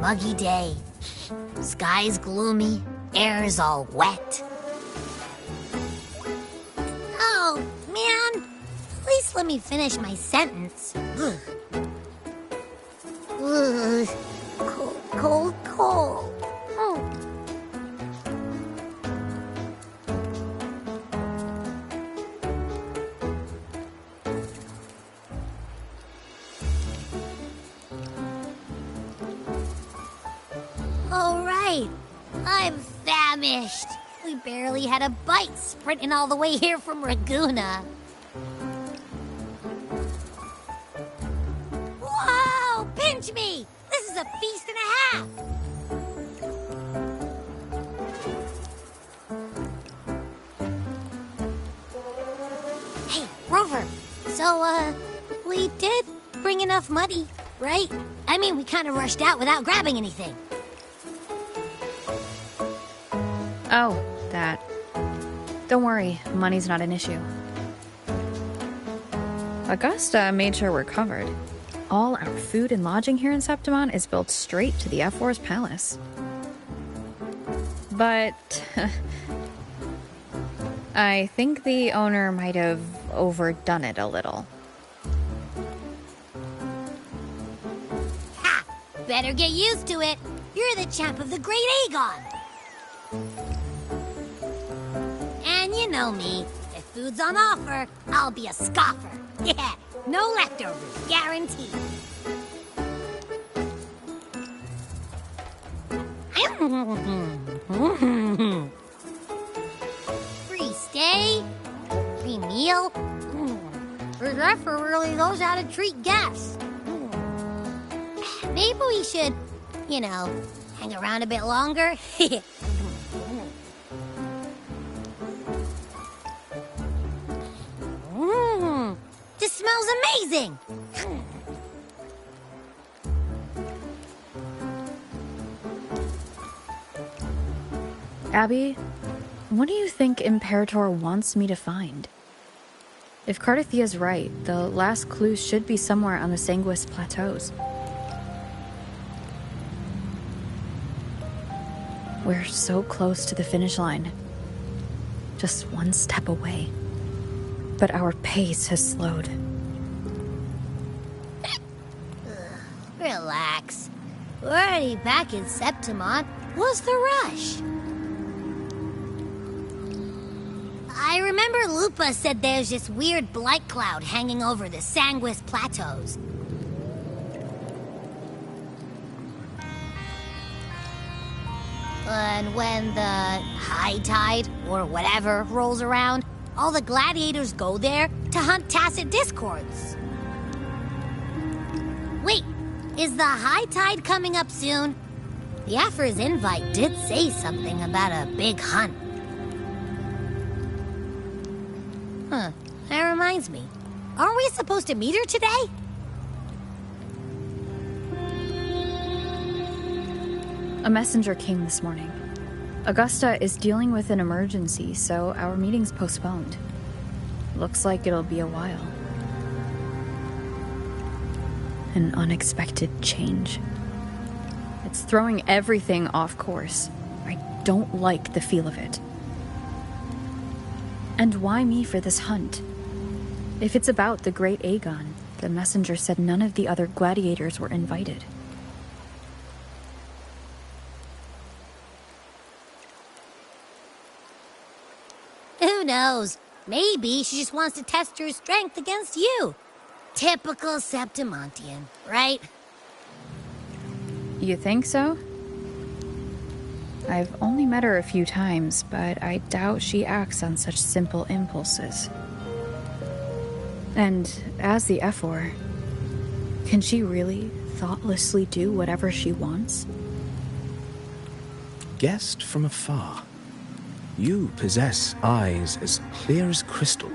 muggy day. Sky's gloomy, air's all wet. Oh, man. At least let me finish my sentence. Ugh. Ugh. Cold, cold, cold. Oh. All right. I'm famished. We barely had a bite sprinting all the way here from Ragusa. Whoa! Pinch me! This is a feast and a half! Hey, Rover. So, we did bring enough money, right? I mean, we kind of rushed out without grabbing anything. Oh, that. Don't worry, money's not an issue. Augusta made sure we're covered. All our food and lodging here in Septimont is built straight to the Eiphor's palace. But I think the owner might have overdone it a little. Ha! Better get used to it. You're the champ of the Great Aegon. And you know me. If food's on offer, I'll be a scoffer. Yeah, no leftovers, guaranteed. Free stay, free meal. The Eiphor really knows how to treat guests. Maybe we should, hang around a bit longer. This smells amazing! Abby, what do you think Imperator wants me to find? If Cardathia's right, the last clues should be somewhere on the Sanguis Plateaus. We're so close to the finish line. Just one step away. But our pace has slowed. Relax. We're already back in Septimont. What's the rush? I remember Lupa said there's this weird blight cloud hanging over the Sanguis Plateaus. And when the high tide, or whatever, rolls around, all the gladiators go there to hunt tacit discords. Wait, is the high tide coming up soon? The Eiphor's invite did say something about a big hunt. Huh, that reminds me. Aren't we supposed to meet her today? A messenger came this morning. Augusta is dealing with an emergency, so our meeting's postponed. Looks like it'll be a while. An unexpected change. It's throwing everything off course. I don't like the feel of it. And why me for this hunt? If it's about the Great Aegon, the messenger said none of the other gladiators were invited. Who knows? Maybe she just wants to test her strength against you. Typical Septimontian, right? You think so? I've only met her a few times, but I doubt she acts on such simple impulses. And as the Eiphor, can she really thoughtlessly do whatever she wants? Guessed from afar, you possess eyes as clear as crystal.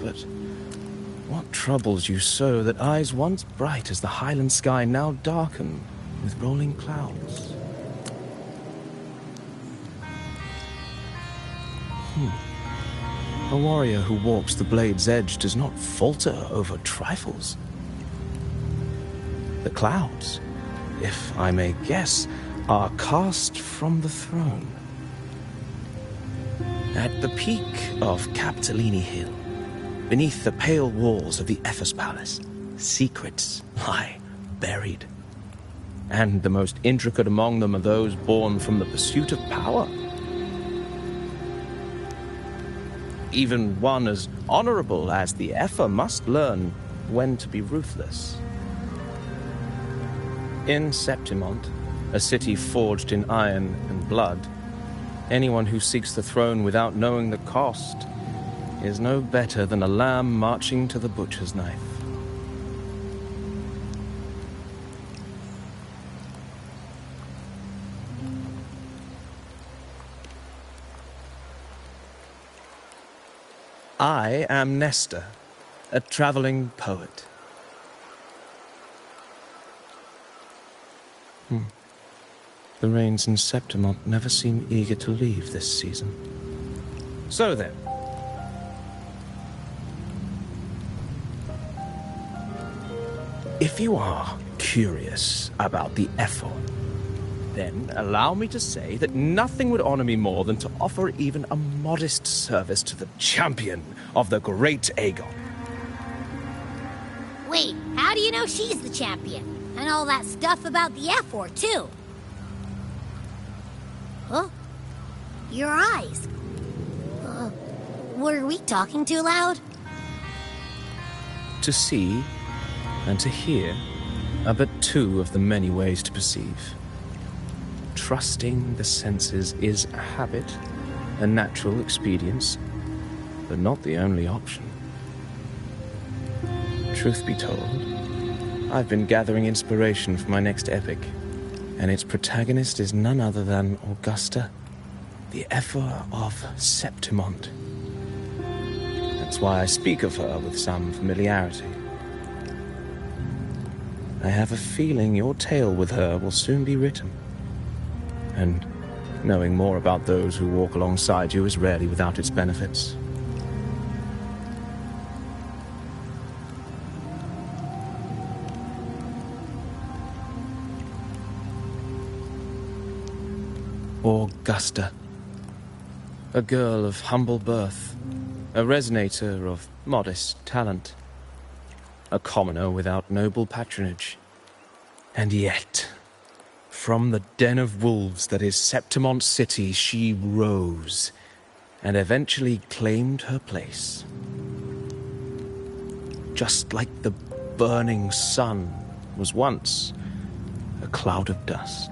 But what troubles you so that eyes once bright as the highland sky now darken with rolling clouds? A warrior who walks the blade's edge does not falter over trifles. The clouds if I may guess, are cast from the throne. At the peak of Capitolini Hill, beneath the pale walls of the Eiphor's palace, secrets lie buried. And the most intricate among them are those born from the pursuit of power. Even one as honorable as the Eiphor must learn when to be ruthless. In Septimont, a city forged in iron and blood, anyone who seeks the throne without knowing the cost is no better than a lamb marching to the butcher's knife. I am Nestor, a traveling poet. The rains in Septimont never seem eager to leave this season. So then. If you are curious about the Eiphor, then allow me to say that nothing would honor me more than to offer even a modest service to the champion of the great Aegon. Wait, how do you know she's the champion? And all that stuff about the Eiphor, too? Huh? Your eyes. Were we talking too loud? To see and to hear are but two of the many ways to perceive. Trusting the senses is a habit, a natural expedience, but not the only option. Truth be told, I've been gathering inspiration for my next epic, and its protagonist is none other than Augusta, the Eiphor of Septimont. That's why I speak of her with some familiarity. I have a feeling your tale with her will soon be written. And knowing more about those who walk alongside you is rarely without its benefits. Augusta, a girl of humble birth, a resonator of modest talent, a commoner without noble patronage, and yet, from the den of wolves that is Septimont City, she rose and eventually claimed her place. Just like the burning sun was once a cloud of dust.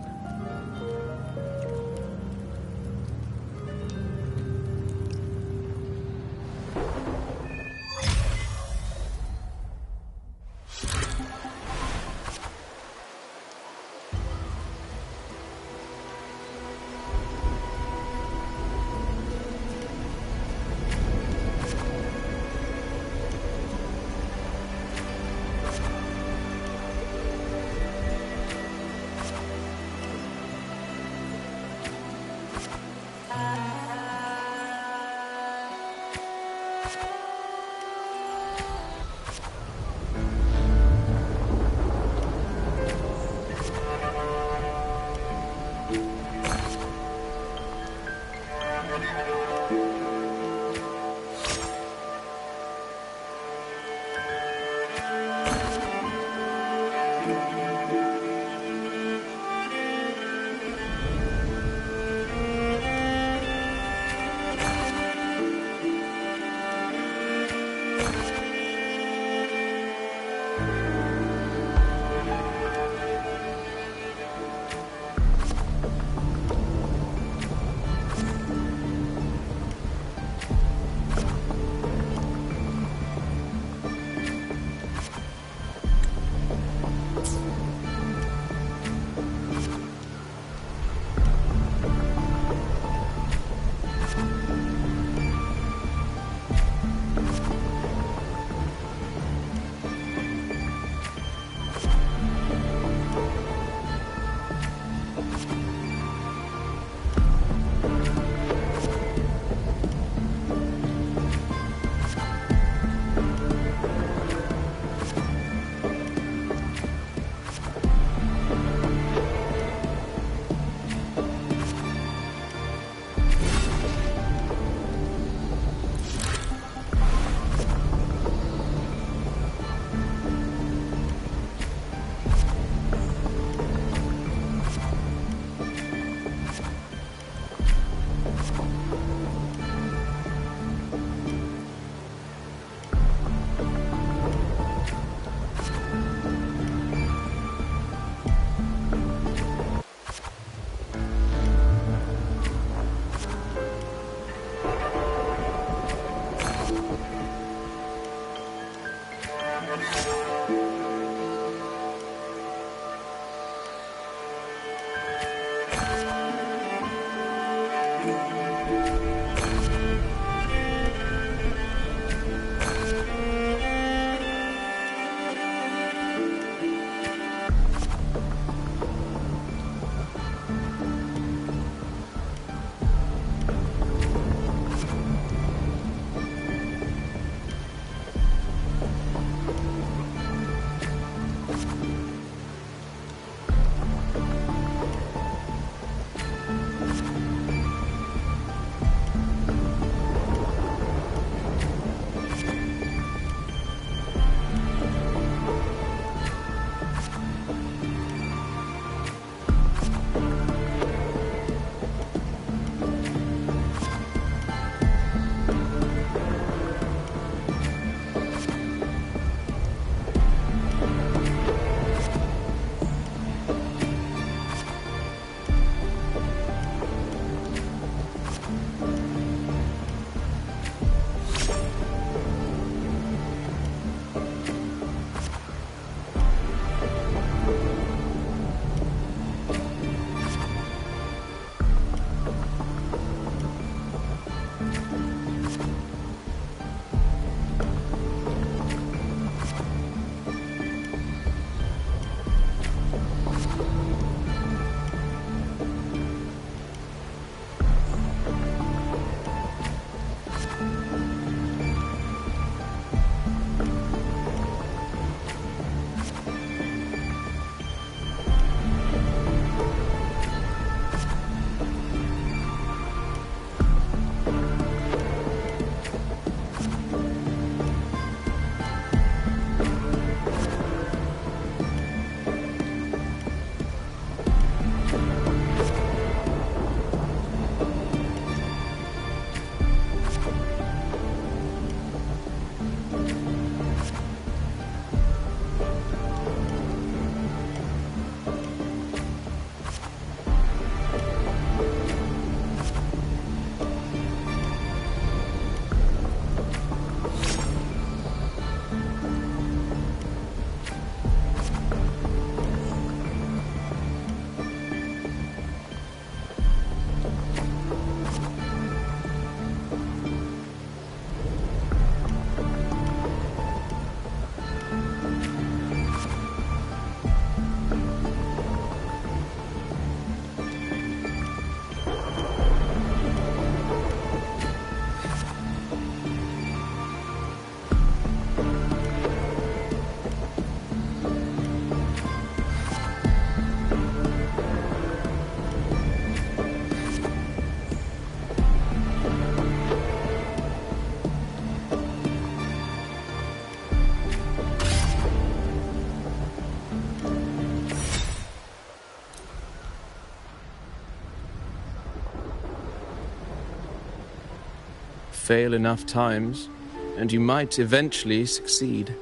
Fail enough times, and you might eventually succeed.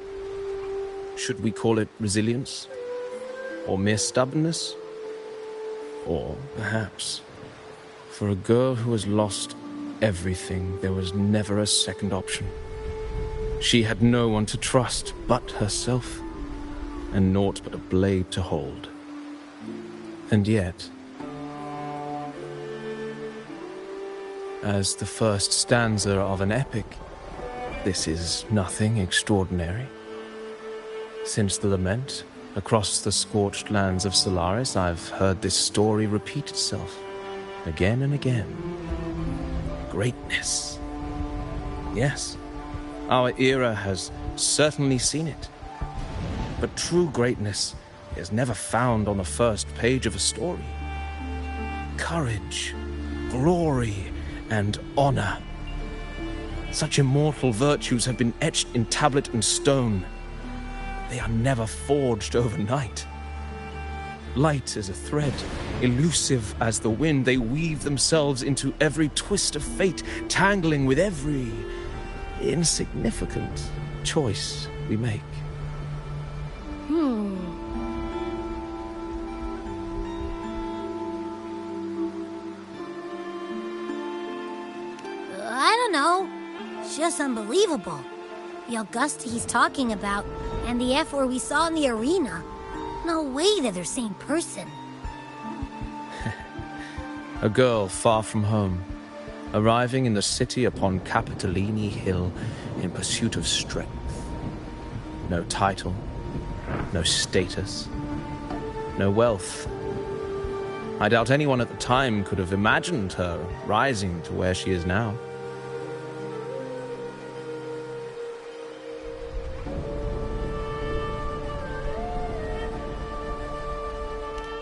Should we call it resilience? Or mere stubbornness? Or, perhaps, for a girl who has lost everything, there was never a second option. She had no one to trust but herself, and naught but a blade to hold. And yet, as the first stanza of an epic, this is nothing extraordinary. Since the lament, across the scorched lands of Solaris, I've heard this story repeat itself, again and again. Greatness. Yes, our era has certainly seen it. But true greatness is never found on the first page of a story. Courage, glory, and honor. Such immortal virtues have been etched in tablet and stone. They are never forged overnight. Light as a thread, elusive as the wind, they weave themselves into every twist of fate, tangling with every insignificant choice we make. I don't know. It's just unbelievable. The Augusta he's talking about, And the Eiphor we saw in the arena. No way they're the same person. A girl far from home, arriving in the city upon Capitolini Hill in pursuit of strength. No title, no status, no wealth. I doubt anyone at the time could have imagined her rising to where she is now.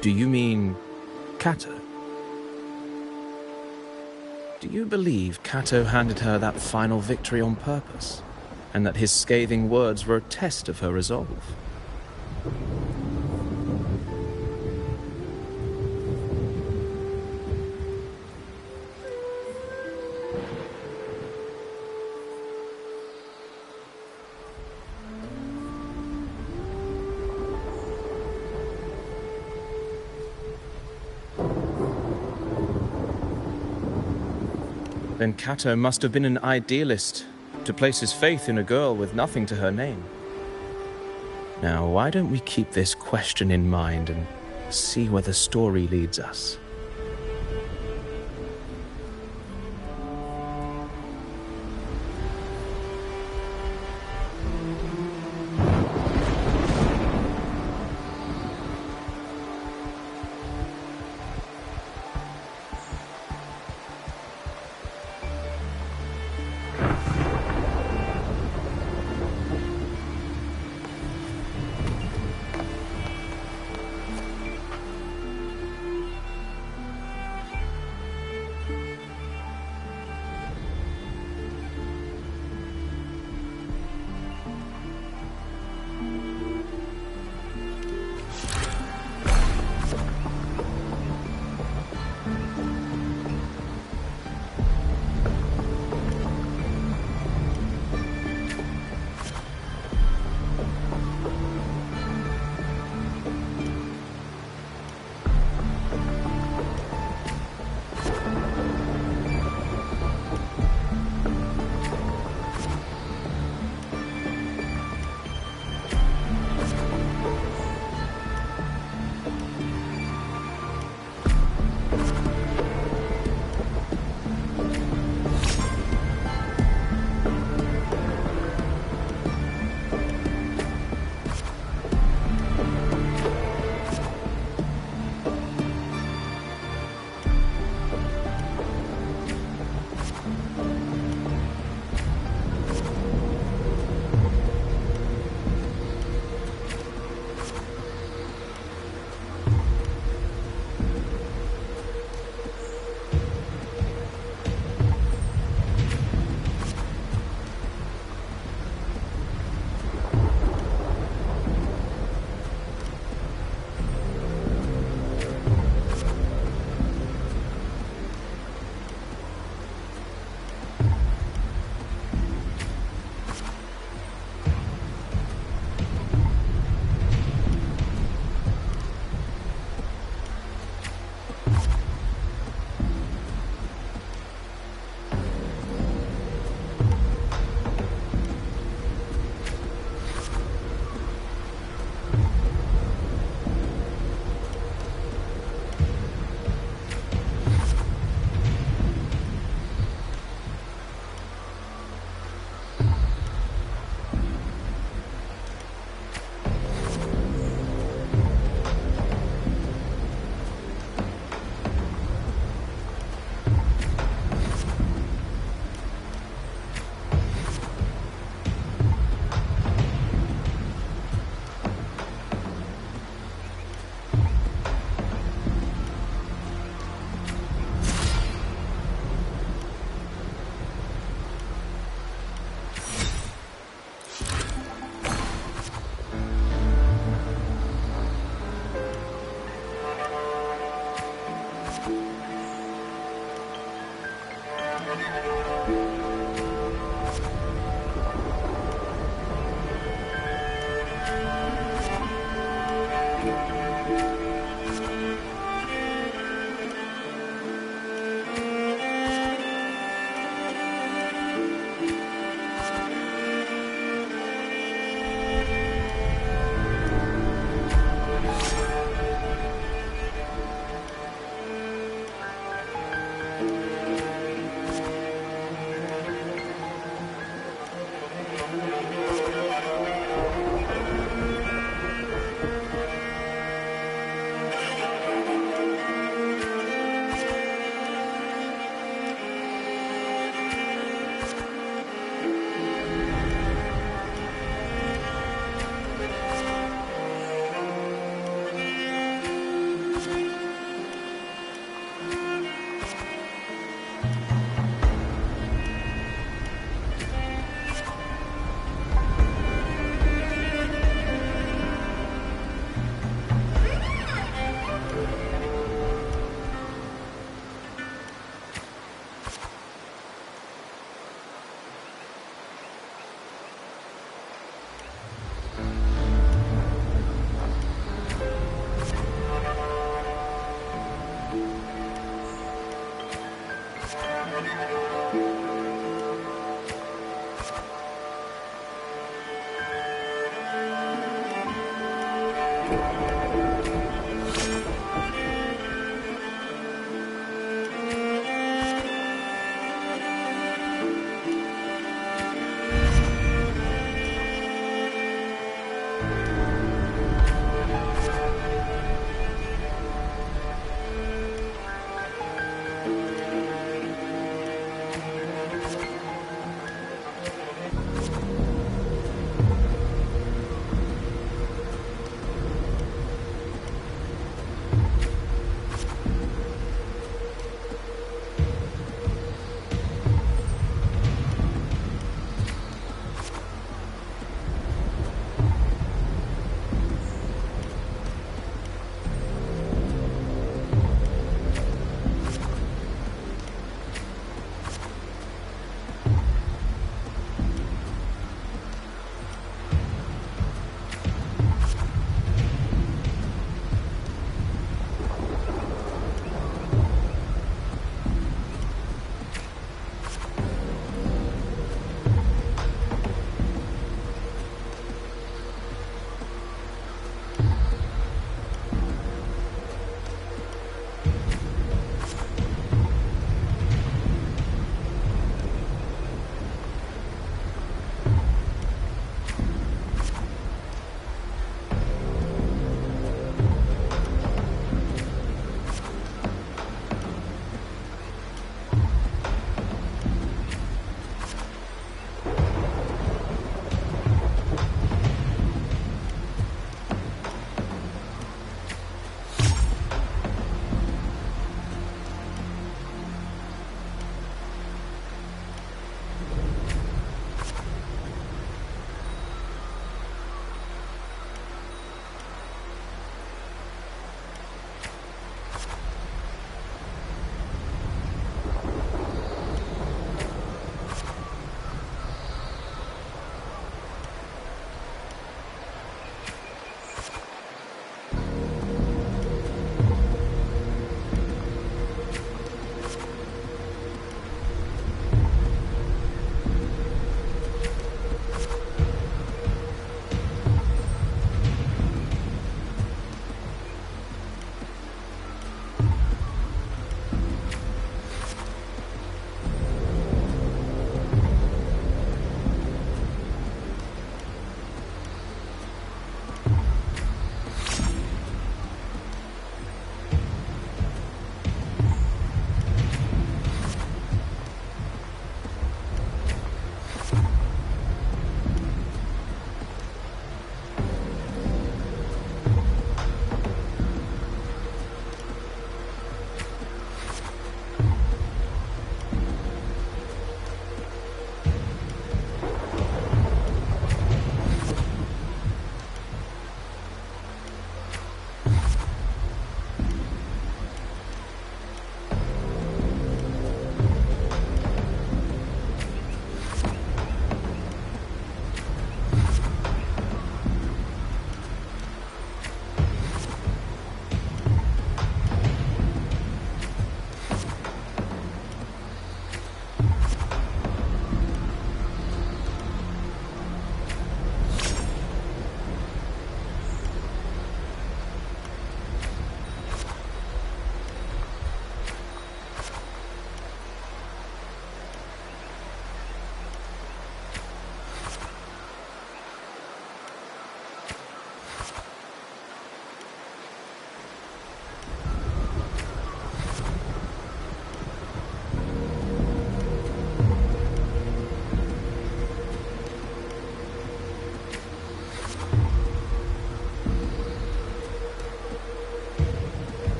Do you mean Kato? Do you believe Kato handed her that final victory on purpose, and that his scathing words were a test of her resolve? Then Kato must have been an idealist, to place his faith in a girl with nothing to her name. Now, why don't we keep this question in mind and see where the story leads us?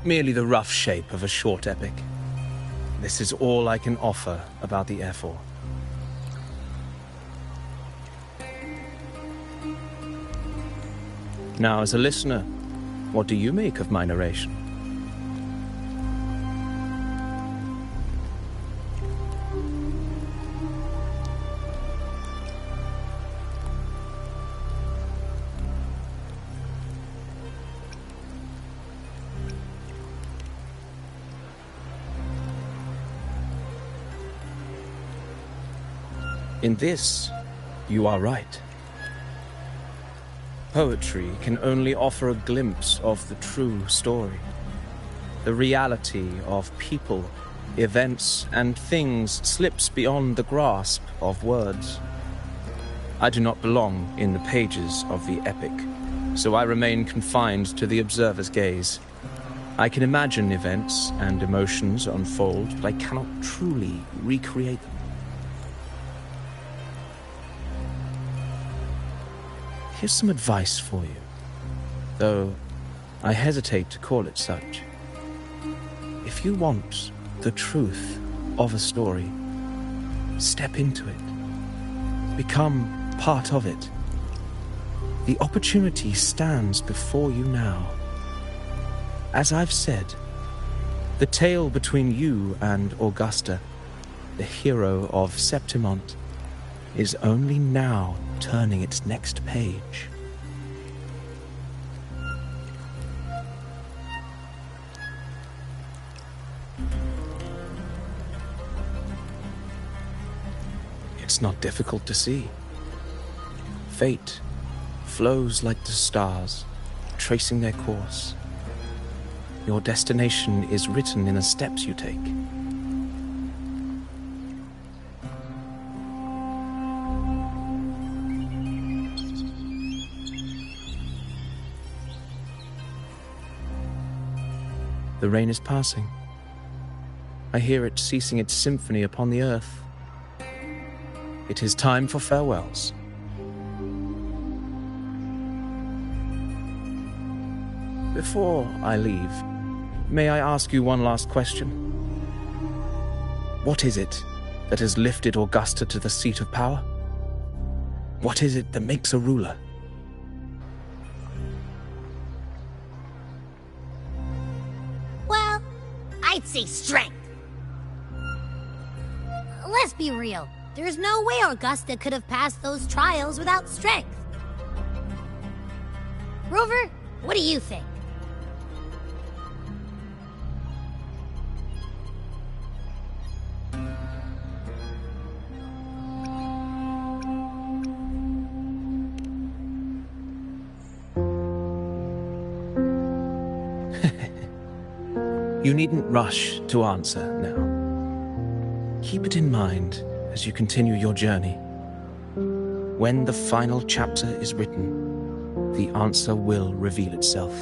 merely the rough shape of a short epic. This is all I can offer about the Eiphor. Now, as a listener, what do you make of my narration? In this, you are right. Poetry can only offer a glimpse of the true story. The reality of people, events, and things slips beyond the grasp of words. I do not belong in the pages of the epic, so I remain confined to the observer's gaze. I can imagine events and emotions unfold, but I cannot truly recreate them. Here's some advice for you, though I hesitate to call it such. If you want the truth of a story, step into it. Become part of it. The opportunity stands before you now. As I've said, the tale between you and Augusta, the hero of Septimont, is only now turning its next page. It's not difficult to see. Fate flows like the stars, tracing their course. Your destination is written in the steps you take. The rain is passing. I hear it ceasing its symphony upon the earth. It is time for farewells. Before I leave, may I ask you one last question? What is it that has lifted Augusta to the seat of power? What is it that makes a ruler? I'd say strength. Let's be real. There's no way Augusta could have passed those trials without strength. Rover, what do you think? You needn't rush to answer now. Keep it in mind as you continue your journey. When the final chapter is written, the answer will reveal itself.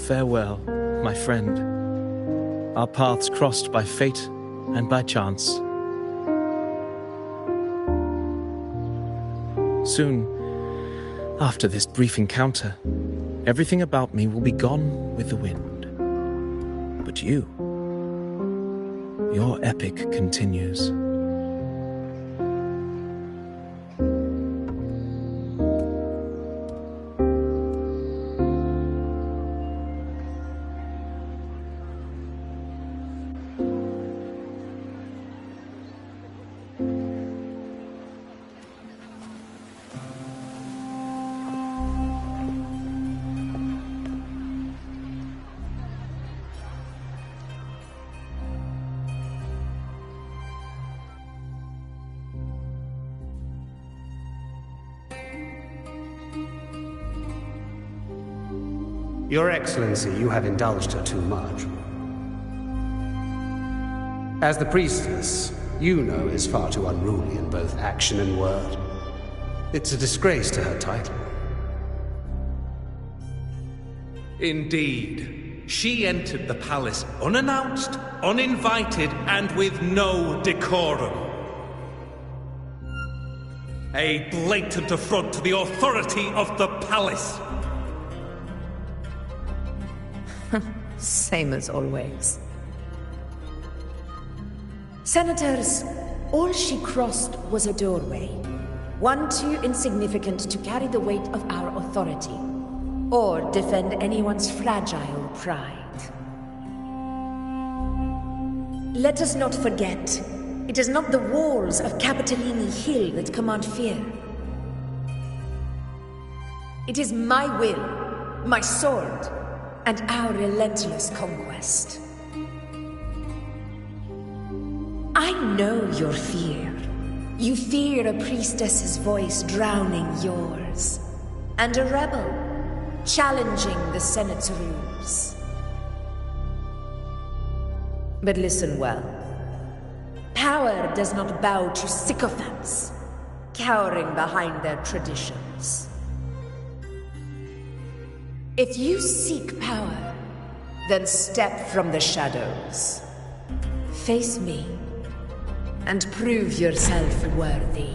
Farewell, my friend. Our paths crossed by fate and by chance. Soon, after this brief encounter, everything about me will be gone with the wind. But you, your epic continues. Your Excellency, you have indulged her too much. As the priestess, you know is far too unruly in both action and word. It's a disgrace to her title. Indeed. She entered the palace unannounced, uninvited, and with no decorum. A blatant affront to the authority of the palace. Same as always. Senators, all she crossed was a doorway. One too insignificant to carry the weight of our authority, or defend anyone's fragile pride. Let us not forget, it is not the walls of Capitolini Hill that command fear. It is my will, my sword, and our relentless conquest. I know your fear. You fear a priestess's voice drowning yours, and a rebel challenging the Senate's rules. But listen well. Power does not bow to sycophants, cowering behind their traditions. If you seek power, then step from the shadows. Face me, and prove yourself worthy.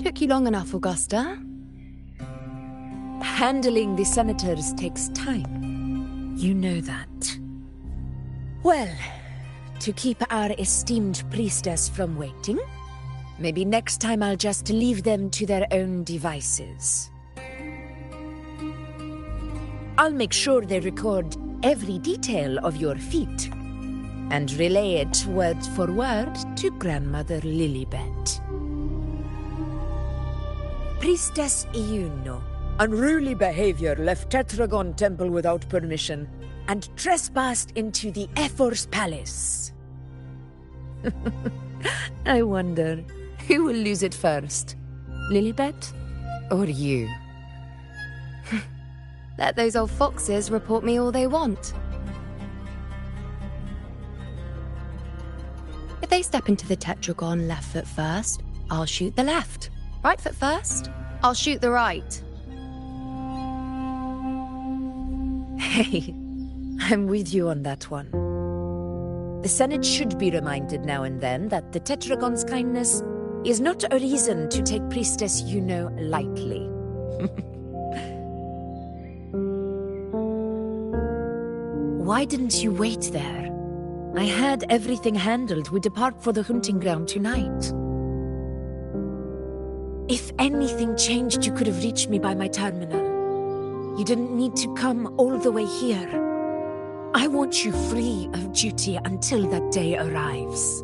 Took you long enough, Augusta. Handling the senators takes time. You know that. Well, to keep our esteemed priestess from waiting, maybe next time I'll just leave them to their own devices. I'll make sure they record every detail of your feat, and relay it word for word to Grandmother Lilibet. Priestess Iuno, unruly behavior, left Tetragon Temple without permission, and trespassed into the Eiphor's palace. I wonder, who will lose it first? Lilibet or you? Let those old foxes report me all they want. If they step into the Tetragon left foot first, I'll shoot the left. Right foot first, I'll shoot the right. Hey, I'm with you on that one. The Senate should be reminded now and then that the Tetragon's kindness is not a reason to take Priestess Iuno lightly. Why didn't you wait there? I had everything handled. We depart for the hunting ground tonight. If anything changed, you could have reached me by my terminal. You didn't need to come all the way here. I want you free of duty until that day arrives.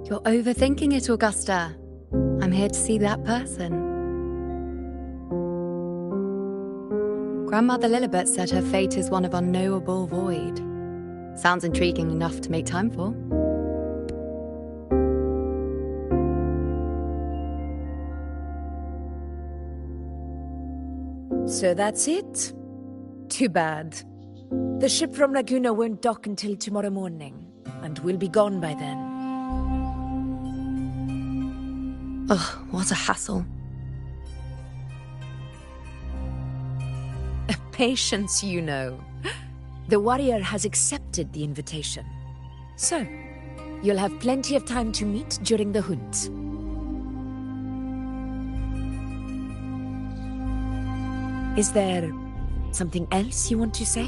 You're overthinking it, Augusta. I'm here to see that person. Grandmother Lilibet said her fate is one of unknowable void. Sounds intriguing enough to make time for. So that's it? Too bad. The ship from Laguna won't dock until tomorrow morning, and we'll be gone by then. Ugh, what a hassle. Patience, you know. The warrior has accepted the invitation. So, you'll have plenty of time to meet during the hunt. Is there something else you want to say?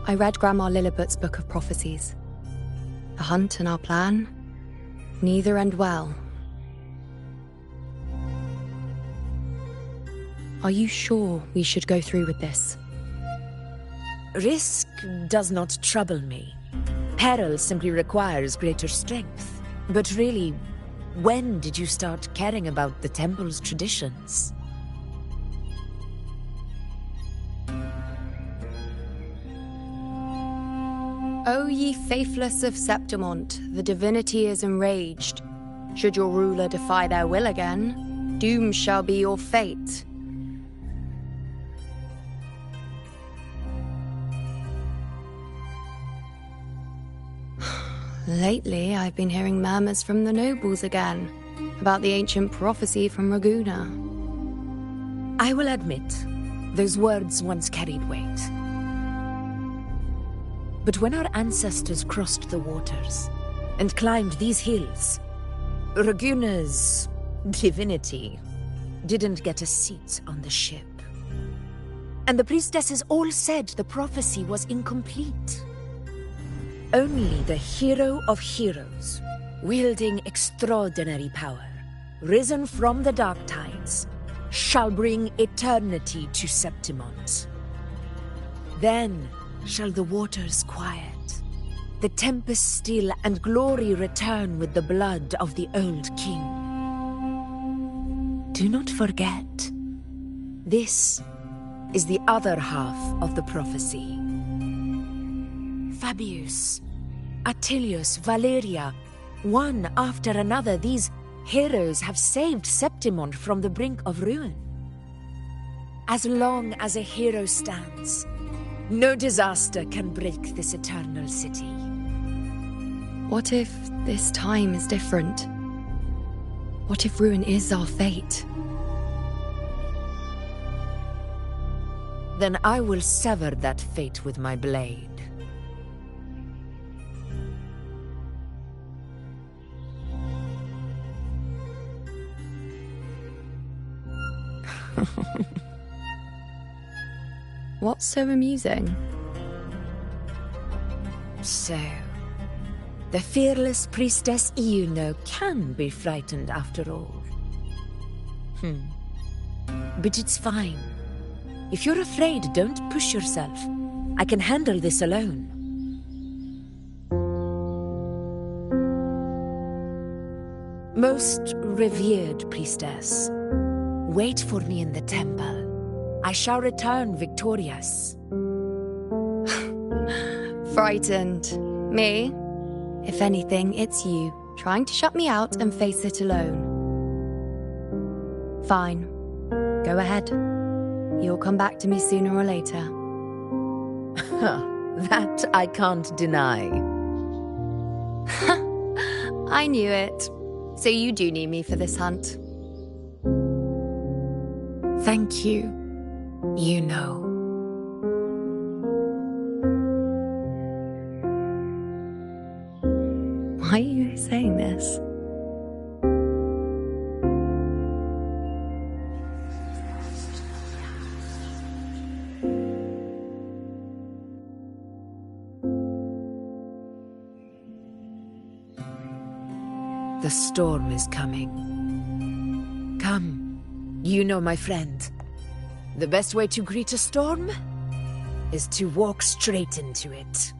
I read Grandma Lilibet's Book of Prophecies. The hunt and our plan, neither end well. Are you sure we should go through with this? Risk does not trouble me. Peril simply requires greater strength. But really, when did you start caring about the temple's traditions? O ye faithless of Septimont, the divinity is enraged. Should your ruler defy their will again, doom shall be your fate. Lately, I've been hearing murmurs from the nobles again. about the ancient prophecy from Raguna. I will admit, those words once carried weight. But when our ancestors crossed the waters and climbed these hills, Raguna's divinity didn't get a seat on the ship. And the priestesses all said the prophecy was incomplete. Only the hero of heroes, wielding extraordinary power, risen from the dark tides, shall bring eternity to Septimont. Then shall the waters quiet, the tempest still, and glory return with the blood of the old king. Do not forget, this is the other half of the prophecy. Fabius, Attilius, Valeria, one after another, these heroes have saved Septimont from the brink of ruin. As long as a hero stands, no disaster can break this eternal city. What if this time is different? What if ruin is our fate? Then I will sever that fate with my blade. What's so amusing? So, the fearless priestess Iuno can be frightened after all. But it's fine. If you're afraid, don't push yourself. I can handle this alone. Most revered priestess, wait for me in the temple. I shall return victorious. Frightened. Me? If anything, it's you, trying to shut me out and face it alone. Fine. Go ahead. You'll come back to me sooner or later. That I can't deny. I knew it. So you do need me for this hunt. Thank you. You know. Why are you saying this? The storm is coming. Come, you know my friend. The best way to greet a storm is to walk straight into it.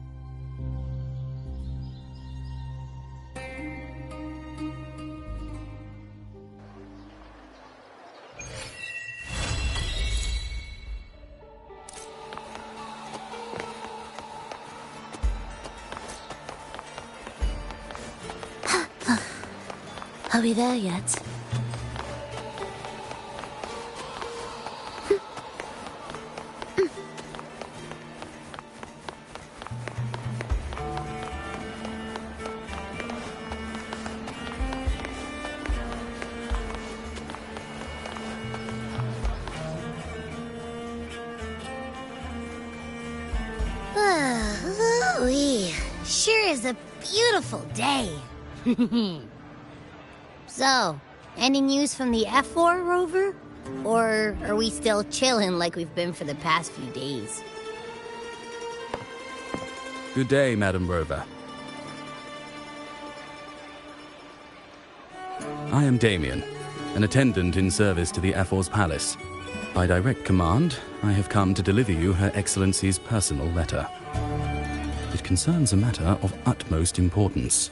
Are we there yet? Ooh-wee. Sure is a beautiful day. So, any news from the Eiphor rover? Or are we still chilling like we've been for the past few days? Good day, Madam Rover. I am Damien, an attendant in service to the Eiphor's palace. By direct command, I have come to deliver you Her Excellency's personal letter. It concerns a matter of utmost importance.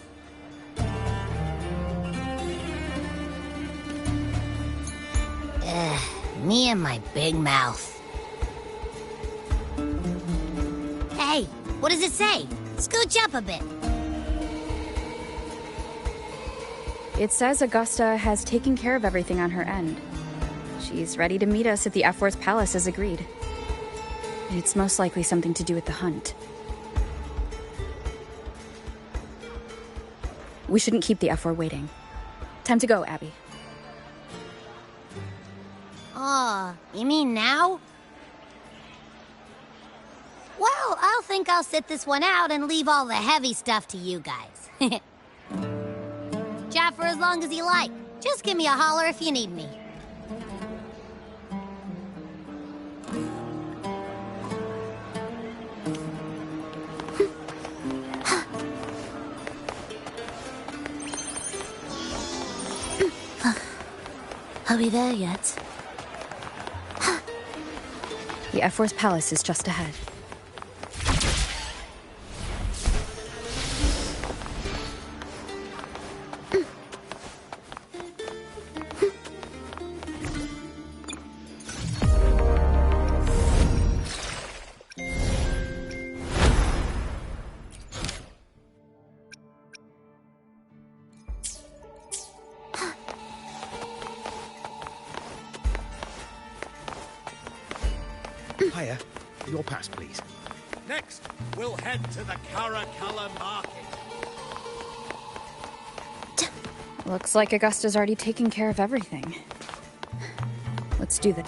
Me and my big mouth. Hey, what does it say? Scooch up a bit. It says Augusta has taken care of everything on her end. She's ready to meet us at the Eiphor's palace as agreed. It's most likely something to do with the hunt. We shouldn't keep the Eiphor waiting. Time to go, Abby. Oh, you mean now? Well, I'll think I'll sit this one out and leave all the heavy stuff to you guys. Chat for as long as you like. Just give me a holler if you need me. Are we there yet? The Eiphor's palace is just ahead. Hiya. Your pass, please. Next, we'll head to the Caracalla market. Looks like Augusta's already taken care of everything. Let's do this.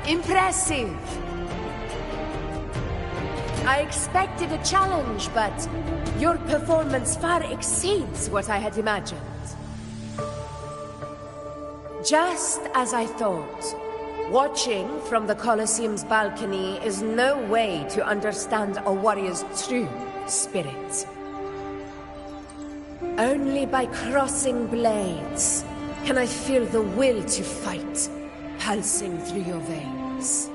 Impressive! I expected a challenge, but your performance far exceeds what I had imagined. Just as I thought, watching from the Colosseum's balcony is no way to understand a warrior's true spirit. Only by crossing blades can I feel the will to fight pulsing through your veins.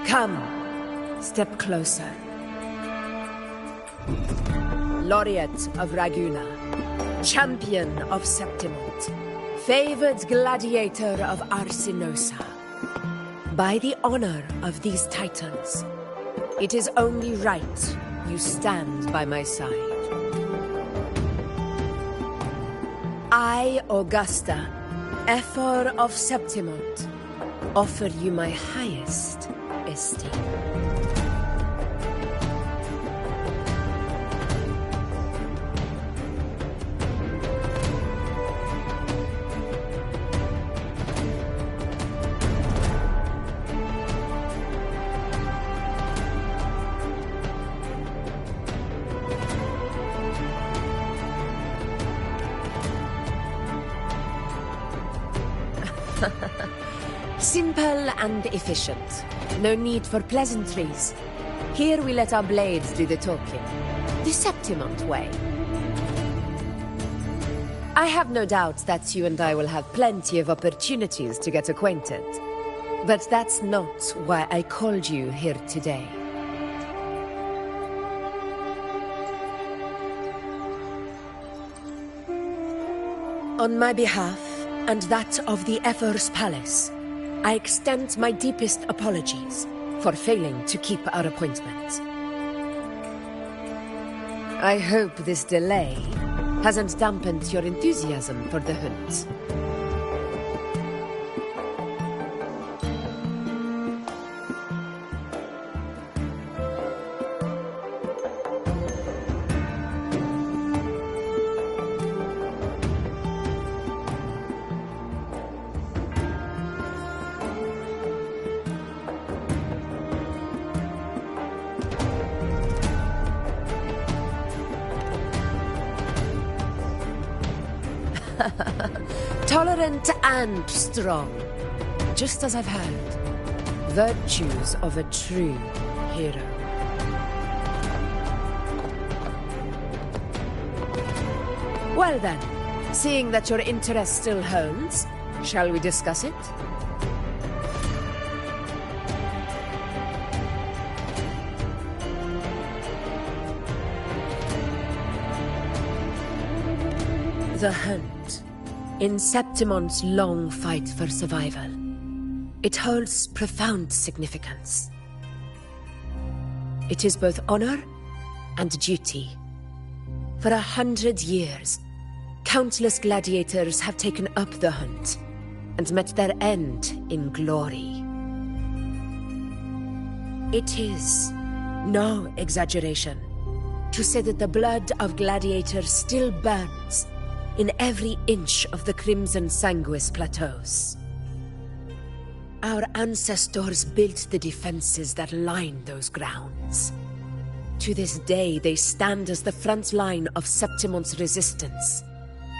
Come, step closer. Laureate of Raguna, champion of Septimont, favored gladiator of Arsinosa. By the honor of these titans, it is only right you stand by my side. I, Augusta, Eiphor of Septimont, offer you my highest esteem. Simple and efficient. No need for pleasantries. Here we let our blades do the talking. The Septimont way. I have no doubt that you and I will have plenty of opportunities to get acquainted. But that's not why I called you here today. On my behalf, and that of the Eiphor's palace, I extend my deepest apologies for failing to keep our appointment. I hope this delay hasn't dampened your enthusiasm for the hunt. Tolerant and strong, just as I've heard. Virtues of a true hero. Well then, seeing that your interest still holds, shall we discuss it? The hunt. In Septimont's long fight for survival, it holds profound significance. It is both honor and duty. For 100 years, countless gladiators have taken up the hunt and met their end in glory. It is no exaggeration to say that the blood of gladiators still burns in every inch of the Crimson Sanguis plateaus. Our ancestors built the defenses that line those grounds. To this day, they stand as the front line of Septimont's resistance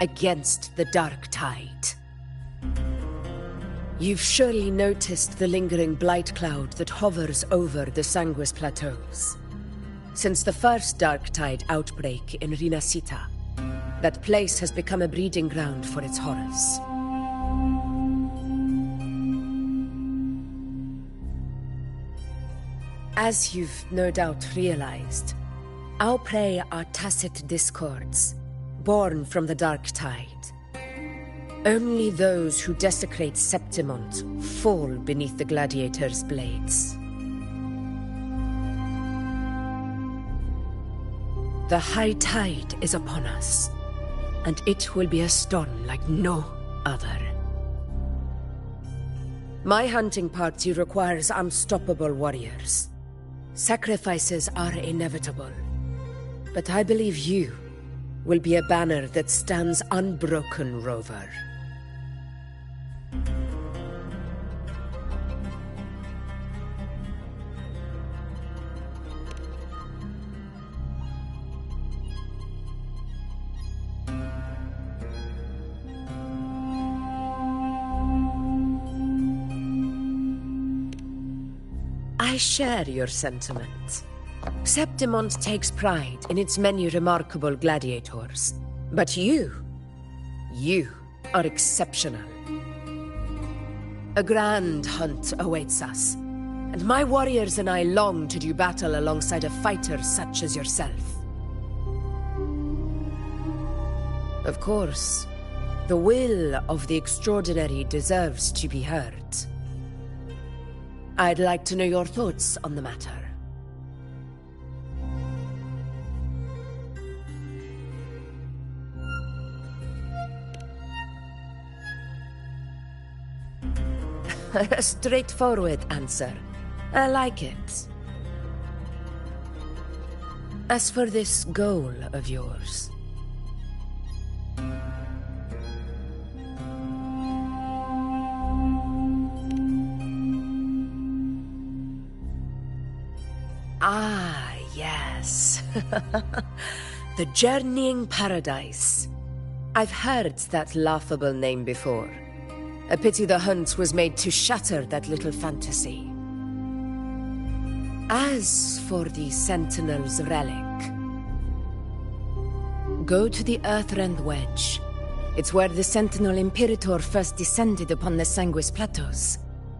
against the Dark Tide. You've surely noticed the lingering blight cloud that hovers over the Sanguis plateaus. Since the first Dark Tide outbreak in Rinasita, that place has become a breeding ground for its horrors. As you've no doubt realized, our prey are tacit discords, born from the Dark Tide. Only those who desecrate Septimont fall beneath the gladiators' blades. The high tide is upon us, and it will be a storm like no other. My hunting party requires unstoppable warriors. Sacrifices are inevitable, but I believe you will be a banner that stands unbroken, Rover. I share your sentiment. Septimont takes pride in its many remarkable gladiators. But you are exceptional. A grand hunt awaits us, and my warriors and I long to do battle alongside a fighter such as yourself. Of course, the will of the extraordinary deserves to be heard. I'd like to know your thoughts on the matter. A straightforward answer. I like it. As for this goal of yours, yes. The Journeying Paradise. I've heard that laughable name before. A pity the hunt was made to shatter that little fantasy. As for the Sentinel's relic, go to the Earthrend Wedge It's where the Sentinel Imperator first descended upon the Sanguis Plateaus,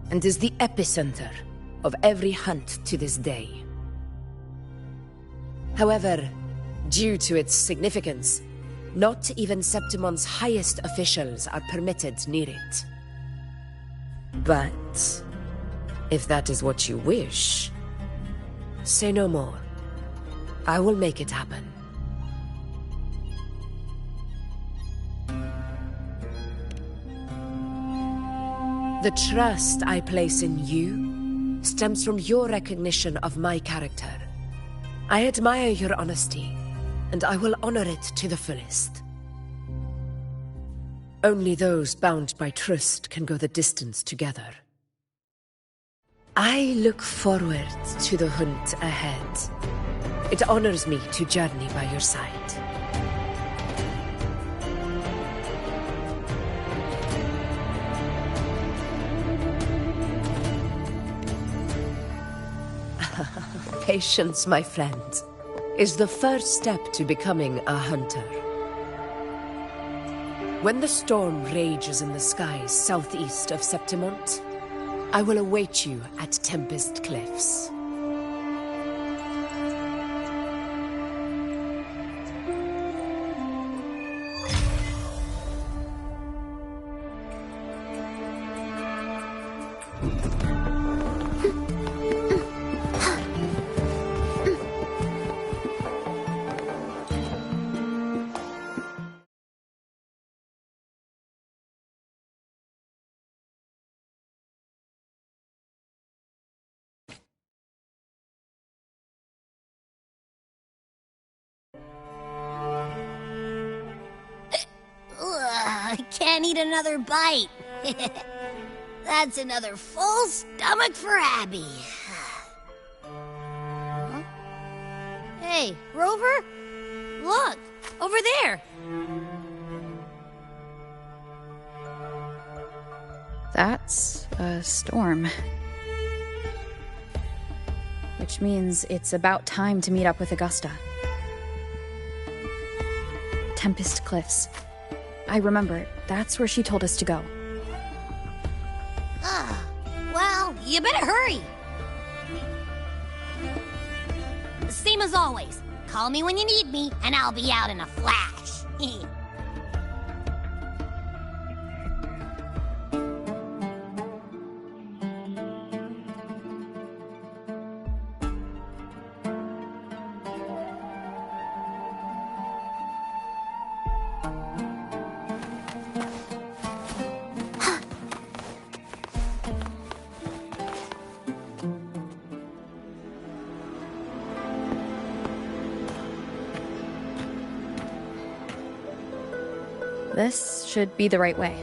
and is the epicenter of every hunt to this day. However, due to its significance, not even Septimont's highest officials are permitted near it. But if that is what you wish, say no more. I will make it happen. The trust I place in you stems from your recognition of my character. I admire your honesty, and I will honor it to the fullest. Only those bound by trust can go the distance together. I look forward to the hunt ahead. It honors me to journey by your side. Patience, my friend, is the first step to becoming a hunter. When the storm rages in the skies southeast of Septimont, I will await you at Tempest Cliffs. I can't eat another bite. That's another full stomach for Abby. Huh? Hey, Rover? Look, over there. That's a storm. Which means it's about time to meet up with Augusta. Tempest Cliffs. I remember, that's where she told us to go. Well, you better hurry. Same as always. Call me when you need me, and I'll be out in a flash. This should be the right way.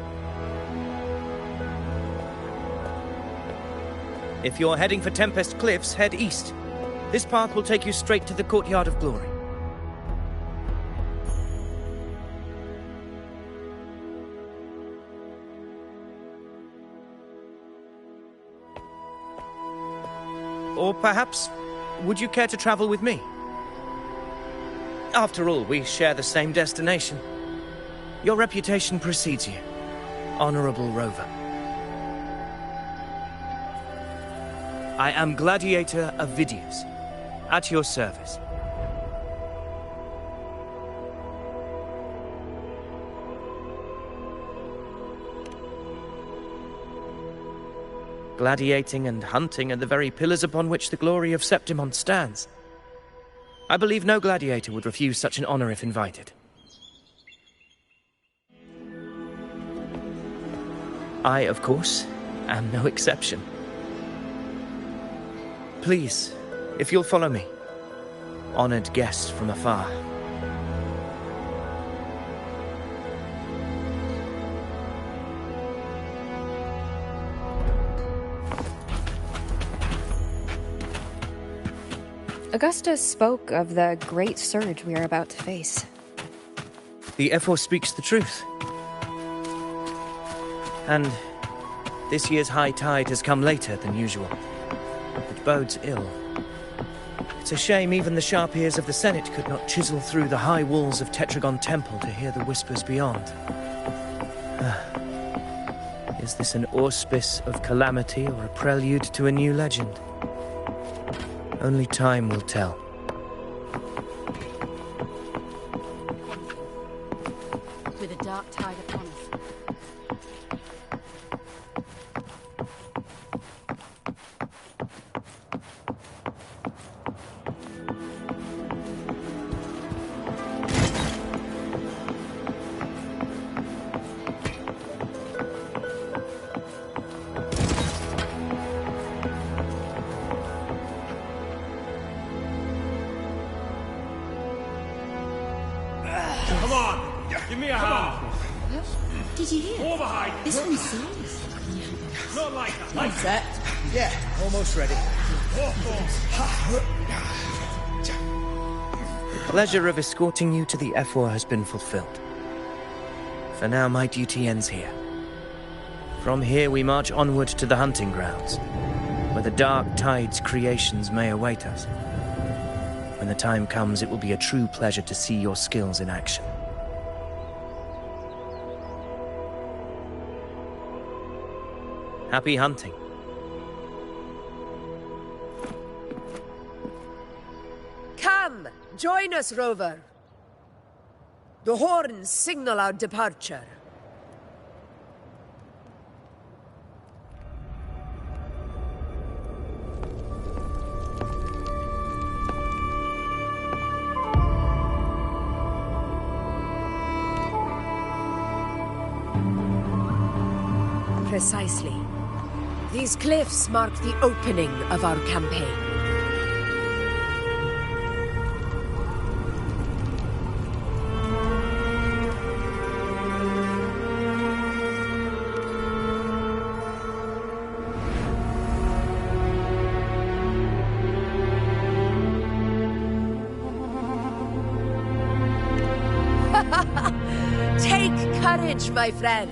If you're heading for Tempest Cliffs, head east. This path will take you straight to the Courtyard of Glory. Or perhaps, would you care to travel with me? After all, we share the same destination. Your reputation precedes you, Honorable Rover. I am Gladiator of Vidius, at your service. Gladiating and hunting are the very pillars upon which the glory of Septimont stands. I believe no gladiator would refuse such an honor if invited. I, of course, am no exception. Please, if you'll follow me, honored guest from afar. Augusta spoke of the great surge we are about to face. The Eiphor speaks the truth. And this year's high tide has come later than usual. It bodes ill. It's a shame even the sharp ears of the Senate could not chisel through the high walls of Tetragon Temple to hear the whispers beyond. Is this an auspice of calamity or a prelude to a new legend? Only time will tell. With a dark tide upon us. Come on! Give me a hand! Did you hear? Over behind! This one's serious. Not like that! Like Set. Yeah, almost ready. The pleasure of escorting you to the Eiphor has been fulfilled. For now, my duty ends here. From here, we march onward to the hunting grounds, where the dark tide's creations may await us. When the time comes, it will be a true pleasure to see your skills in action. Happy hunting. Come, join us, Rover. The horns signal our departure. Precisely. These cliffs mark the opening of our campaign. Take courage, my friend.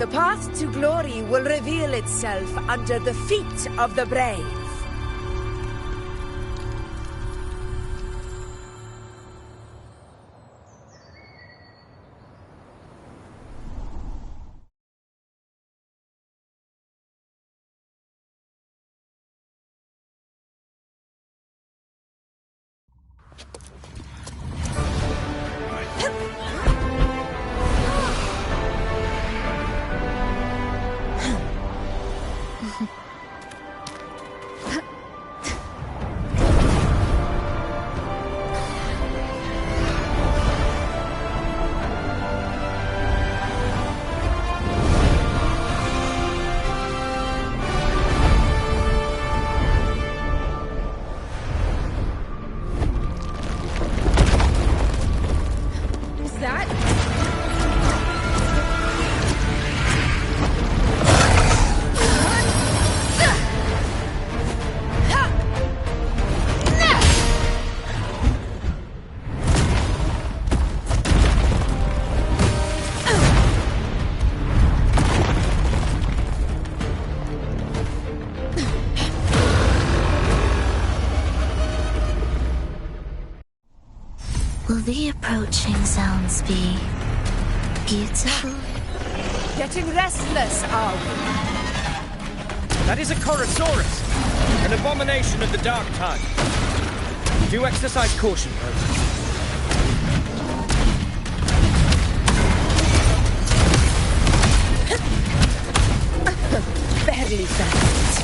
The path to glory will reveal itself under the feet of the brave. Will the approaching sounds be beautiful? Getting restless, are we? That is a Chorosaurus, an abomination of the dark tide. Do exercise caution, Rover. Barely fast.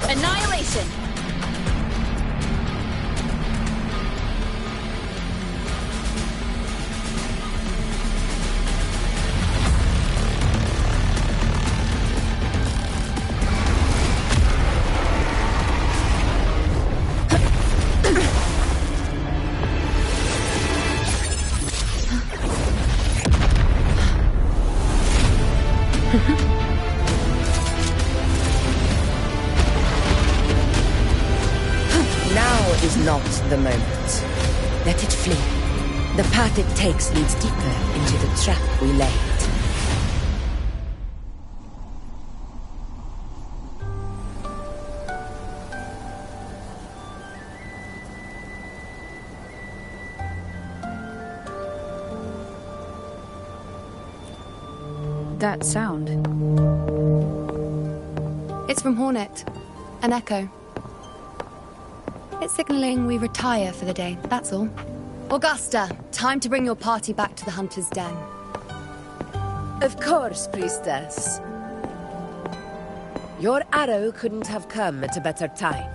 Annihilation! the moment. Let it flee. The path it takes leads deeper into the trap we laid. That sound. It's from Hornet. An echo. It's signaling we retire for the day, that's all. Augusta, time to bring your party back to the Hunter's Den. Of course, Priestess. Your arrow couldn't have come at a better time.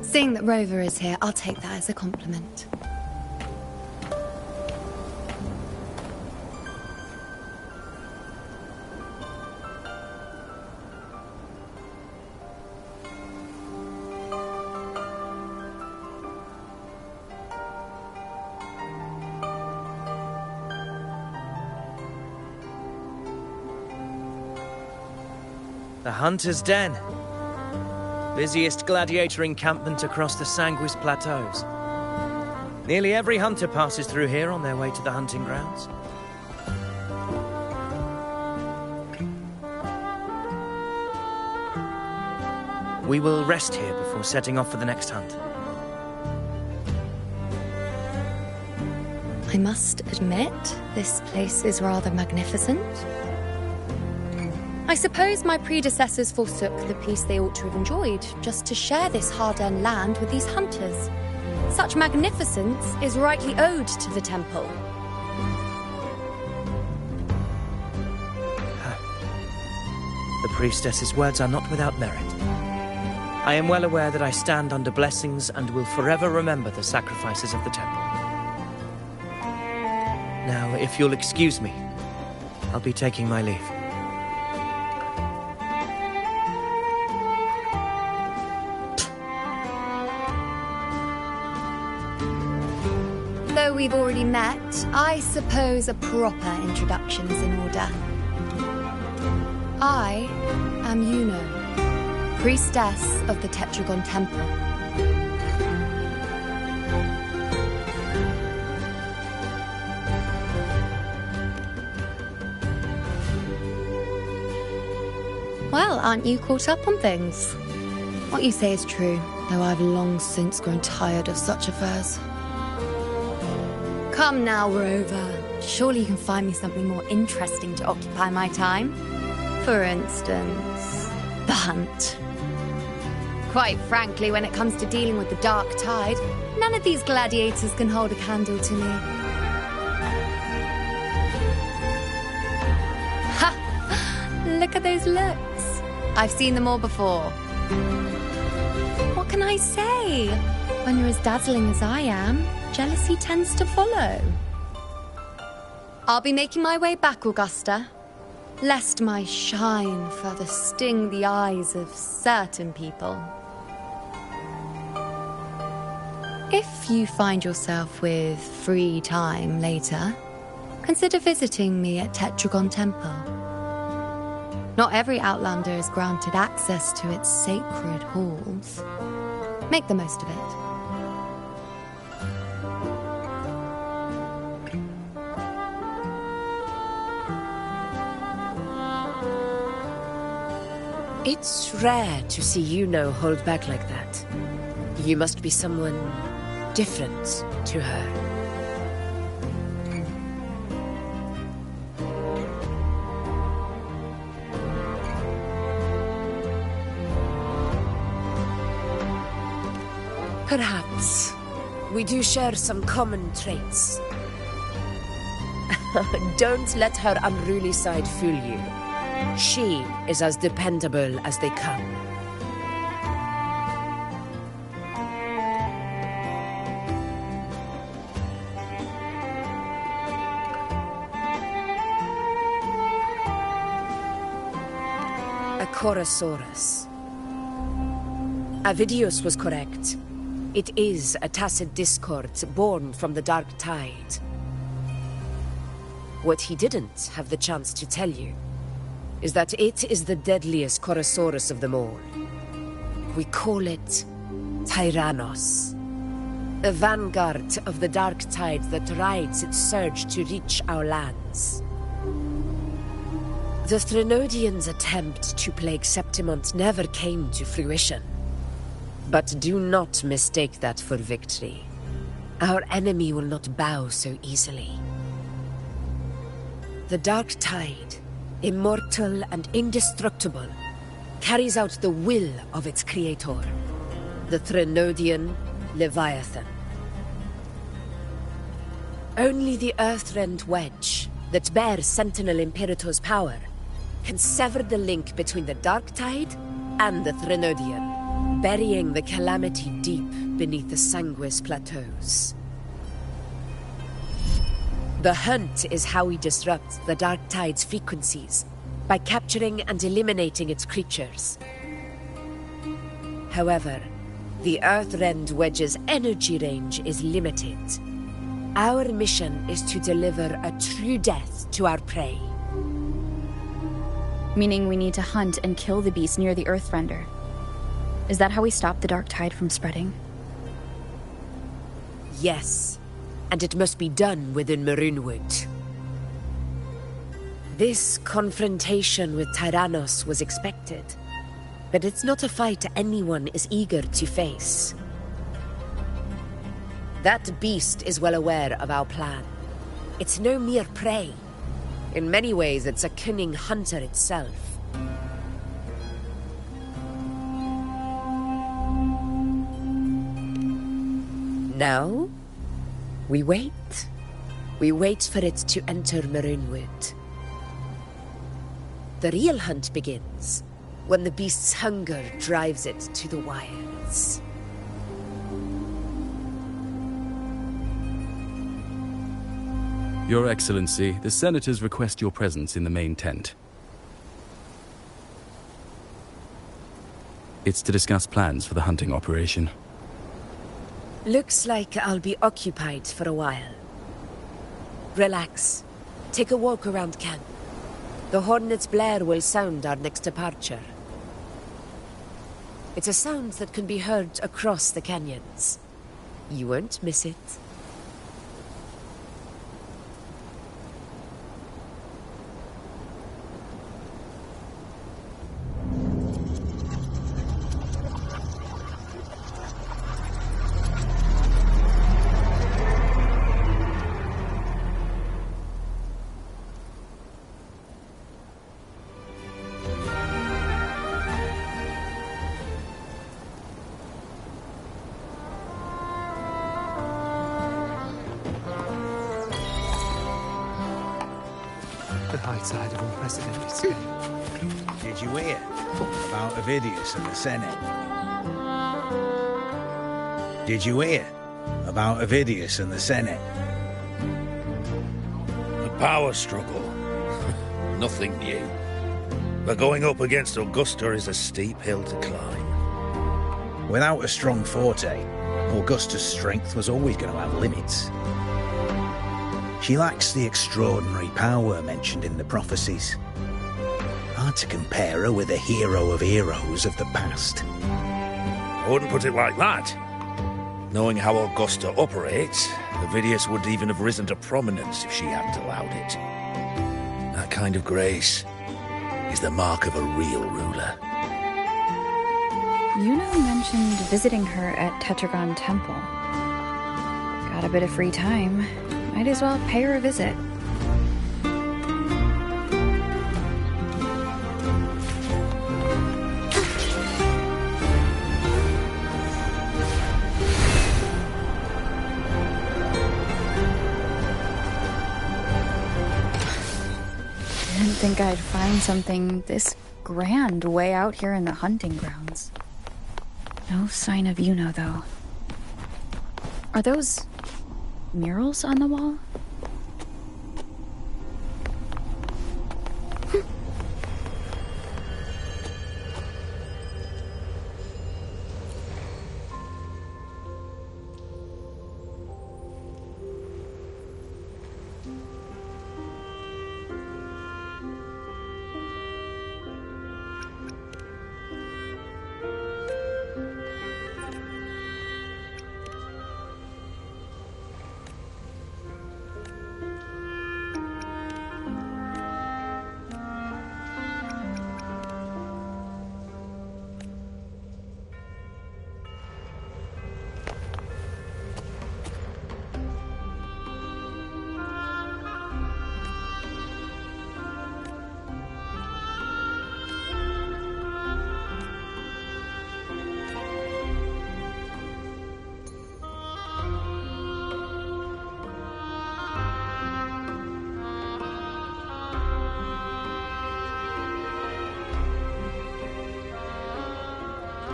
Seeing that Rover is here, I'll take that as a compliment. The Hunter's Den. Busiest gladiator encampment across the Sanguis Plateaus. Nearly every hunter passes through here on their way to the hunting grounds. We will rest here before setting off for the next hunt. I must admit, this place is rather magnificent. I suppose my predecessors forsook the peace they ought to have enjoyed, just to share this hard-earned land with these hunters. Such magnificence is rightly owed to the temple. The priestess's words are not without merit. I am well aware that I stand under blessings and will forever remember the sacrifices of the temple. Now, if you'll excuse me, I'll be taking my leave. Though we've already met, I suppose a proper introduction is in order. I am Yuno, priestess of the Tetragon Temple. Well, aren't you caught up on things? What you say is true, though I've long since grown tired of such affairs. Come now, Rover. Surely you can find me something more interesting to occupy my time. For instance, the hunt. Quite frankly, when it comes to dealing with the dark tide, none of these gladiators can hold a candle to me. Ha! Look at those looks. I've seen them all before. What can I say? When you're as dazzling as I am, jealousy tends to follow. I'll be making my way back, Augusta, lest my shine further sting the eyes of certain people. If you find yourself with free time later, consider visiting me at Tetragon Temple. Not every Outlander is granted access to its sacred halls. Make the most of it. It's rare to see Yuno hold back like that. You must be someone different to her. Perhaps we do share some common traits. Don't let her unruly side fool you. She is as dependable as they come. A Chorosaurus. Avidius was correct. It is a tacit discord born from the dark tide. What he didn't have the chance to tell you is that it is the deadliest Chorosaurus of them all. We call it Tyrannos. A vanguard of the dark tide that rides its surge to reach our lands. The Threnodians' attempt to plague Septimont never came to fruition. But do not mistake that for victory. Our enemy will not bow so easily. The dark tide, immortal and indestructible, carries out the will of its creator, the Threnodian Leviathan. Only the Earthrend Wedge, that bears Sentinel Imperator's power, can sever the link between the dark tide and the Threnodian, burying the calamity deep beneath the Sanguis plateaus. The hunt is how we disrupt the dark tide's frequencies, by capturing and eliminating its creatures. However, the Earthrend Wedge's energy range is limited. Our mission is to deliver a true death to our prey. Meaning we need to hunt and kill the beast near the Earthrender. Is that how we stop the dark tide from spreading? Yes, and it must be done within Maroonwood. This confrontation with Tyrannos was expected, but it's not a fight anyone is eager to face. That beast is well aware of our plan. It's no mere prey. In many ways, it's a cunning hunter itself. Now, we wait. We wait for it to enter Maroonwood. The real hunt begins when the beast's hunger drives it to the wilds. Your Excellency, the Senators request your presence in the main tent. It's to discuss plans for the hunting operation. Looks like I'll be occupied for a while. Relax. Take a walk around camp. The hornet's blare will sound our next departure. It's a sound that can be heard across the canyons. You won't miss it. The high tide of unprecedented scale. Did you hear about Ovidius and the Senate? Did you hear about Ovidius and the Senate? The power struggle. Nothing new. But going up against Augusta is a steep hill to climb. Without a strong forte, Augusta's strength was always going to have limits. She lacks the extraordinary power mentioned in the prophecies. Hard to compare her with a hero of heroes of the past. I wouldn't put it like that. Knowing how Augusta operates, Ovidius would even have risen to prominence if she hadn't allowed it. That kind of grace is the mark of a real ruler. Yuno mentioned visiting her at Tetragon Temple. Got a bit of free time. Might as well pay her a visit. Didn't think I'd find something this grand way out here in the hunting grounds. No sign of Yuno, though. Are those murals on the wall?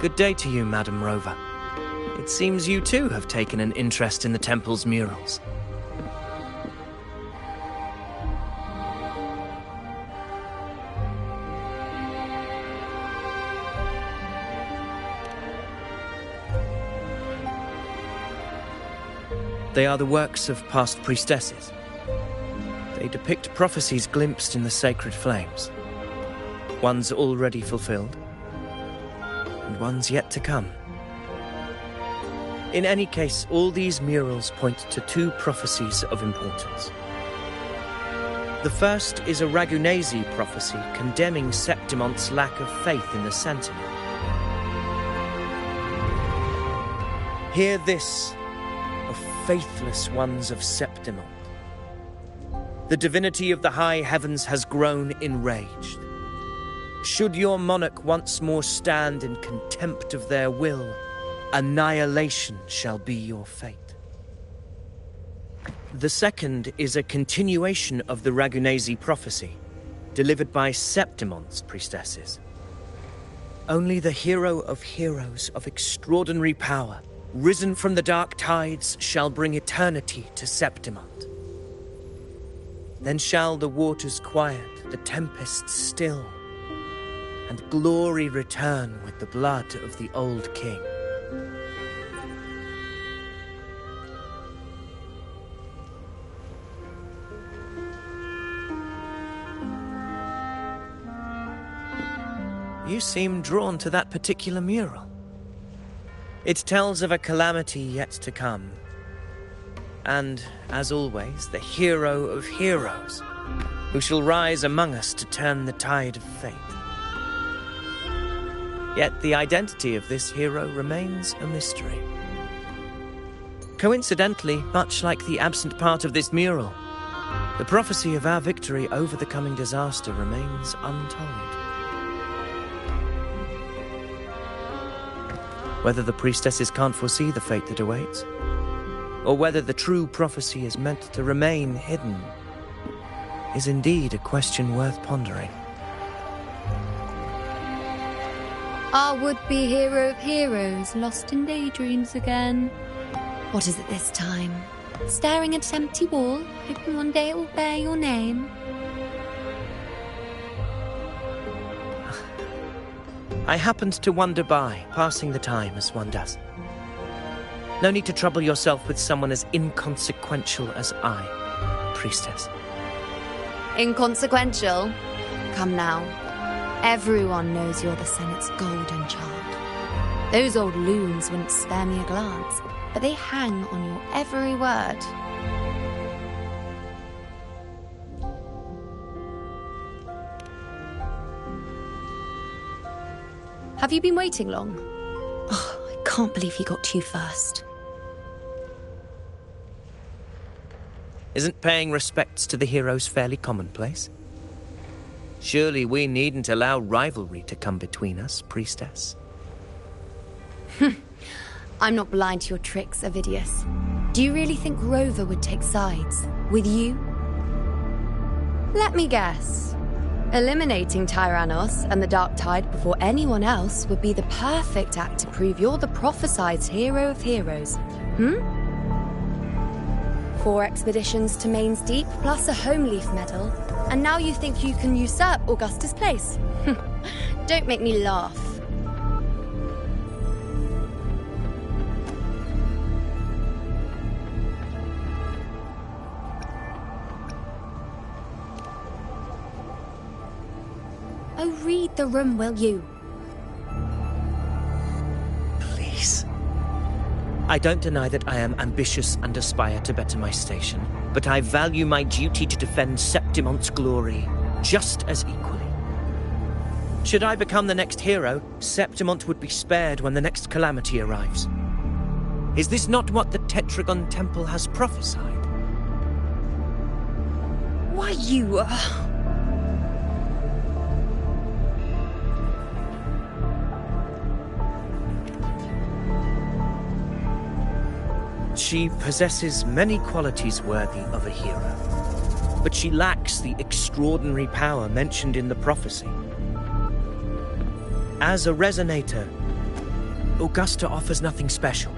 Good day to you, Madam Rover. It seems you too have taken an interest in the temple's murals. They are the works of past priestesses. They depict prophecies glimpsed in the sacred flames. Ones already fulfilled, and ones yet to come. In any case, all these murals point to two prophecies of importance. The first is a Ragunesi prophecy condemning Septimont's lack of faith in the Sentinel. Hear this, O faithless ones of Septimont. The divinity of the high heavens has grown enraged. Should your monarch once more stand in contempt of their will, annihilation shall be your fate. The second is a continuation of the Ragunesi prophecy, delivered by Septimont's priestesses. Only the hero of heroes of extraordinary power, risen from the dark tides, shall bring eternity to Septimont. Then shall the waters quiet, the tempests still, and glory return with the blood of the old king. You seem drawn to that particular mural. It tells of a calamity yet to come. And, as always, the hero of heroes, who shall rise among us to turn the tide of fate. Yet the identity of this hero remains a mystery. Coincidentally, much like the absent part of this mural, the prophecy of our victory over the coming disaster remains untold. Whether the priestesses can't foresee the fate that awaits, or whether the true prophecy is meant to remain hidden, is indeed a question worth pondering. Our would-be hero of heroes, lost in daydreams again. What is it this time? Staring at an empty wall, hoping one day it will bear your name? I happened to wander by, passing the time as one does. No need to trouble yourself with someone as inconsequential as I, priestess. Inconsequential? Come now. Everyone knows you're the Senate's golden child. Those old loons wouldn't spare me a glance, but they hang on your every word. Have you been waiting long? Oh, I can't believe he got to you first. Isn't paying respects to the heroes fairly commonplace? Surely we needn't allow rivalry to come between us, priestess. I'm not blind to your tricks, Avidius. Do you really think Rover would take sides? With you? Let me guess. Eliminating Tyrannos and the Dark Tide before anyone else would be the perfect act to prove you're the prophesied hero of heroes. 4 expeditions to Main's Deep, plus a Home Leaf medal, and now you think you can usurp Augustus' place? Don't make me laugh. Oh, read the room, will you? Please. I don't deny that I am ambitious and aspire to better my station, but I value my duty to defend Septimont's glory just as equally. Should I become the next hero, Septimont would be spared when the next calamity arrives. Is this not what the Tetragon Temple has prophesied? Why, you... She possesses many qualities worthy of a hero, but she lacks the extraordinary power mentioned in the prophecy. As a resonator, Augusta offers nothing special.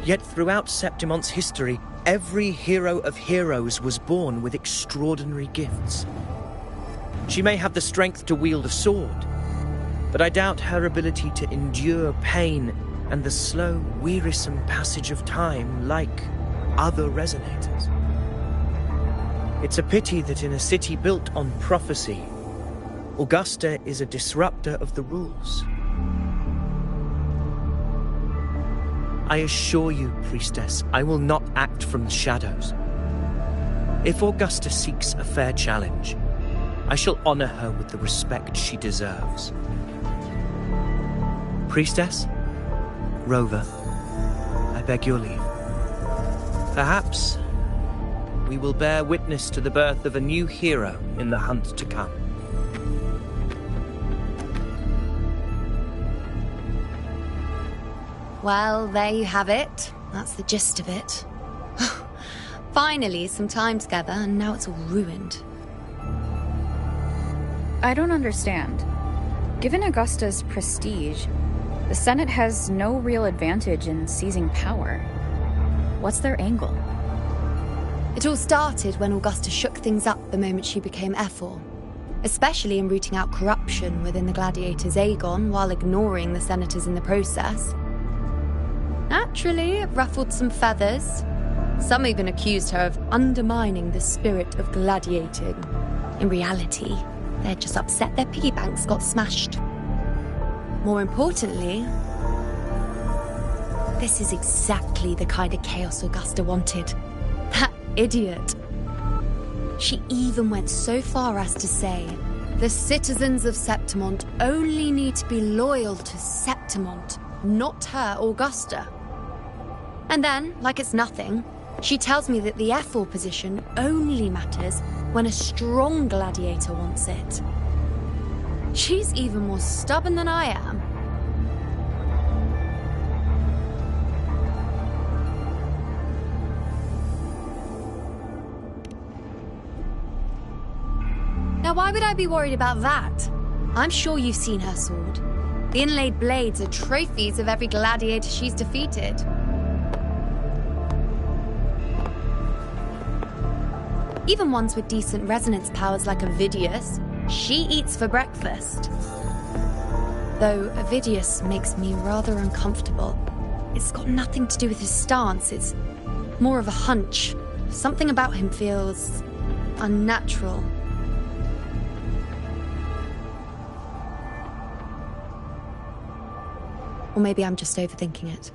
Yet throughout Septimont's history, every hero of heroes was born with extraordinary gifts. She may have the strength to wield a sword, but I doubt her ability to endure pain and the slow, wearisome passage of time like other resonators. It's a pity that in a city built on prophecy, Augusta is a disruptor of the rules. I assure you, Priestess, I will not act from the shadows. If Augusta seeks a fair challenge, I shall honor her with the respect she deserves. Priestess, Rover, I beg your leave. Perhaps we will bear witness to the birth of a new hero in the hunt to come. Well, there you have it. That's the gist of it. Finally, some time together, and now it's all ruined. I don't understand. Given Augusta's prestige, the Senate has no real advantage in seizing power. What's their angle? It all started when Augusta shook things up the moment she became Eiphor, especially in rooting out corruption within the gladiators' Aegon while ignoring the senators in the process. Naturally, it ruffled some feathers. Some even accused her of undermining the spirit of gladiating. In reality, they're just upset their piggy banks got smashed. More importantly, this is exactly the kind of chaos Augusta wanted. That idiot. She even went so far as to say, the citizens of Septimont only need to be loyal to Septimont, not her, Augusta. And then, like it's nothing, she tells me that the Eiphor position only matters when a strong gladiator wants it. She's even more stubborn than I am. Now, why would I be worried about that? I'm sure you've seen her sword. The inlaid blades are trophies of every gladiator she's defeated. Even ones with decent resonance powers like Ovidius, she eats for breakfast. Though Ovidius makes me rather uncomfortable. It's got nothing to do with his stance, it's more of a hunch. Something about him feels unnatural. Or maybe I'm just overthinking it.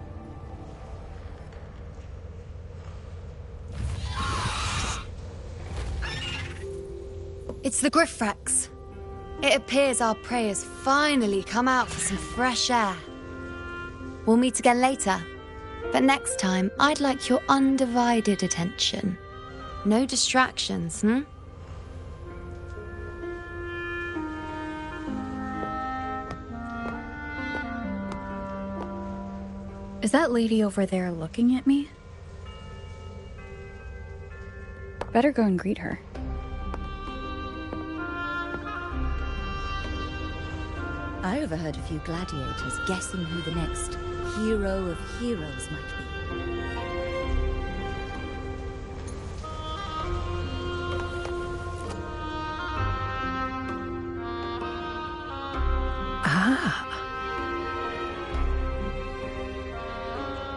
It's the Griffrex. It appears our prey has finally come out for some fresh air. We'll meet again later, but next time I'd like your undivided attention. No distractions, Is that lady over there looking at me? Better go and greet her. I overheard a few gladiators guessing who the next hero of heroes might be.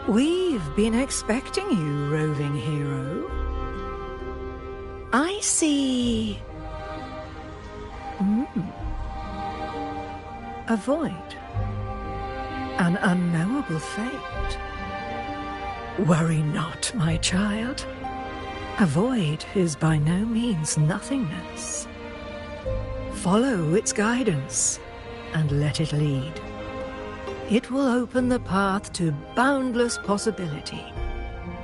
We've been expecting you, roving hero. I see... A void. An unknowable fate. Worry not, my child. A void is by no means nothingness. Follow its guidance, and let it lead. It will open the path to boundless possibility,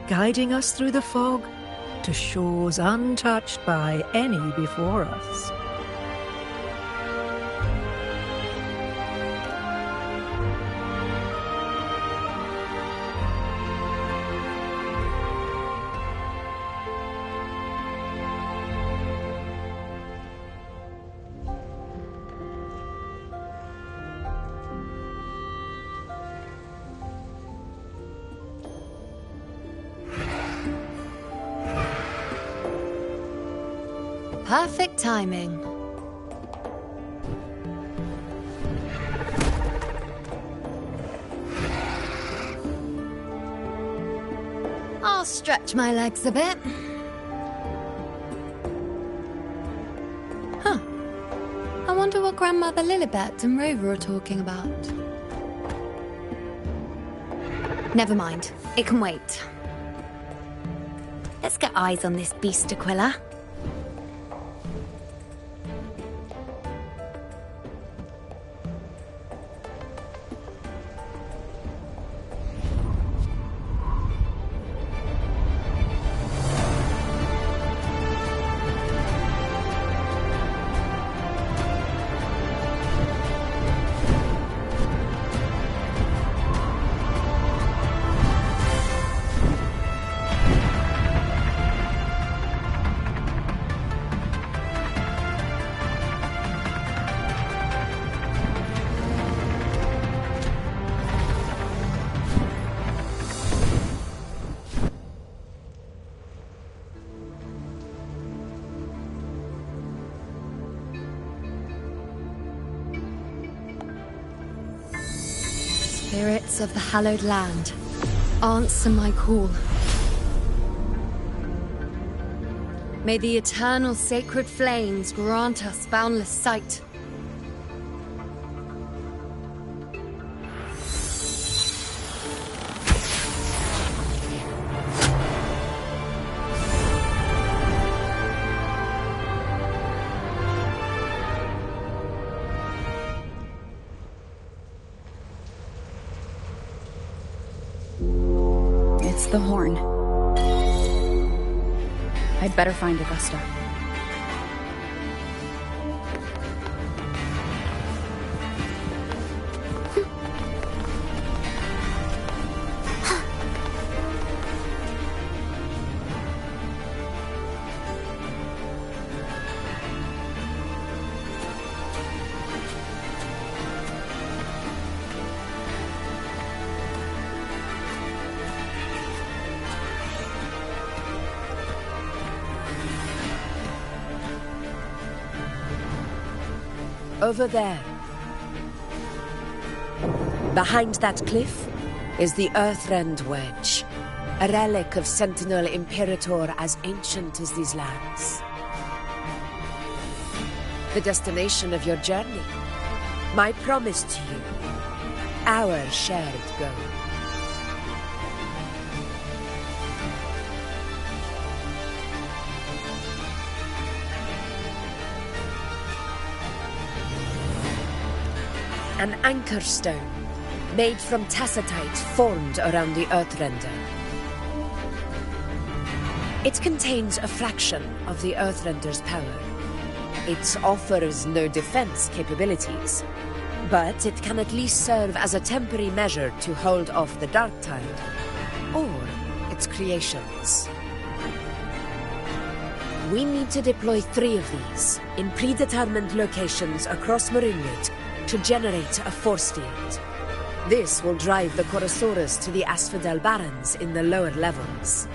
guiding us through the fog to shores untouched by any before us. Perfect timing. I'll stretch my legs a bit. Huh. I wonder what Grandmother Lilibet and Rover are talking about. Never mind. It can wait. Let's get eyes on this beast, Aquila. Spirits of the hallowed land, answer my call. May the eternal sacred flames grant us boundless sight. It's the horn. I'd better find Augusta. Over there. Behind that cliff is the Earthrend Wedge, a relic of Sentinel Imperator as ancient as these lands. The destination of your journey, my promise to you, our shared goal. An anchor stone, made from tacitite formed around the Earthrender. It contains a fraction of the Earthrender's power. It offers no defense capabilities, but it can at least serve as a temporary measure to hold off the Dark Tide, or its creations. We need to deploy 3 of these in predetermined locations across Marinwood to generate a force field. This will drive the Chorosaurus to the Asphodel Barrens in the lower levels.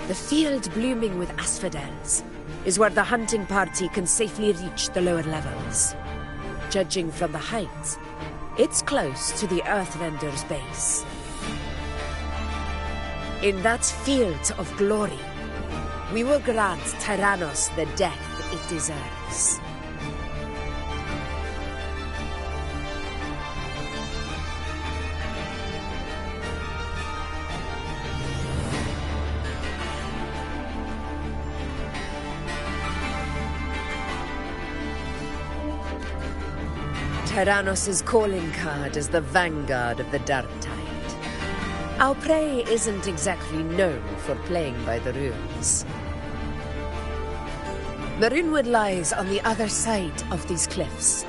The field blooming with asphodels is where the hunting party can safely reach the lower levels. Judging from the height, it's close to the Earthrender's base. In that field of glory, we will grant Tyrannos the death it deserves. Tyrannos' calling card is the vanguard of the Dark Tide. Our prey isn't exactly known for playing by the rules. Marinwood lies on the other side of these cliffs.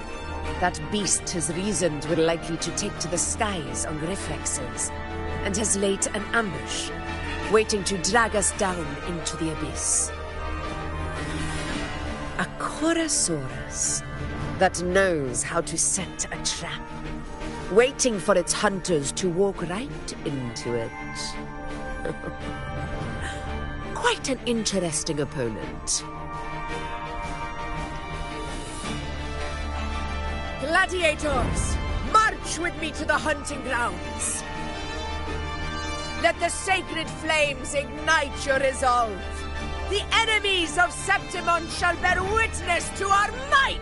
That beast has reasoned we're likely to take to the skies on reflexes, and has laid an ambush, waiting to drag us down into the abyss. A Chorosaurus that knows how to set a trap, waiting for its hunters to walk right into it. Quite an interesting opponent. Gladiators, march with me to the hunting grounds. Let the sacred flames ignite your resolve. The enemies of Septimont shall bear witness to our might!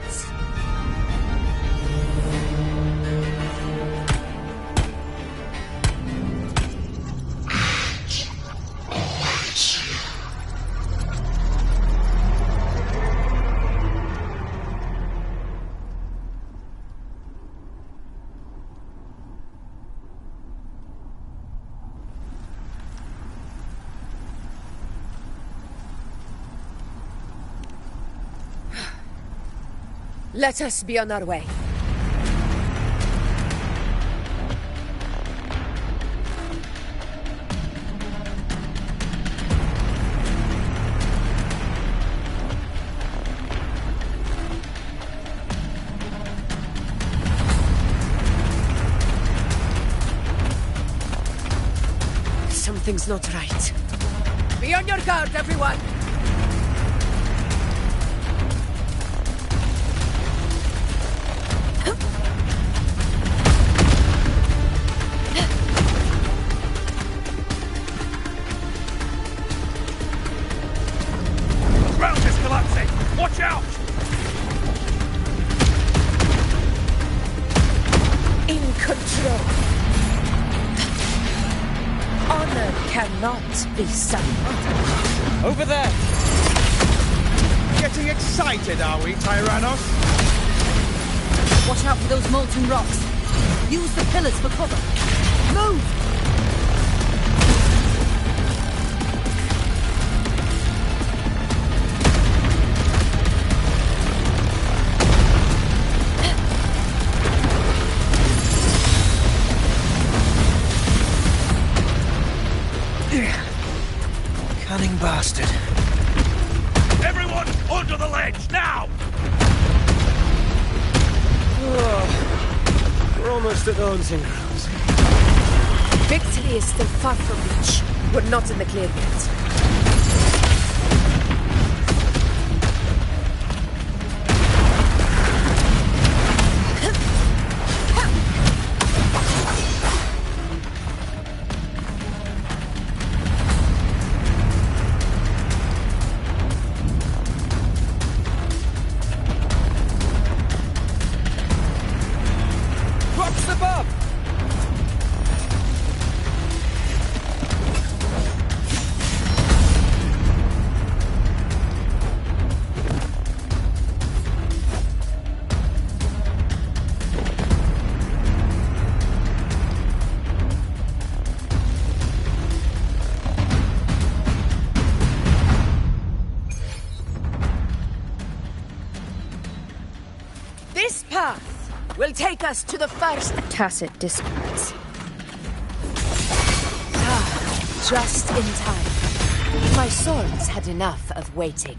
Let us be on our way. Something's not right. Be on your guard, everyone! Be silent. Over there! Getting excited, are we, Tyrannos? Watch out for those molten rocks. Use the pillars for cover. Move! Cunning bastard. Everyone, onto the ledge, now! Oh, we're almost at the hunting grounds. Victory is still far from reach. We're not in the clear yet. This path will take us to the first... Tacit discords. Ah, just in time. My swords had enough of waiting.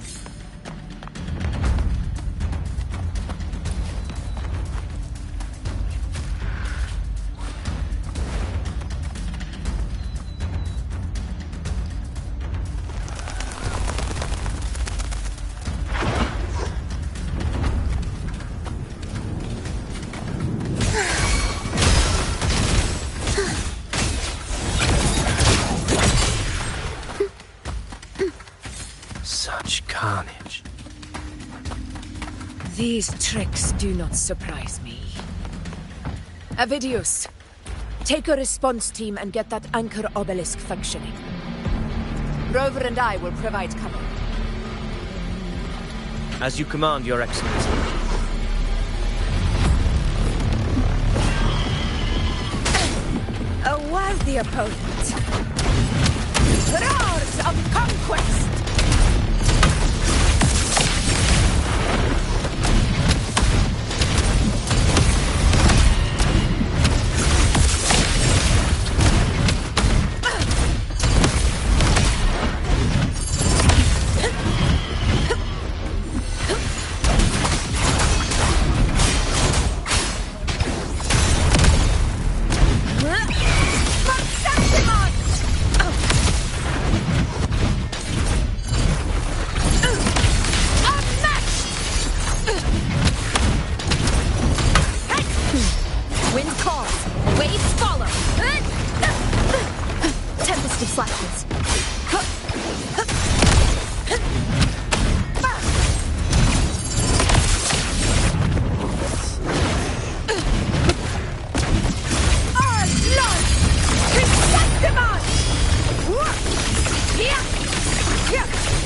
Carnage. These tricks do not surprise me. Avidius, take a response team and get that anchor obelisk functioning. Rover and I will provide cover. As you command, Your Excellency. A worthy opponent. Roars of conquest! flashes.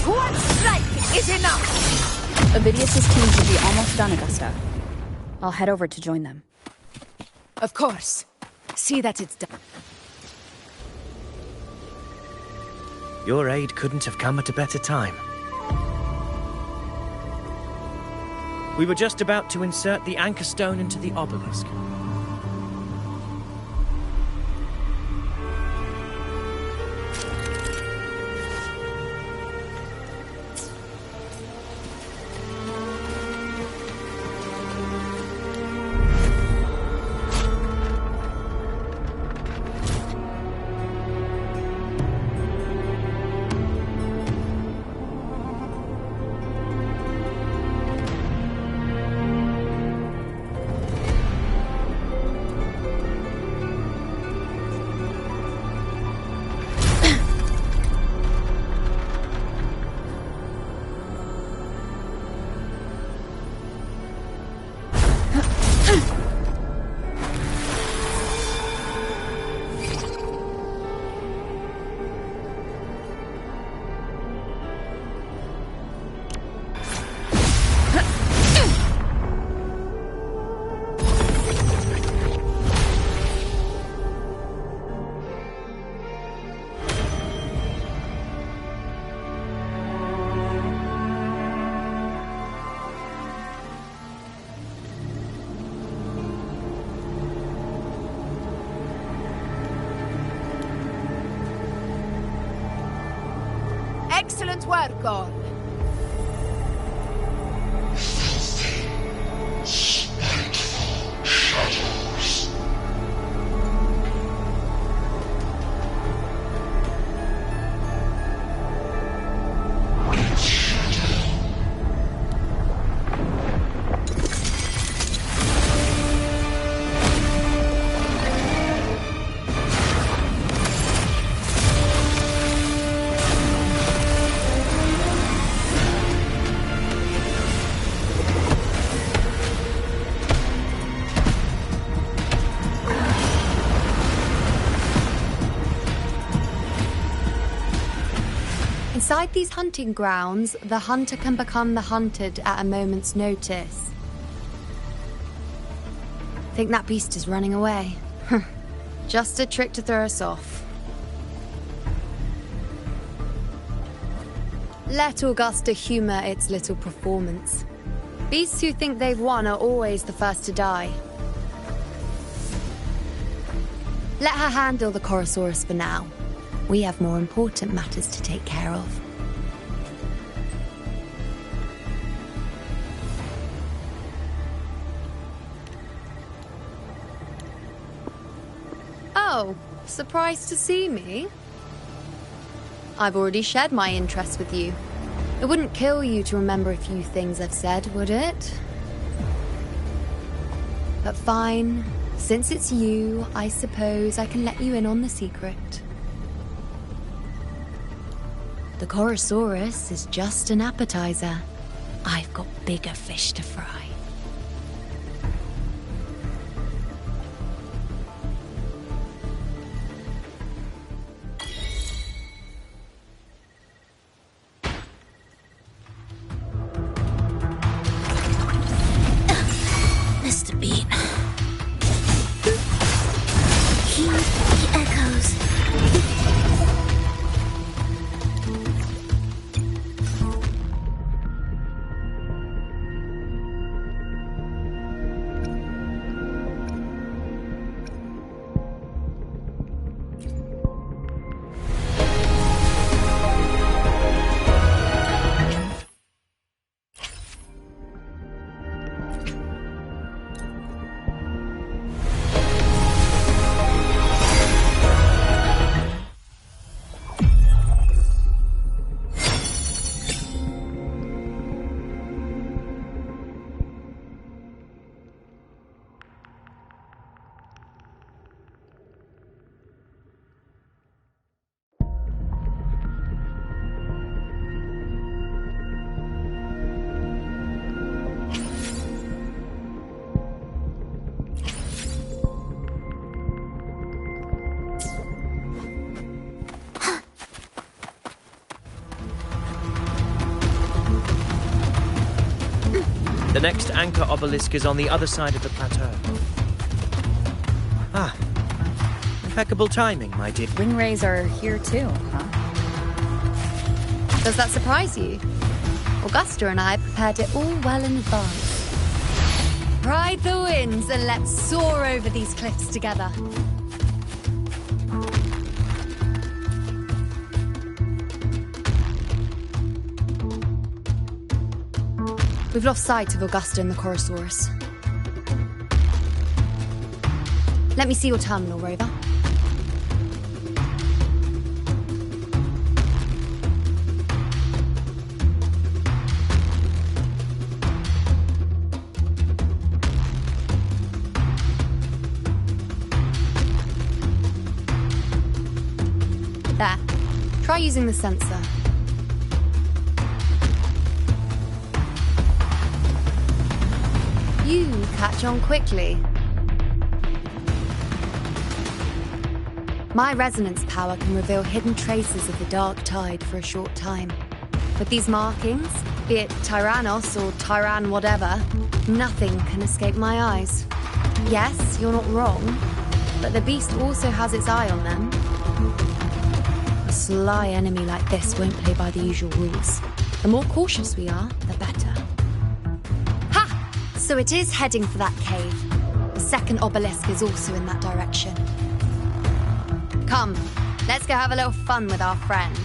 One strike is enough! Avidius's team should be almost done, Augusta. I'll head over to join them. Of course. See that it's done. Your aid couldn't have come at a better time. We were just about to insert the anchor stone into the obelisk. Excellent work, all. Spiteful shadows. Red shadow. Inside these hunting grounds, the hunter can become the hunted at a moment's notice. Think that beast is running away? Just a trick to throw us off. Let Augusta humor its little performance. Beasts who think they've won are always the first to die. Let her handle the Chorosaurus for now. We have more important matters to take care of. Oh, surprised to see me? I've already shared my interest with you. It wouldn't kill you to remember a few things I've said, would it? But fine. Since it's you, I suppose I can let you in on the secret. The Chorosaurus is just an appetizer. I've got bigger fish to fry. Missed a beat. Heed the echoes. The next anchor obelisk is on the other side of the plateau. Ah. Impeccable timing, my dear. Ringwraiths are here too, huh? Does that surprise you? Augusta and I prepared it all well in advance. Ride the winds and let's soar over these cliffs together. We've lost sight of Augusta and the Chorosaurus. Let me see your terminal, Rover. There. Try using the sensor. You catch on quickly. My resonance power can reveal hidden traces of the dark tide for a short time. With these markings, be it Tyrannos or Tyran whatever, nothing can escape my eyes. Yes, you're not wrong, but the beast also has its eye on them. A sly enemy like this won't play by the usual rules. The more cautious we are, the better. Ha! So it is heading for that cave. The second obelisk is also in that direction. Come, let's go have a little fun with our friend.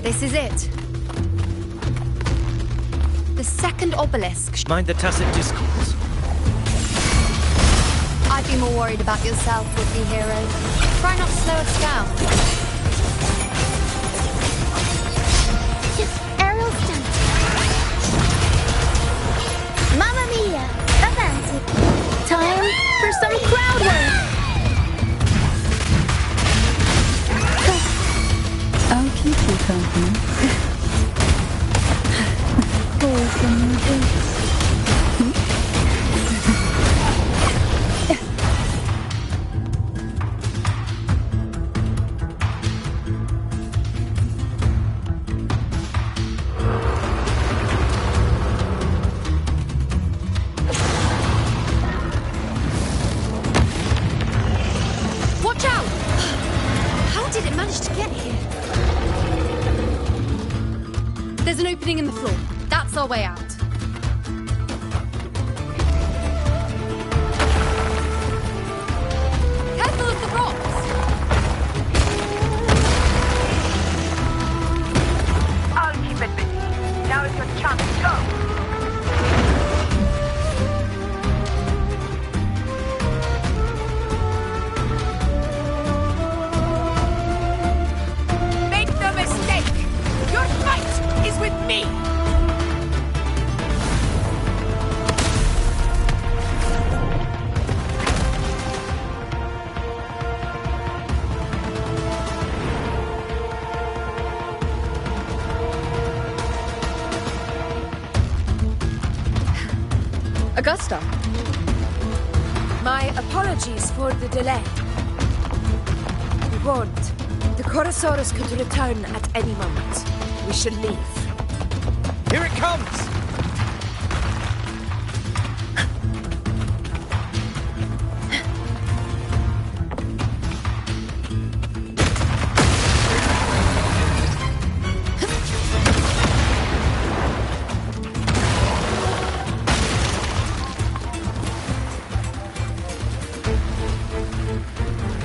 This is it. The second obelisk. Mind the tacit discourse. I'd be more worried about yourself, would-be hero. Try not to slow us down. Aerial stunt. Mamma mia! Avanti. Time for some crowd work. I'll keep you company. Oh, some more drinks. Watch out! How did it manage to get here? There's an opening in the floor. That's our way out. Careful of the rocks! I'll keep it busy. Now is your chance to go. Make no mistake! Your fight is with me! Augusta. My apologies for the delay. Be warned, the Chorosaurus could return at any moment. We should leave. Here it comes!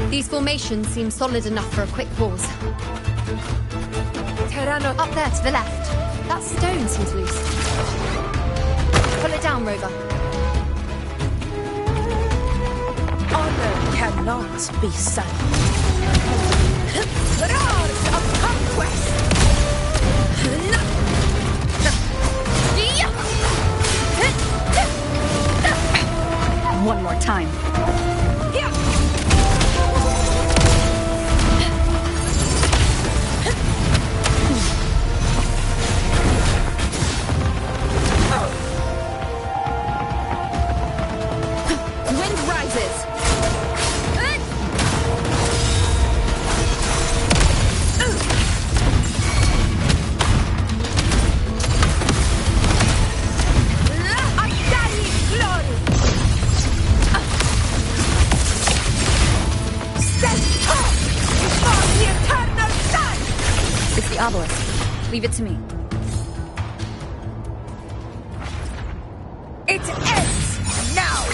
These formations seem solid enough for a quick pause. Tyranno, Up there to the left. That stone seems loose. Pull it down, Rover. honor cannot be silent. Roars of comfort! one more time. Wind rises. It's the obelisk. Leave it to me. It ends now!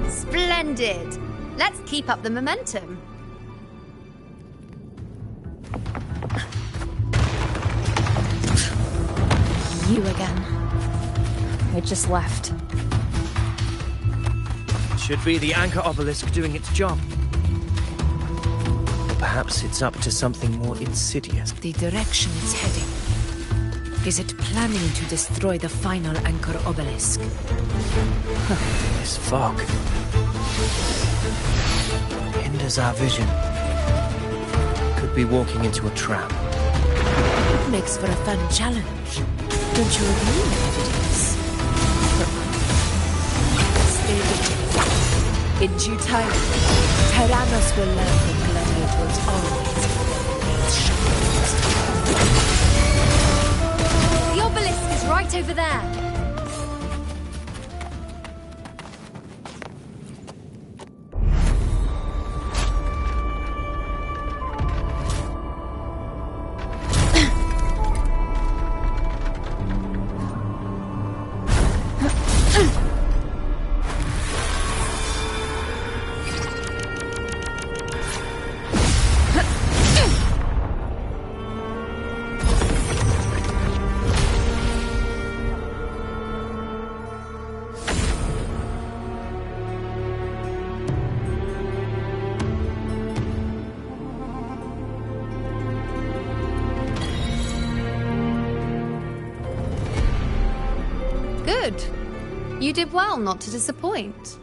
Splendid! Let's keep up the momentum. You again. I just left. Should be the anchor obelisk doing its job. Or perhaps it's up to something more insidious. The direction it's heading. Is it planning to destroy the final anchor obelisk? This fog hinders our vision. Could be walking into a trap. Makes for a fun challenge. Don't you agree, evidence? Stay with me. In due time, Tyrannos will learn that gladiators always The obelisk is right over there. Good. You did well not to disappoint.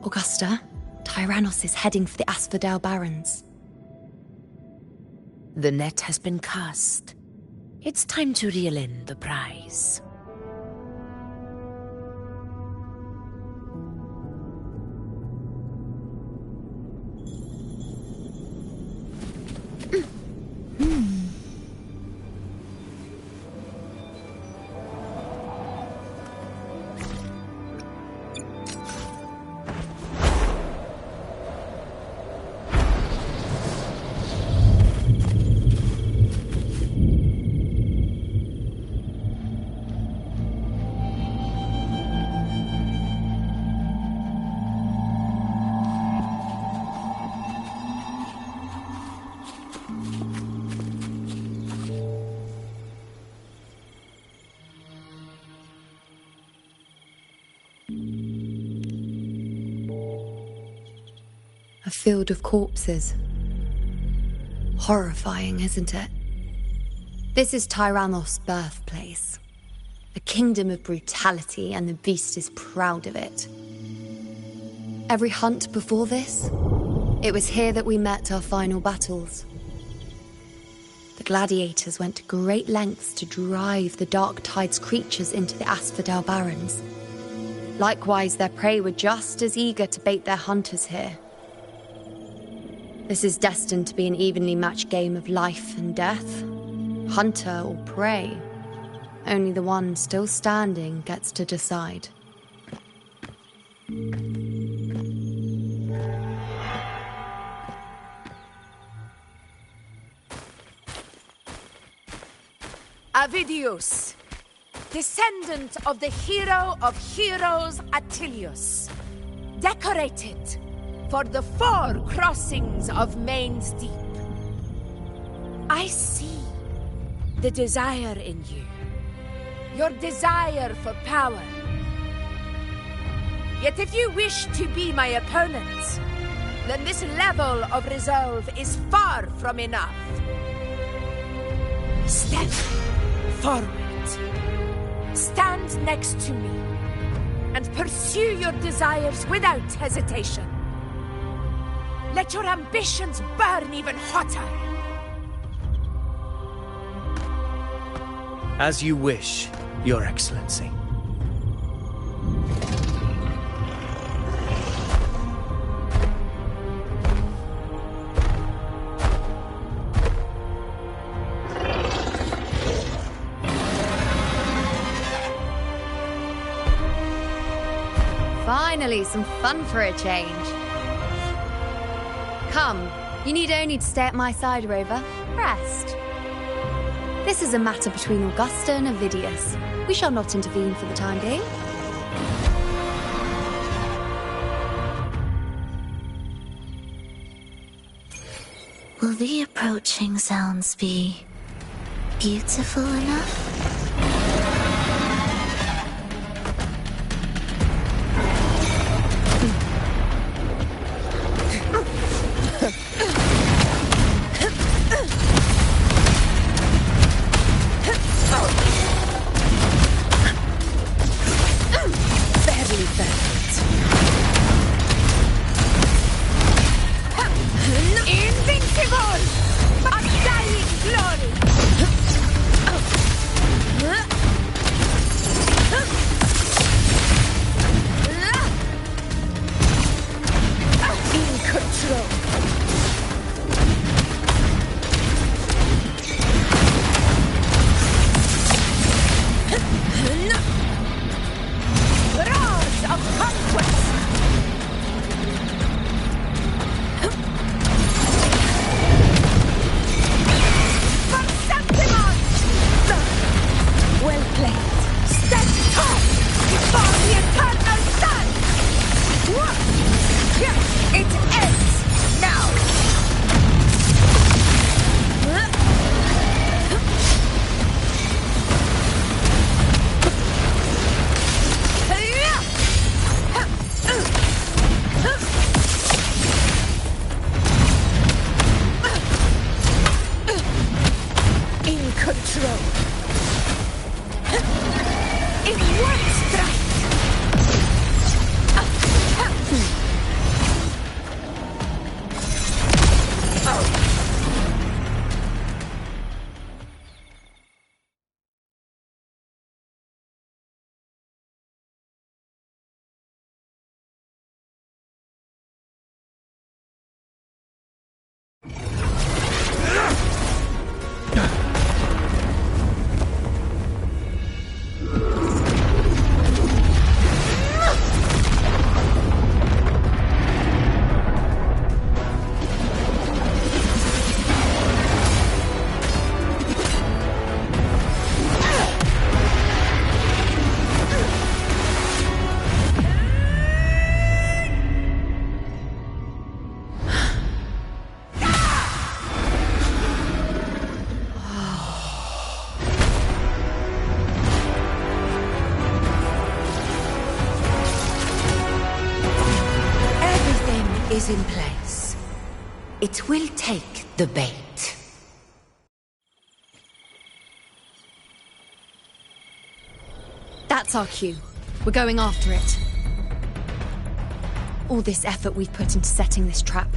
Augusta, Tyrannos is heading for the Asphodel Barrens. The net has been cast. It's time to reel in the prize. A field of corpses. Horrifying, isn't it? This is Tyrannos' birthplace. A kingdom of brutality, and the beast is proud of it. Every hunt before this, it was here that we met our final battles. The gladiators went to great lengths to drive the Dark Tide's creatures into the Asphodel Barrens. Likewise, their prey were just as eager to bait their hunters here. This is destined to be an evenly matched game of life and death. Hunter or prey. Only the one still standing gets to decide. Avidius, descendant of the hero of heroes Attilius, decorated for the 4 crossings of Main's Deep. I see the desire in you, your desire for power. Yet if you wish to be my opponent, then this level of resolve is far from enough. Step forward. Stand next to me and pursue your desires without hesitation. Let your ambitions burn even hotter. As you wish, Your Excellency. Finally, some fun for a change. Come, you need only to stay at my side, Rover. Rest. This is a matter between Augusta and Avidius. We shall not intervene for the time being. Will the approaching sounds be beautiful enough? Is in place. It will take the bait. That's our cue. We're going after it. All this effort we've put into setting this trap.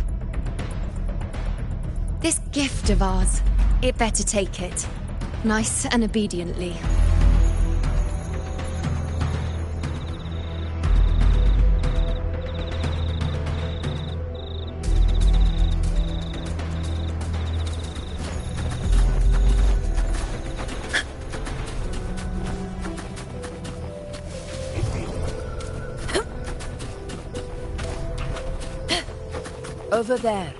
This gift of ours, it better take it. Nice and obediently. Over there.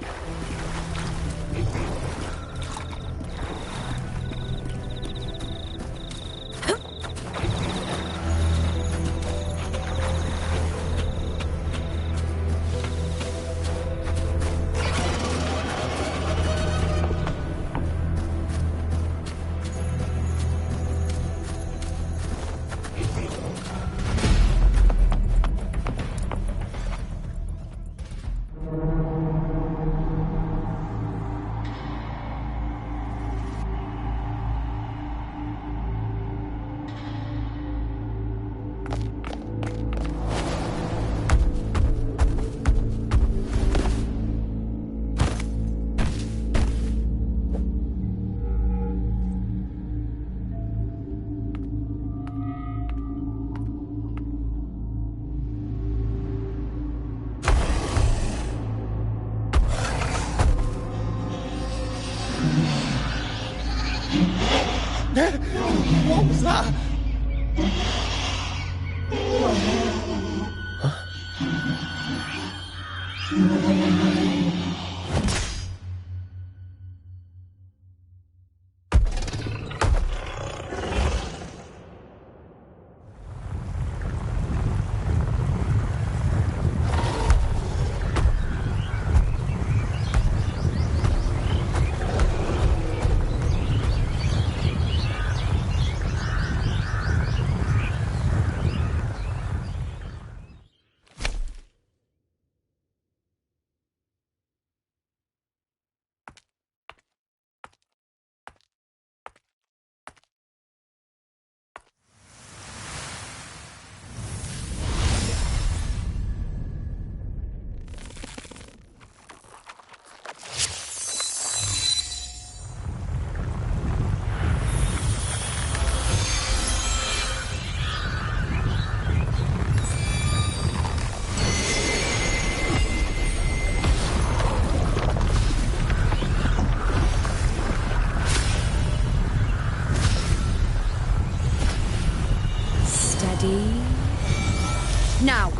What was that? Now!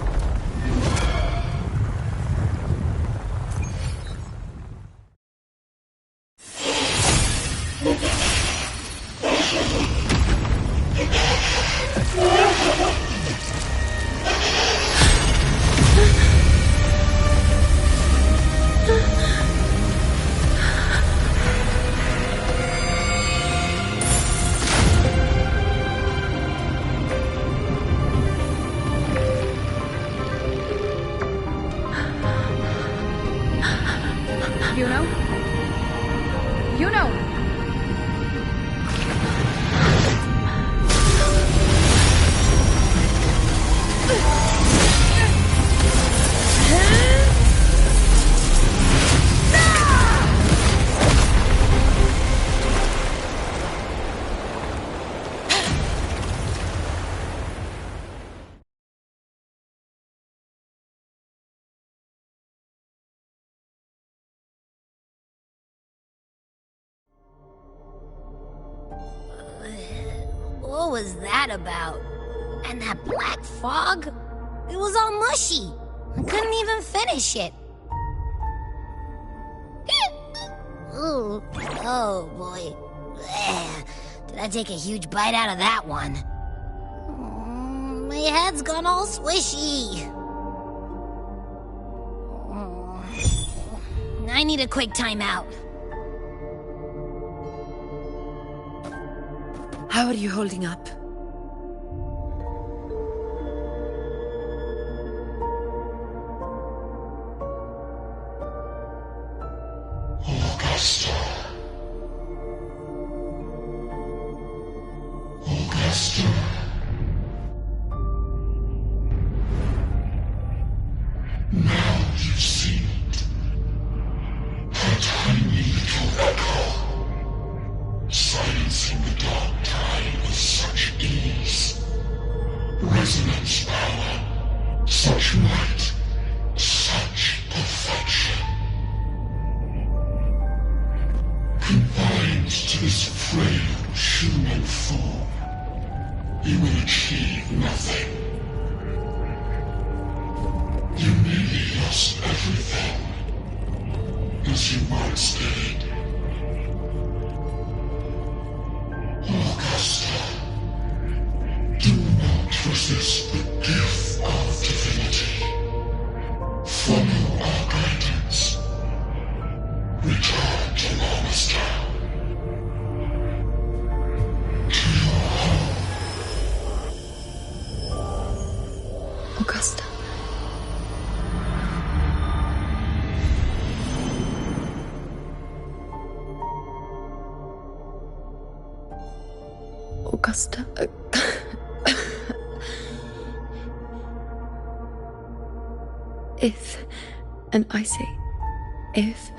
What was that about? And that black fog? It was all mushy. I couldn't even finish it. Ooh, oh boy. Did I take a huge bite out of that one? My head's gone all swishy. I need a quick timeout. How are you holding up? sight, such perfection. Confined to this frail human form, you will achieve nothing. You nearly lost everything, as you once did. Augusta, do not resist the gift of divinity. Follow our guidance. Return to Lannister. To your home. Augusta. Augusta. If, and I say, if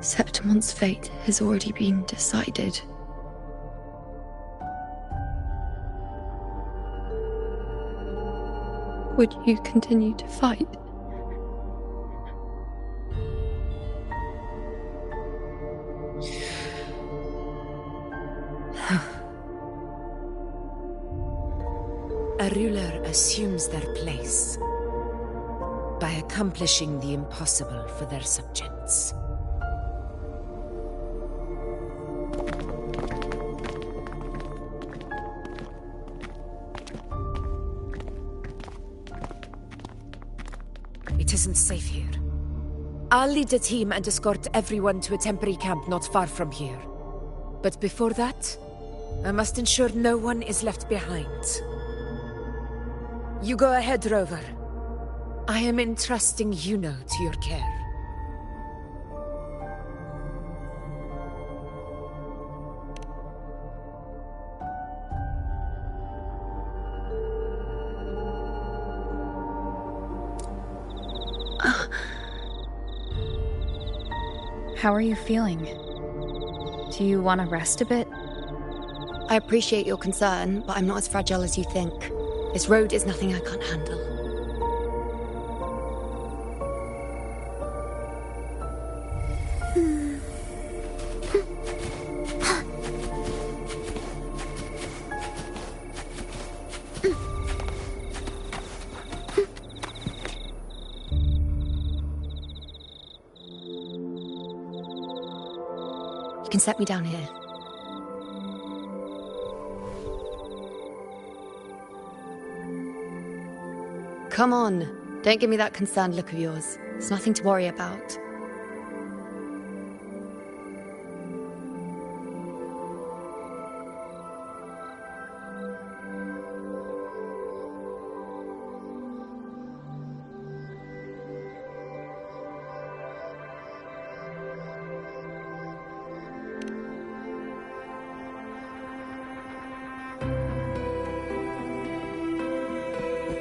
Septimont's fate has already been decided, would you continue to fight? A ruler assumes their place by accomplishing the impossible for their subjects. It isn't safe here. I'll lead a team and escort everyone to a temporary camp not far from here. But before that, I must ensure no one is left behind. You go ahead, Rover. I am entrusting Yuno to your care. How are you feeling? Do you want to rest a bit? I appreciate your concern, but I'm not as fragile as you think. This road is nothing I can't handle. You can set me down here. Come on. Don't give me that concerned look of yours. It's nothing to worry about.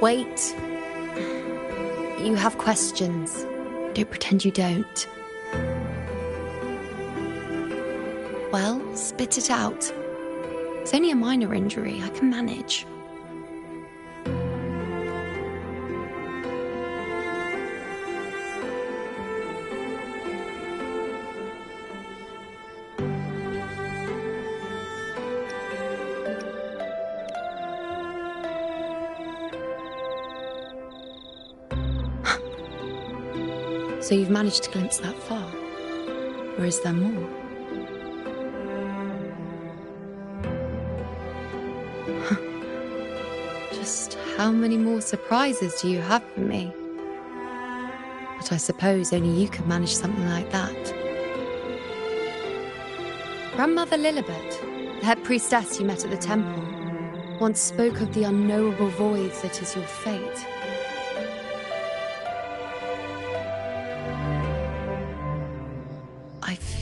Wait. You have questions. Don't pretend you don't. Well, spit it out. It's only a minor injury. I can manage. So you've managed to glimpse that far? Or is there more? Just how many more surprises do you have for me? But I suppose only you could manage something like that. Grandmother Lilibet, the head priestess you met at the temple, once spoke of the unknowable void that is your fate.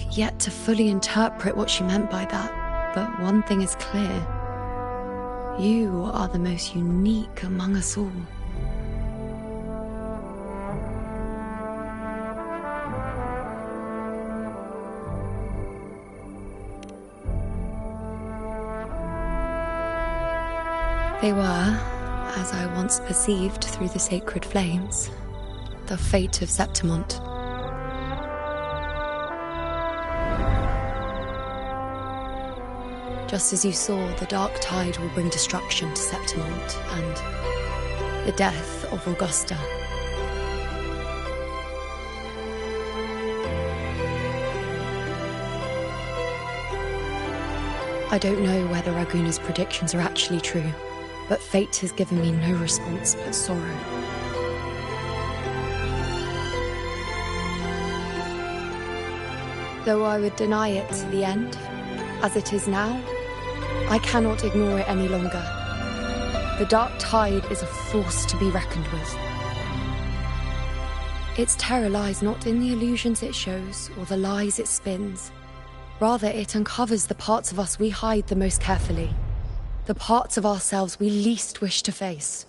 Yet to fully interpret what she meant by that, but one thing is clear. You are the most unique among us all. They were, as I once perceived through the sacred flames, the fate of Septimont. Just as you saw, the dark tide will bring destruction to Septimont and the death of Augusta. I don't know whether Raguna's predictions are actually true, but fate has given me no response but sorrow. Though I would deny it to the end, as it is now, I cannot ignore it any longer. The dark tide is a force to be reckoned with. Its terror lies not in the illusions it shows or the lies it spins. Rather, it uncovers the parts of us we hide the most carefully, the parts of ourselves we least wish to face.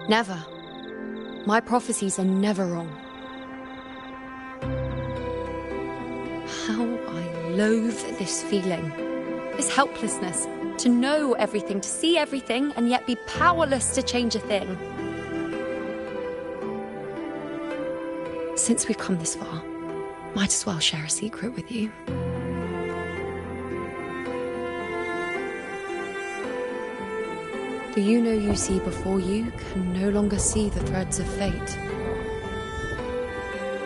Never. My prophecies are never wrong. How I loathe this feeling. This helplessness. To know everything, to see everything, and yet be powerless to change a thing. Since we've come this far, might as well share a secret with you. The you see before you can no longer see the threads of fate.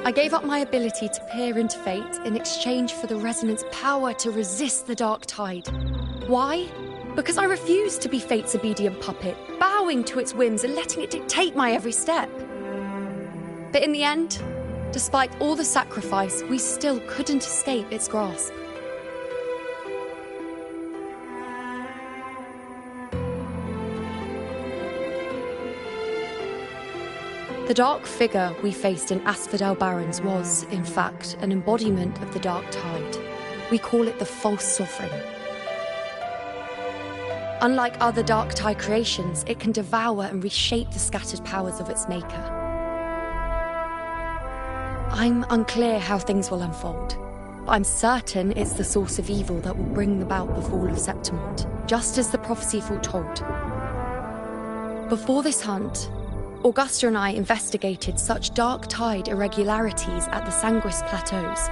I gave up my ability to peer into fate in exchange for the resonance power to resist the dark tide. Why? Because I refused to be fate's obedient puppet, bowing to its whims and letting it dictate my every step. But in the end, despite all the sacrifice, we still couldn't escape its grasp. The dark figure we faced in Asphodel Barrens was, in fact, an embodiment of the dark tide. We call it the false sovereign. Unlike other dark tide creations, it can devour and reshape the scattered powers of its maker. I'm unclear how things will unfold, but I'm certain it's the source of evil that will bring about the fall of Septimont, just as the prophecy foretold. Before this hunt, Augusta and I investigated such dark tide irregularities at the Sanguis Plateaus.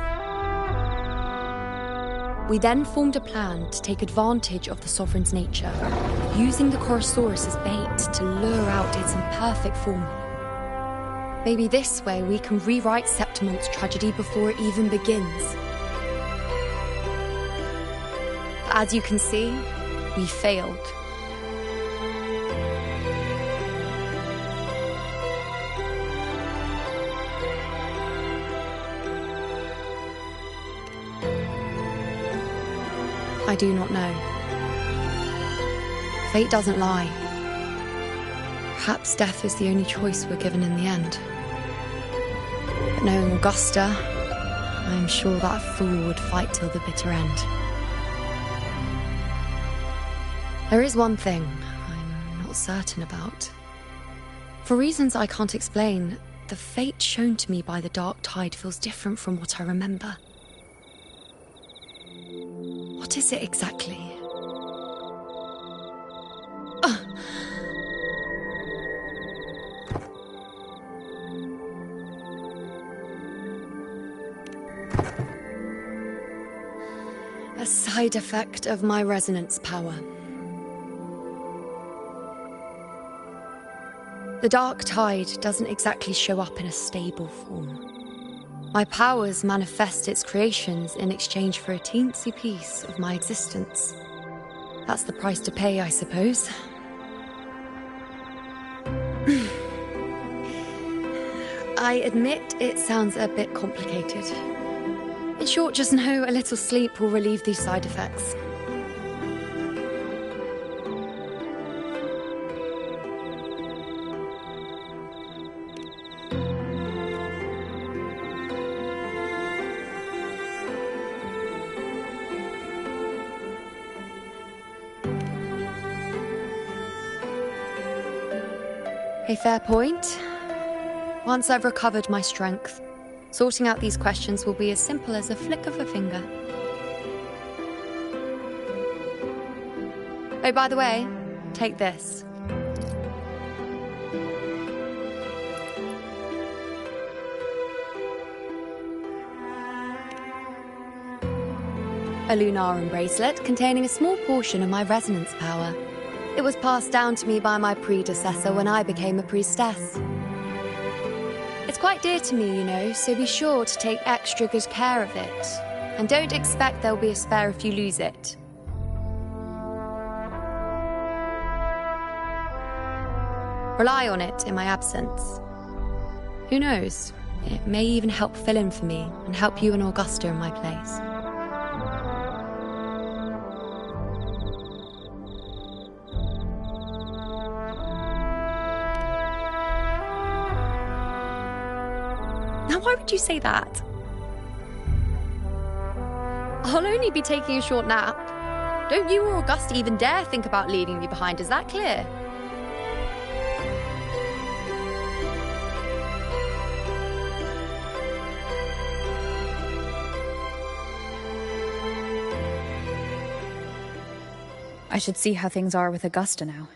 We then formed a plan to take advantage of the Sovereign's nature, using the Chorosaurus as bait to lure out its imperfect form. Maybe this way we can rewrite Septimont's tragedy before it even begins. But as you can see, we failed. I do not know. Fate doesn't lie. Perhaps death is the only choice we're given in the end. But knowing Augusta, I'm sure that fool would fight till the bitter end. There is one thing I'm not certain about. For reasons I can't explain, the fate shown to me by the dark tide feels different from what I remember. What is it exactly? A side effect of my resonance power. The dark tide doesn't exactly show up in a stable form. My powers manifest its creations in exchange for a teensy piece of my existence. That's the price to pay, I suppose. I admit it sounds a bit complicated. In short, just know a little sleep will relieve these side effects. A fair point. Once I've recovered my strength, sorting out these questions will be as simple as a flick of a finger. Oh, by the way, take this. A Lunarum bracelet containing a small portion of my resonance power. It was passed down to me by my predecessor when I became a priestess. It's quite dear to me, you know, so be sure to take extra good care of it. And don't expect there'll be a spare if you lose it. Rely on it in my absence. Who knows? It may even help fill in for me and help you and Augusta in my place. Now, why would you say that? I'll only be taking a short nap. Don't you or Augusta even dare think about leaving me behind, is that clear? I should see how things are with Augusta now.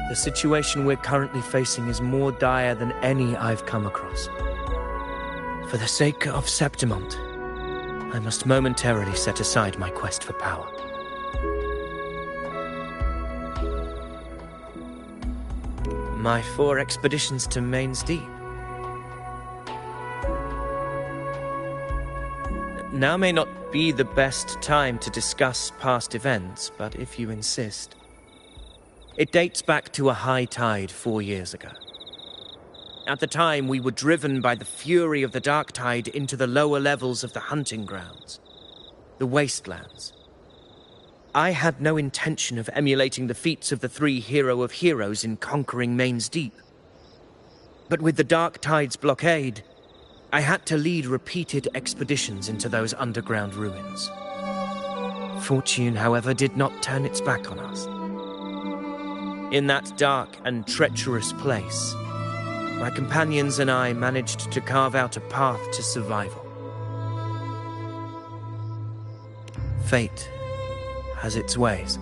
The situation we're currently facing is more dire than any I've come across. For the sake of Septimont, I must momentarily set aside my quest for power. My 4 expeditions to Main's Deep. Now may not be the best time to discuss past events, but if you insist. It dates back to a high tide 4 years ago. At the time, we were driven by the fury of the dark tide into the lower levels of the hunting grounds, the wastelands. I had no intention of emulating the feats of the 3 hero of heroes in conquering Main's Deep. But with the dark tide's blockade, I had to lead repeated expeditions into those underground ruins. Fortune, however, did not turn its back on us. In that dark and treacherous place, my companions and I managed to carve out a path to survival. Fate has its ways.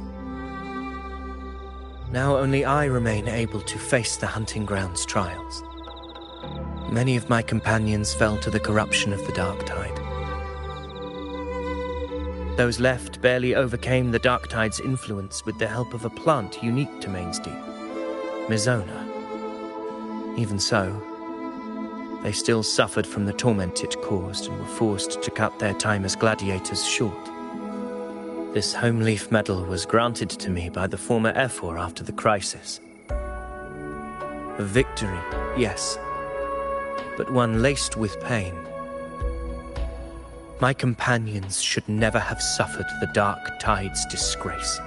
Now only I remain able to face the hunting grounds trials. Many of my companions fell to the corruption of the dark tide. Those left barely overcame the dark tide's influence with the help of a plant unique to Main's Deep, Mizona. Even so, they still suffered from the torment it caused and were forced to cut their time as gladiators short. This home leaf medal was granted to me by the former Eiphor after the crisis. A victory, yes, but one laced with pain. My companions should never have suffered the dark tide's disgrace.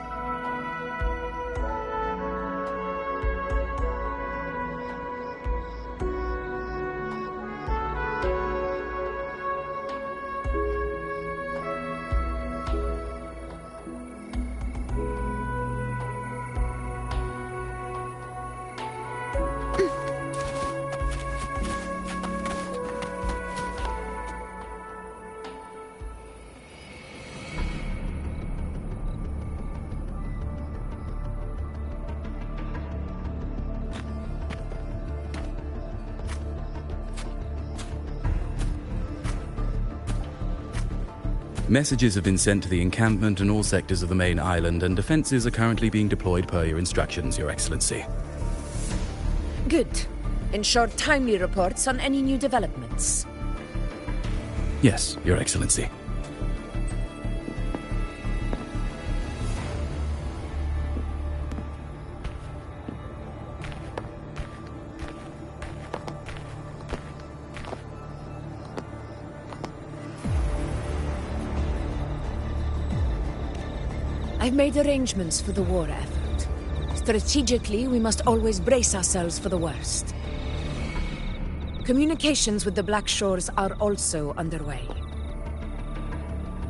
Messages have been sent to the encampment and all sectors of the main island, and defenses are currently being deployed per your instructions, Your Excellency. Good. Ensure timely reports on any new developments. Yes, Your Excellency. I've made arrangements for the war effort. Strategically, we must always brace ourselves for the worst. Communications with the Black Shores are also underway.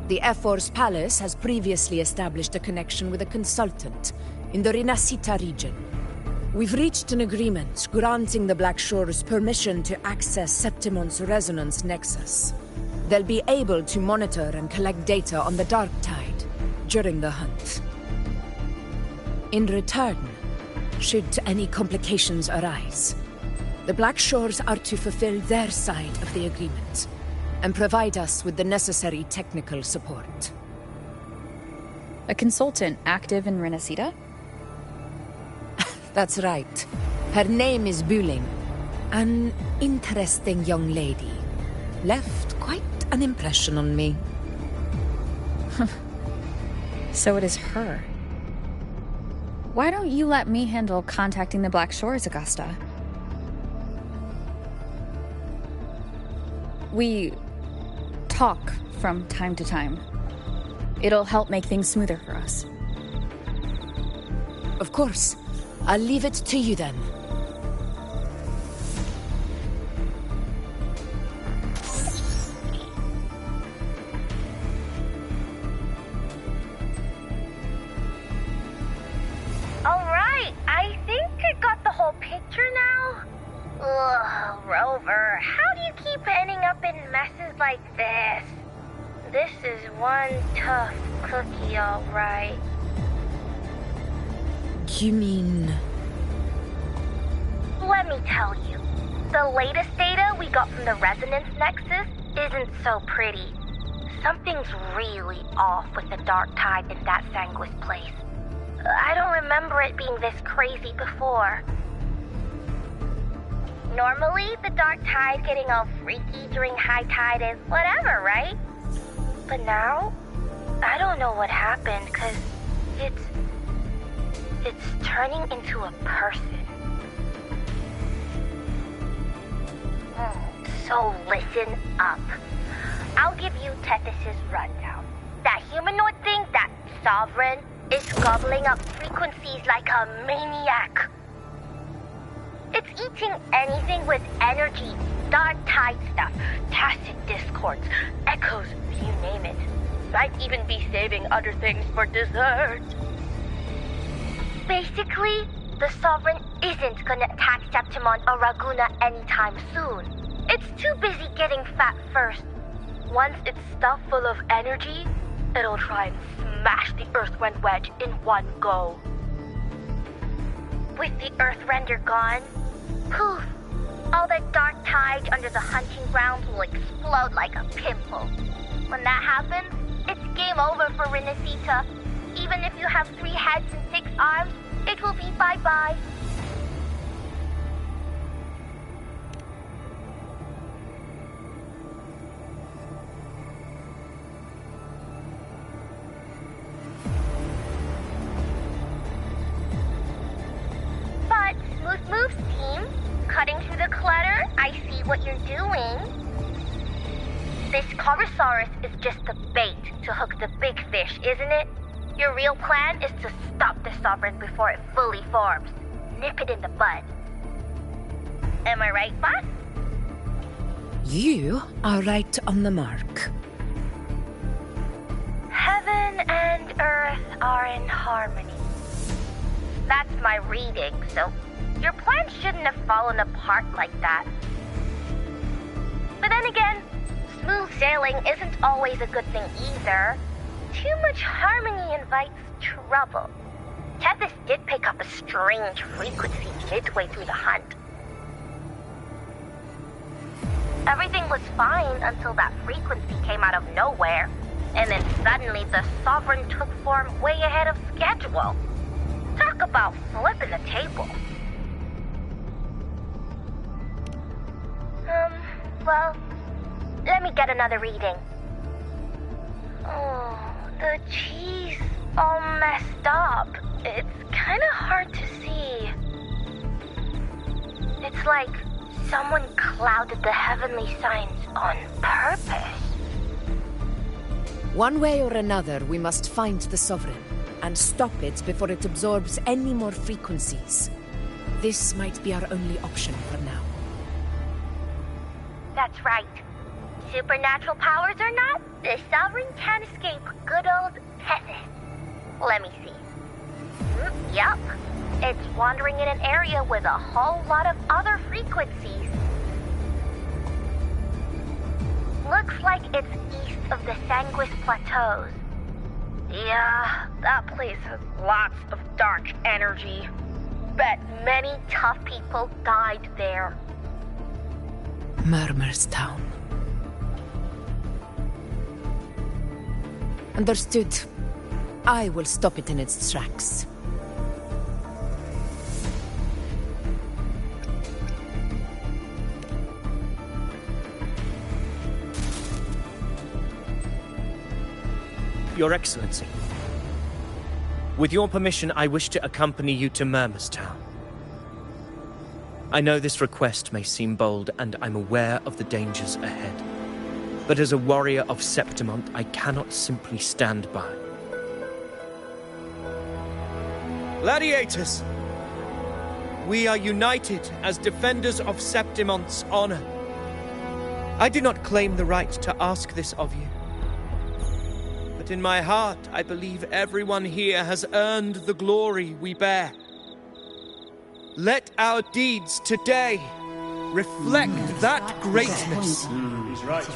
The Eiphor's palace has previously established a connection with a consultant in the Rinascita region. We've reached an agreement granting the Black Shores permission to access Septimont's resonance nexus. They'll be able to monitor and collect data on the Dark Tide during the hunt. In return, should any complications arise, the Black Shores are to fulfill their side of the agreement and provide us with the necessary technical support. A consultant active in Rinascita? That's right. Her name is Wuthering. An interesting young lady. Left quite an impression on me. So it is her. Why don't you let me handle contacting the Black Shores, Augusta? We talk from time to time. It'll help make things smoother for us. Of course. I'll leave it to you then. Alright, I think I got the whole picture now. Ugh, Rover, how do you keep ending up in messes like this? This is one tough cookie, alright. You mean... Let me tell you. The latest data we got from the resonance nexus isn't so pretty. Something's really off with the Dark Tide in that Sanguis place. I don't remember it being this crazy before. Normally, the Dark Tide getting all freaky during high tide is whatever, right? But now, I don't know what happened, cause it's turning into a person. So listen up. I'll give you Tethys' rundown. That humanoid thing, that Sovereign, is gobbling up frequencies like a maniac. It's eating anything with energy, Dark Tide stuff, tacit discords, echoes, you name it. Might even be saving other things for dessert. Basically, the Sovereign isn't gonna attack Septimont or Raguna anytime soon. It's too busy getting fat first. Once it's stuffed full of energy, it'll try and smash the Earthrend wedge in one go. With the Earthrender gone, poof, all the Dark Tide under the hunting grounds will explode like a pimple. When that happens, it's game over for Rinascita. Even if you have 3 heads and 6 arms, it will be bye-bye. But, Smooth Moves team, cutting through the clutter, I see what you're doing. This Corosaurus is just the bait to hook the big fish, isn't it? Your real plan is to stop the Sovereign before it fully forms. Nip it in the bud. Am I right, boss? You are right on the mark. Heaven and Earth are in harmony. That's my reading, so your plan shouldn't have fallen apart like that. But then again, smooth sailing isn't always a good thing either. Too much harmony invites trouble. Tethys did pick up a strange frequency midway through the hunt. Everything was fine until that frequency came out of nowhere, and then suddenly the Sovereign took form way ahead of schedule. Talk about flipping the table. Well, let me get another reading. Oh, the cheese all messed up. It's kind of hard to see. It's like someone clouded the heavenly signs on purpose. One way or another, we must find the Sovereign. and stop it before it absorbs any more frequencies. This might be our only option for now. That's right. Supernatural powers or not, the Sovereign can't escape good old Tethys. Let me see. Yup. It's wandering in an area with a whole lot of other frequencies. Looks like it's east of the Sanguis Plateaus. Yeah, that place has lots of dark energy. Bet many tough people died there. Murmur's Town. Understood. I will stop it in its tracks. Your Excellency, with your permission, I wish to accompany you to Murmur's Town. I know this request may seem bold, and I'm aware of the dangers ahead. But as a warrior of Septimont, I cannot simply stand by. Gladiators! We are united as defenders of Septimont's honor. I do not claim the right to ask this of you. But in my heart, I believe everyone here has earned the glory we bear. Let our deeds today reflect that greatness. He's right.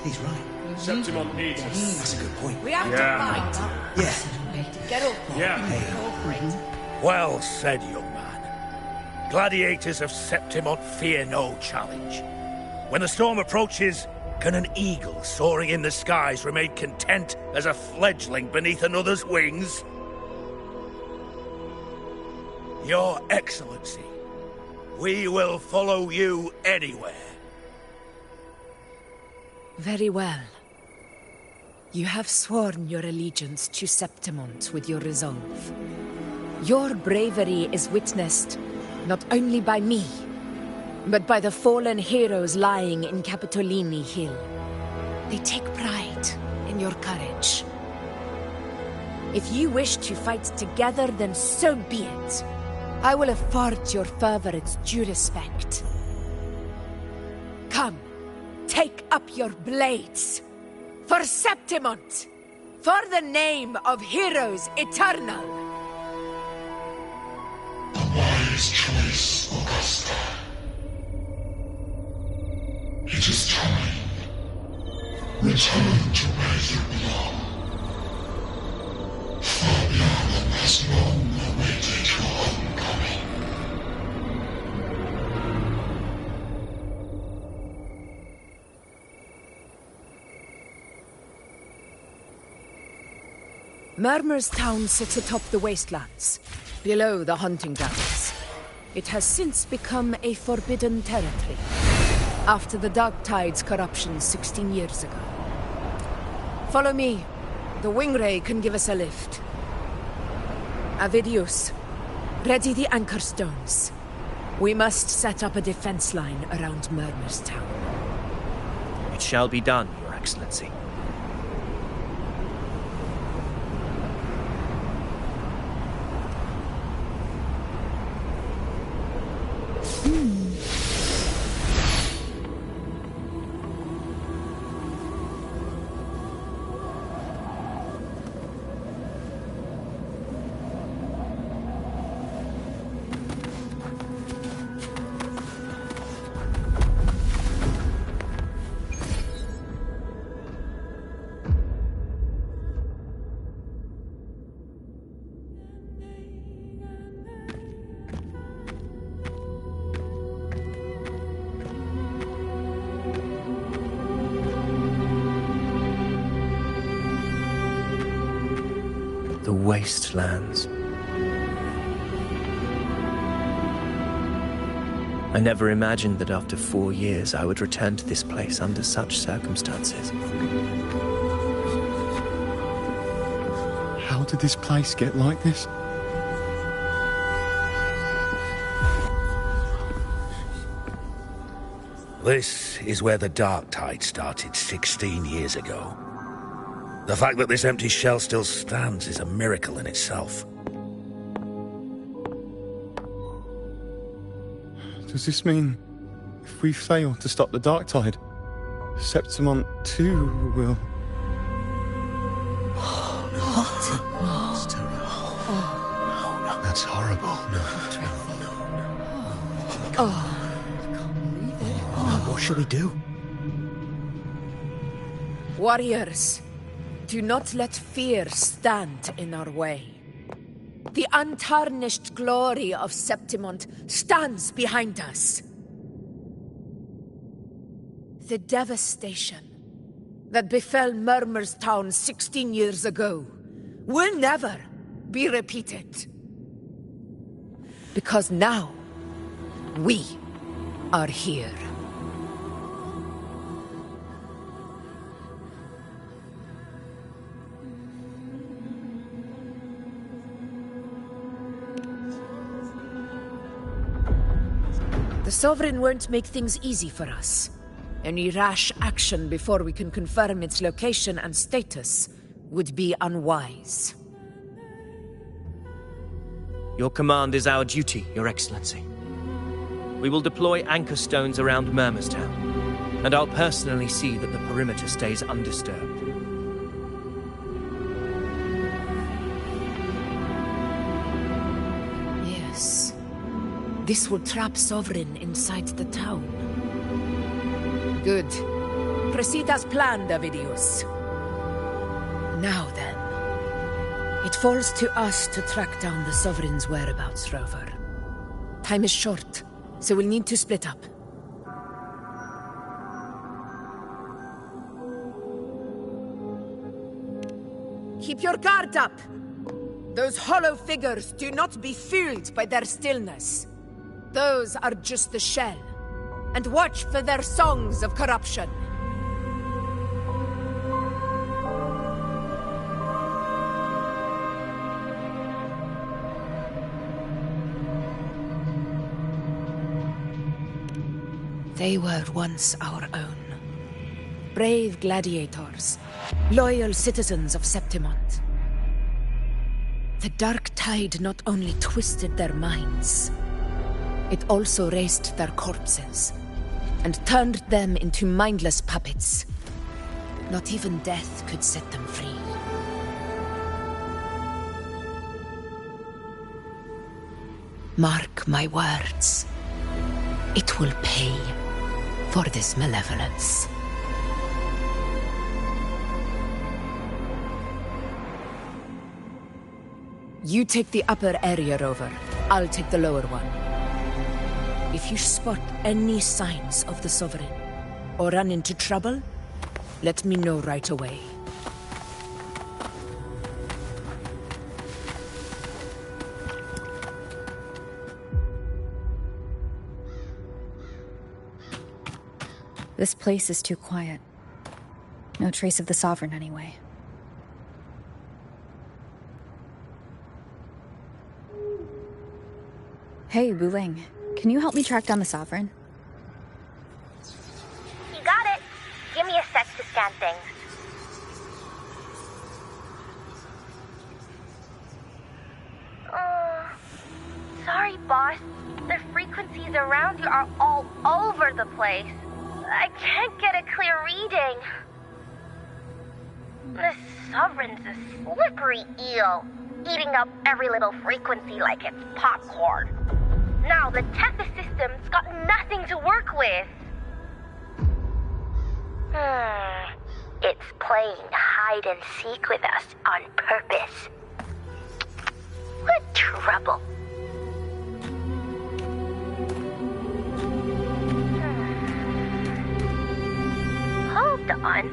He's right. Septimont needs us. That's a good point. We have to fight. Yeah. Get up. Yeah. Well said, young man. Gladiators of Septimont fear no challenge. When the storm approaches, can an eagle soaring in the skies remain content as a fledgling beneath another's wings? Your Excellency, we will follow you anywhere. Very well. You have sworn your allegiance to Septimont with your resolve. Your bravery is witnessed not only by me, but by the fallen heroes lying in Capitolini Hill. They take pride in your courage. If you wish to fight together, then so be it. I will afford your fervor its due respect. Come, take up your blades. For Septimont! For the name of heroes eternal! A wise choice, Augusta. It is time. Return to where you belong. Fabiana has long awaited your homecoming. Murmur's Town sits atop the wastelands, below the hunting grounds. It has since become a forbidden territory, after the Dark Tide's corruption 16 years ago. Follow me. The Wingray can give us a lift. Avidius, ready the anchor stones. We must set up a defense line around Murmur's Town. It shall be done, Your Excellency. The wastelands. I never imagined that after 4 years I would return to this place under such circumstances. How did this place get like this? This is where the Dark Tide started 16 years ago. The fact that this empty shell still stands is a miracle in itself. Does this mean if we fail to stop the dark tide, Septimont too will... That's terrible. No, that's horrible. No. What shall we do? Warriors, do not let fear stand in our way. The untarnished glory of Septimont stands behind us. The devastation that befell Murmur's town 16 years ago will never be repeated. Because now, we are here. The Sovereign won't make things easy for us. Any rash action before we can confirm its location and status would be unwise. Your command is our duty, Your Excellency. We will deploy anchor stones around Murmurstown, and I'll personally see that the perimeter stays undisturbed. Yes. This will trap Sovereign inside the town. Good. Proceed as planned, Avidius. Now then. It falls to us to track down the Sovereign's whereabouts, Rover. Time is short, so we'll need to split up. Keep your guard up! Those hollow figures do not be fooled by their stillness. Those are just the shell. And watch for their songs of corruption. They were once our own. Brave gladiators, loyal citizens of Septimont. The dark tide not only twisted their minds, it also raised their corpses and turned them into mindless puppets. Not even death could set them free. Mark my words. It will pay for this malevolence. You take the upper area, Rover. I'll take the lower one. If you spot any signs of the Sovereign, or run into trouble, let me know right away. This place is too quiet. No trace of the Sovereign anyway. Hey, Wuthering. Can you help me track down the Sovereign? You got it. Give me a sec to scan things. Sorry, boss. The frequencies around you are all over the place. I can't get a clear reading. The Sovereign's a slippery eel, eating up every little frequency like it's popcorn. Now the Tethys system's got nothing to work with. It's playing hide and seek with us on purpose. What trouble. Hold on.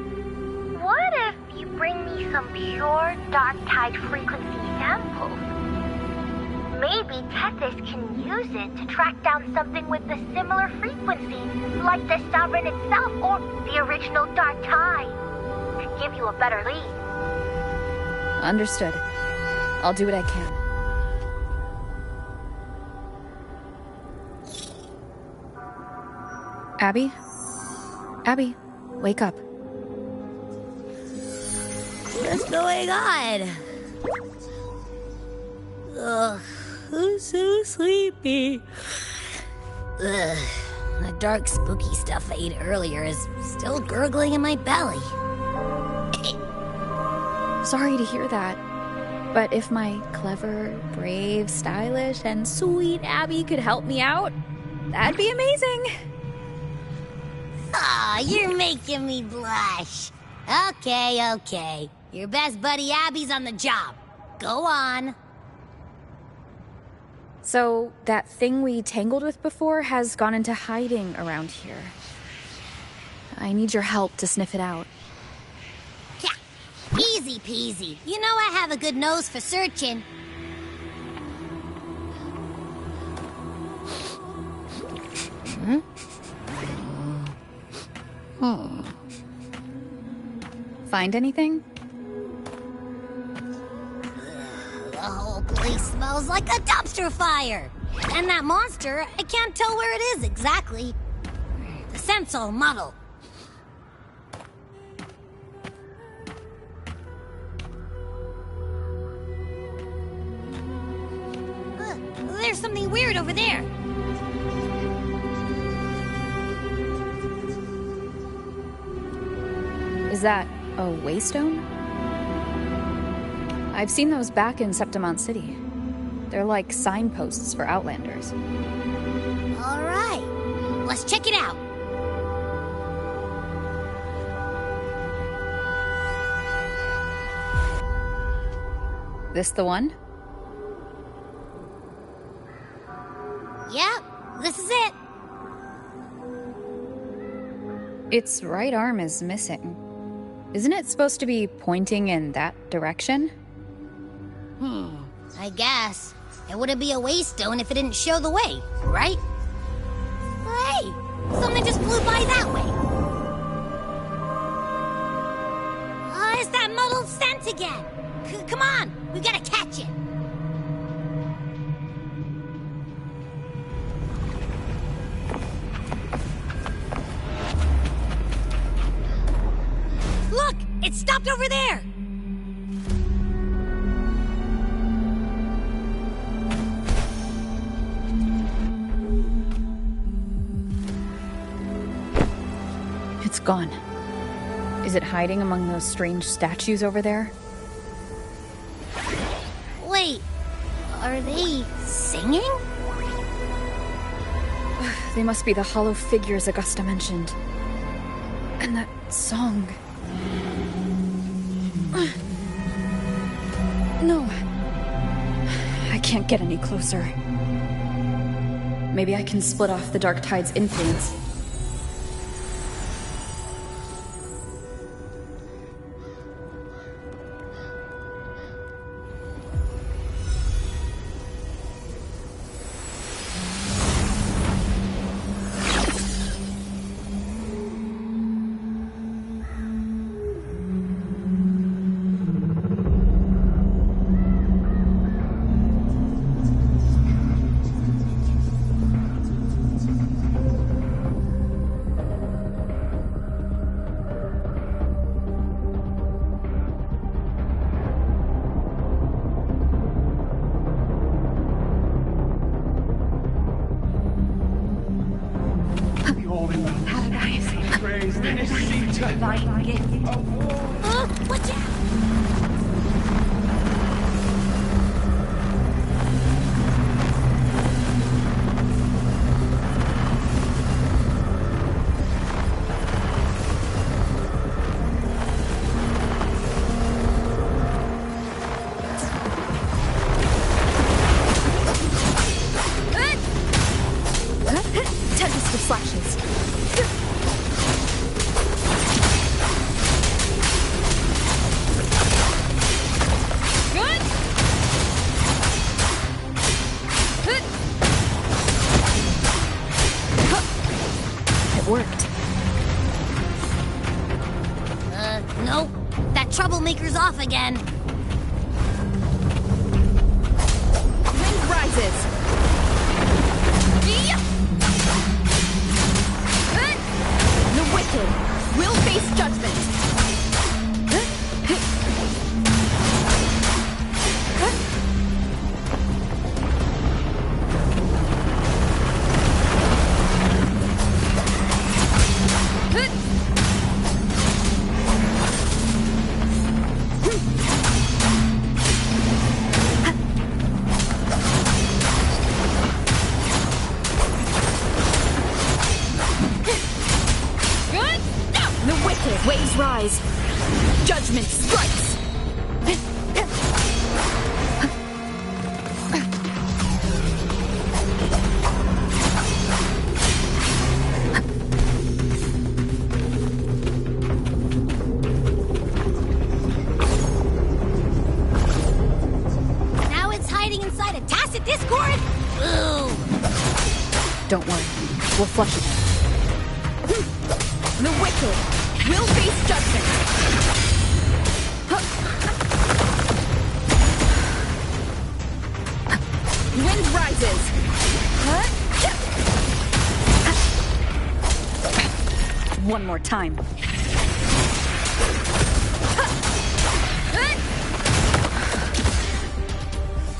What if you bring me some pure dark tide frequency samples? Maybe Tethys can use it to track down something with a similar frequency, like the Sovereign itself or the original dark tide. Could give you a better lead. Understood. I'll do what I can. Abby? Abby, wake up. What's going on? Ugh, I'm so sleepy. Ugh, the dark, spooky stuff I ate earlier is still gurgling in my belly. Sorry to hear that. But if my clever, brave, stylish, and sweet Abby could help me out, that'd be amazing. Aw, you're making me blush. Okay. Your best buddy Abby's on the job. Go on. So, that thing we tangled with before has gone into hiding around here. I need your help to sniff it out. Yeah, easy peasy. You know I have a good nose for searching. Find anything? The whole place smells like a dumpster fire. And that monster, I can't tell where it is exactly. The scent's all muddled. There's something weird over there. Is that a waystone? I've seen those back in Septimont City. They're like signposts for Outlanders. All right, let's check it out. This the one? Yep, this is it. Its right arm is missing. Isn't it supposed to be pointing in that direction? I guess. It wouldn't be a waystone if it didn't show the way, right? Hey, something just flew by that way. It's that muddled scent again. Come on, we gotta catch it. Look, it stopped over there. It's gone. Is it hiding among those strange statues over there? Wait, are they singing? They must be the hollow figures Augusta mentioned. And that song. No. I can't get any closer. Maybe I can split off the Dark Tide's influence. Watch out! Tempest of flashes. It worked. Nope. That troublemaker's off again. Wind rises. The wicked will face judgment. rise. Judgment strikes. Now it's hiding inside a tacit discord? Ooh. Don't worry. We'll flush it. The wicked will face judgment. Wind rises. One more time.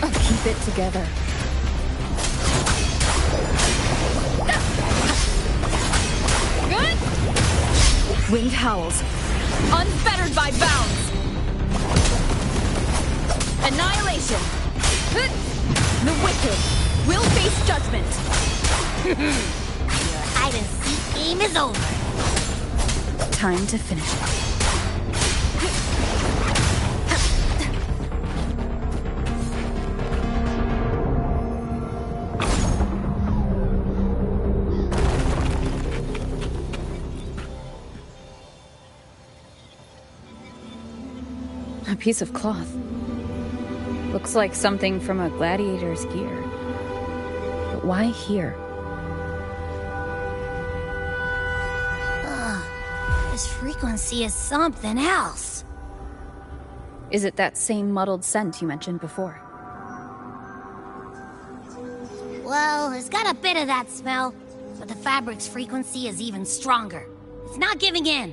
Keep it together. Good. Wind howls. Unfettered by bounds. Annihilation. The wicked will face judgment. Your hide-and-seek game is over. Time to finish it. A piece of cloth. Looks like something from a gladiator's gear. But why here? This frequency is something else. Is it that same muddled scent you mentioned before? Well, it's got a bit of that smell, but the fabric's frequency is even stronger. It's not giving in.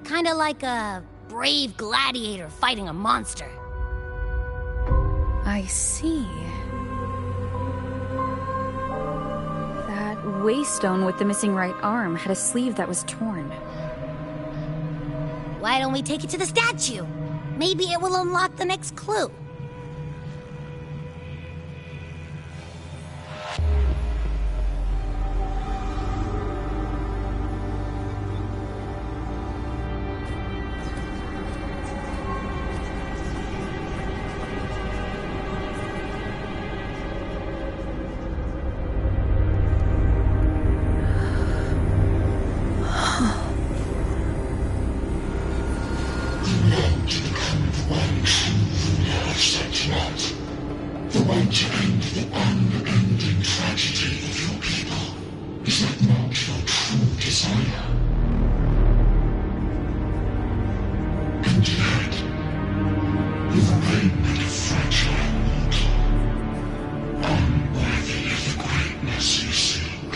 Kinda like a brave gladiator fighting a monster. I see. That waystone with the missing right arm had a sleeve that was torn. Why don't we take it to the statue? Maybe it will unlock the next clue. The one to end the unending tragedy of your people. Is that not your true desire? And yet, you remain but a fragile mortal, unworthy of the greatness you seek.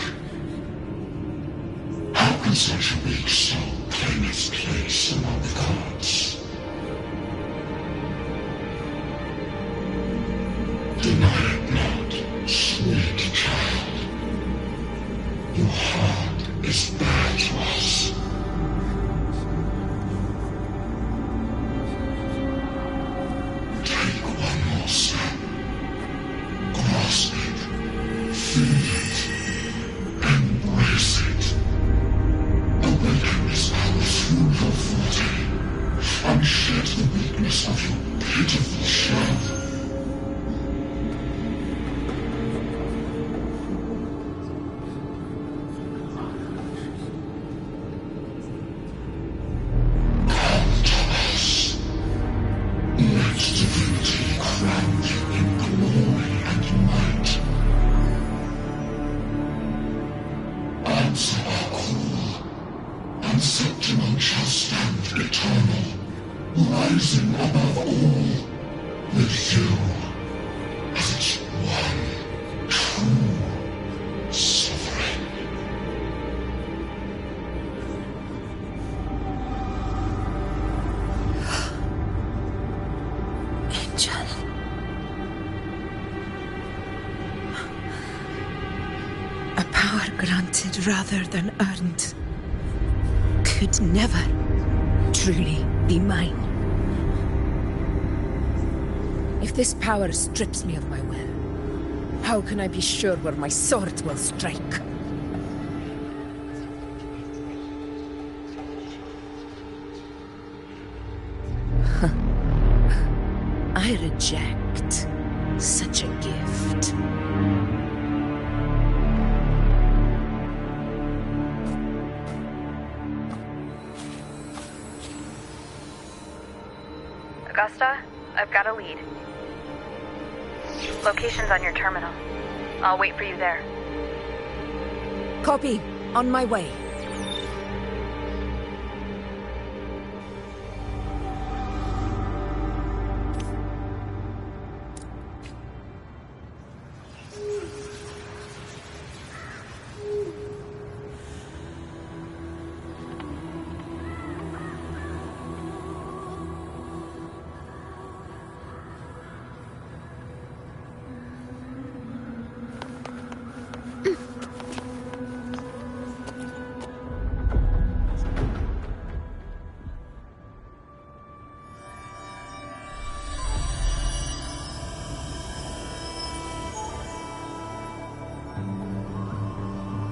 How can such a weak soul claim its place among the gods? Deny it not, sweet child. Your heart is bare to us. Take one more step. Grasp it. Feel it. Embrace it. Awaken this power through your forte, and shed the weakness of your pitiful shell. Answer our call, and Septimont shall stand eternal, rising above all, with you as its one true sovereign. Angel. A power granted rather than earned could never truly be mine. If this power strips me of my will, how can I be sure where my sword will strike? reject such a gift. Augusta, I've got a lead. Location's on your terminal. I'll wait for you there. Copy. On my way.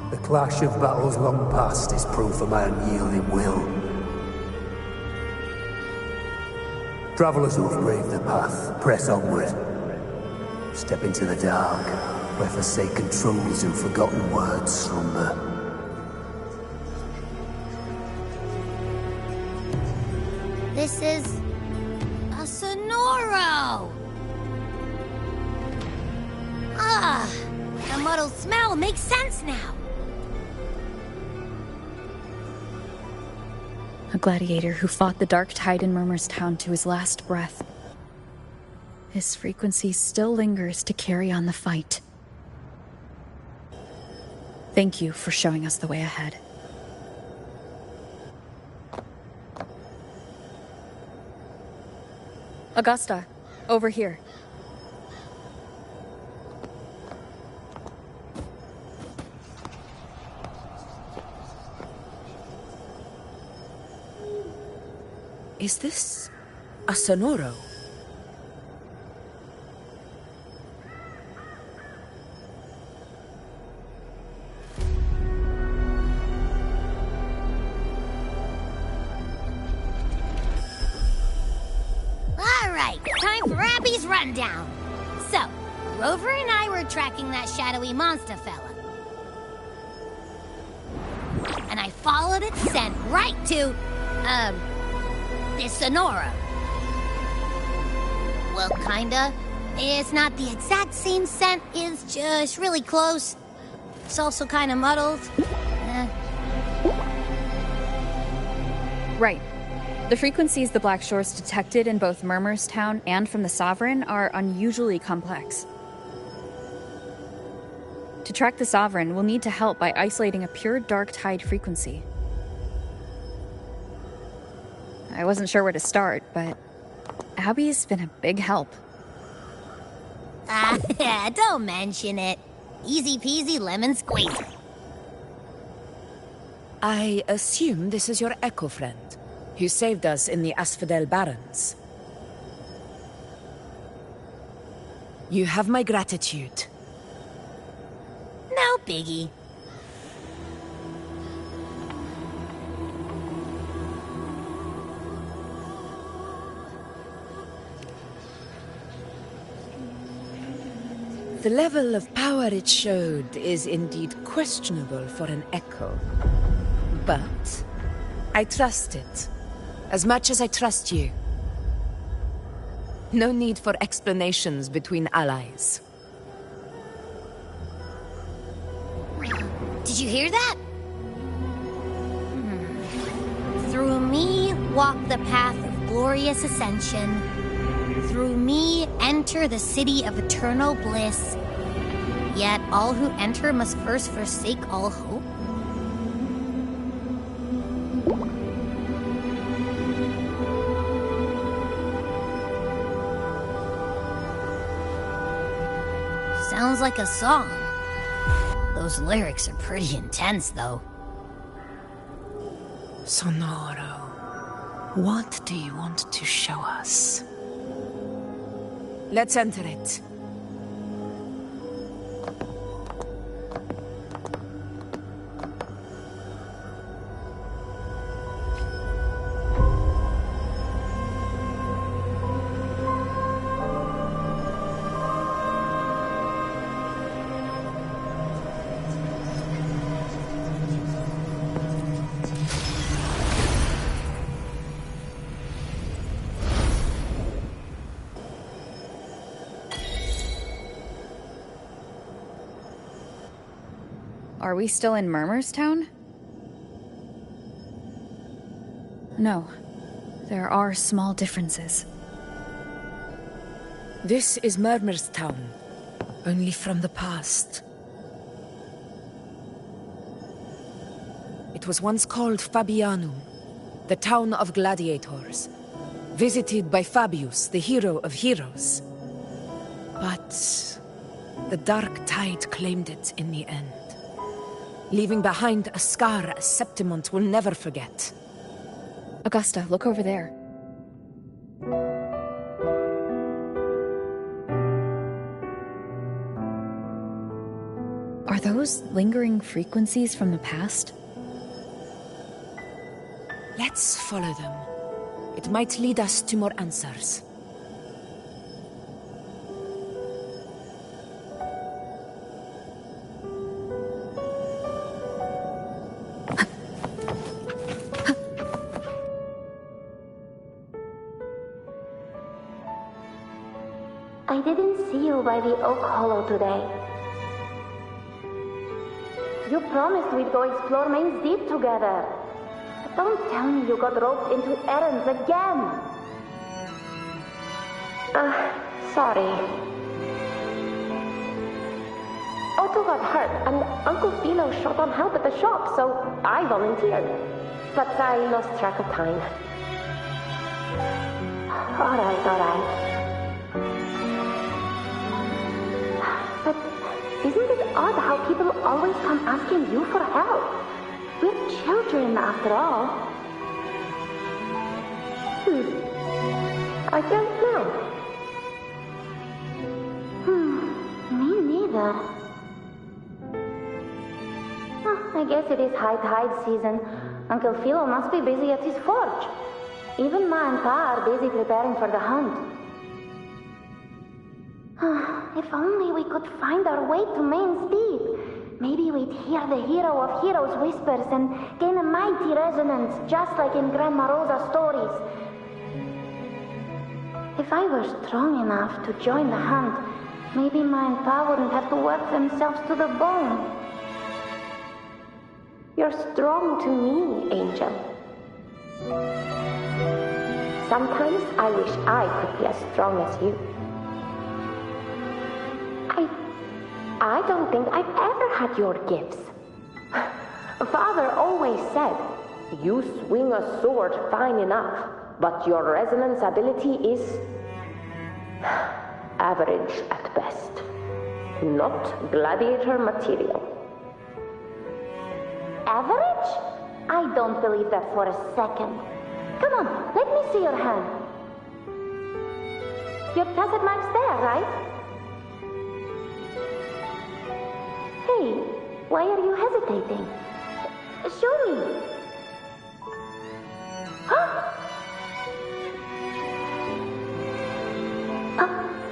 The clash of battles long past is proof of my unyielding will. Travellers who've braved the path, press onward. Step into the dark, where forsaken truths and forgotten words slumber. This is a Sonoro! Ah, the muddled smell makes sense now. A gladiator who fought the dark tide in Murmur's Town to his last breath. His frequency still lingers to carry on the fight. Thank you for showing us the way ahead. Augusta, over here. Is this a Sonoro? Alright, time for Abby's rundown. So, Rover and I were tracking that shadowy monster fella. And I followed its scent right to, this Sonoro. Well, kinda. It's not the exact same scent, it's just really close. It's also kinda muddled. Right. The frequencies the Black Shores detected in both Murmur's Town and from the Sovereign are unusually complex. To track the Sovereign, we'll need to help by isolating a pure dark tide frequency. I wasn't sure where to start, but Abby's been a big help. Don't mention it. Easy peasy lemon squeezy. I assume this is your echo friend, who saved us in the Asphodel Barrens. You have my gratitude. No biggie. The level of power it showed is indeed questionable for an echo. But I trust it, as much as I trust you. No need for explanations between allies. Did you hear that? Through me walk the path of glorious ascension. Through me enter the city of eternal bliss. Yet all who enter must first forsake all hope. Sounds like a song. Those lyrics are pretty intense, though. Sonoro, what do you want to show us? Let's enter it. Are we still in Murmur's Town? No. There are small differences. This is Murmur's Town, only from the past. It was once called Fabianum, the town of gladiators, visited by Fabius, the hero of heroes. But the dark tide claimed it in the end, leaving behind a scar Septimont will never forget. Augusta, look over there. Are those lingering frequencies from the past? Let's follow them. It might lead us to more answers. I didn't see you by the Oak Hollow today. You promised we'd go explore Main's Deep together. But don't tell me you got roped into errands again. Sorry. Otto got hurt, and Uncle Philo shot on help at the shop, so I volunteered. But I lost track of time. All right. But isn't it odd how people always come asking you for help? We're children, after all. I don't know. Me neither. I guess it is high tide season. Uncle Philo must be busy at his forge. Even Ma and Pa are busy preparing for the hunt. If only we could find our way to Main's Deep. Maybe we'd hear the hero of heroes whispers and gain a mighty resonance, just like in Grandma Rosa's stories. If I were strong enough to join the hunt, maybe Ma and Pa wouldn't have to work themselves to the bone. You're strong to me, Angel. Sometimes I wish I could be as strong as you. I don't think I've ever had your gifts. Father always said, you swing a sword fine enough, but your resonance ability is average at best. Not gladiator material. Average? I don't believe that for a second. Come on, let me see your hand. Your tacet mark's there, right? Hey, why are you hesitating? Show me.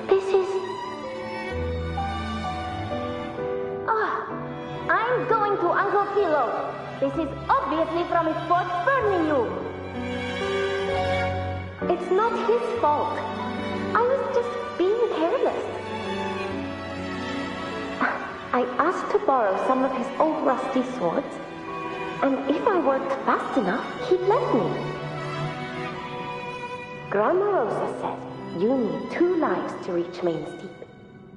This is... I'm going to Uncle Philo. This is obviously from his forge burning you. It's not his fault. I was just being careless. I asked to borrow some of his old rusty swords, and if I worked fast enough, he'd let me. Grandma Rosa said you need 2 lives to reach Main's Deep.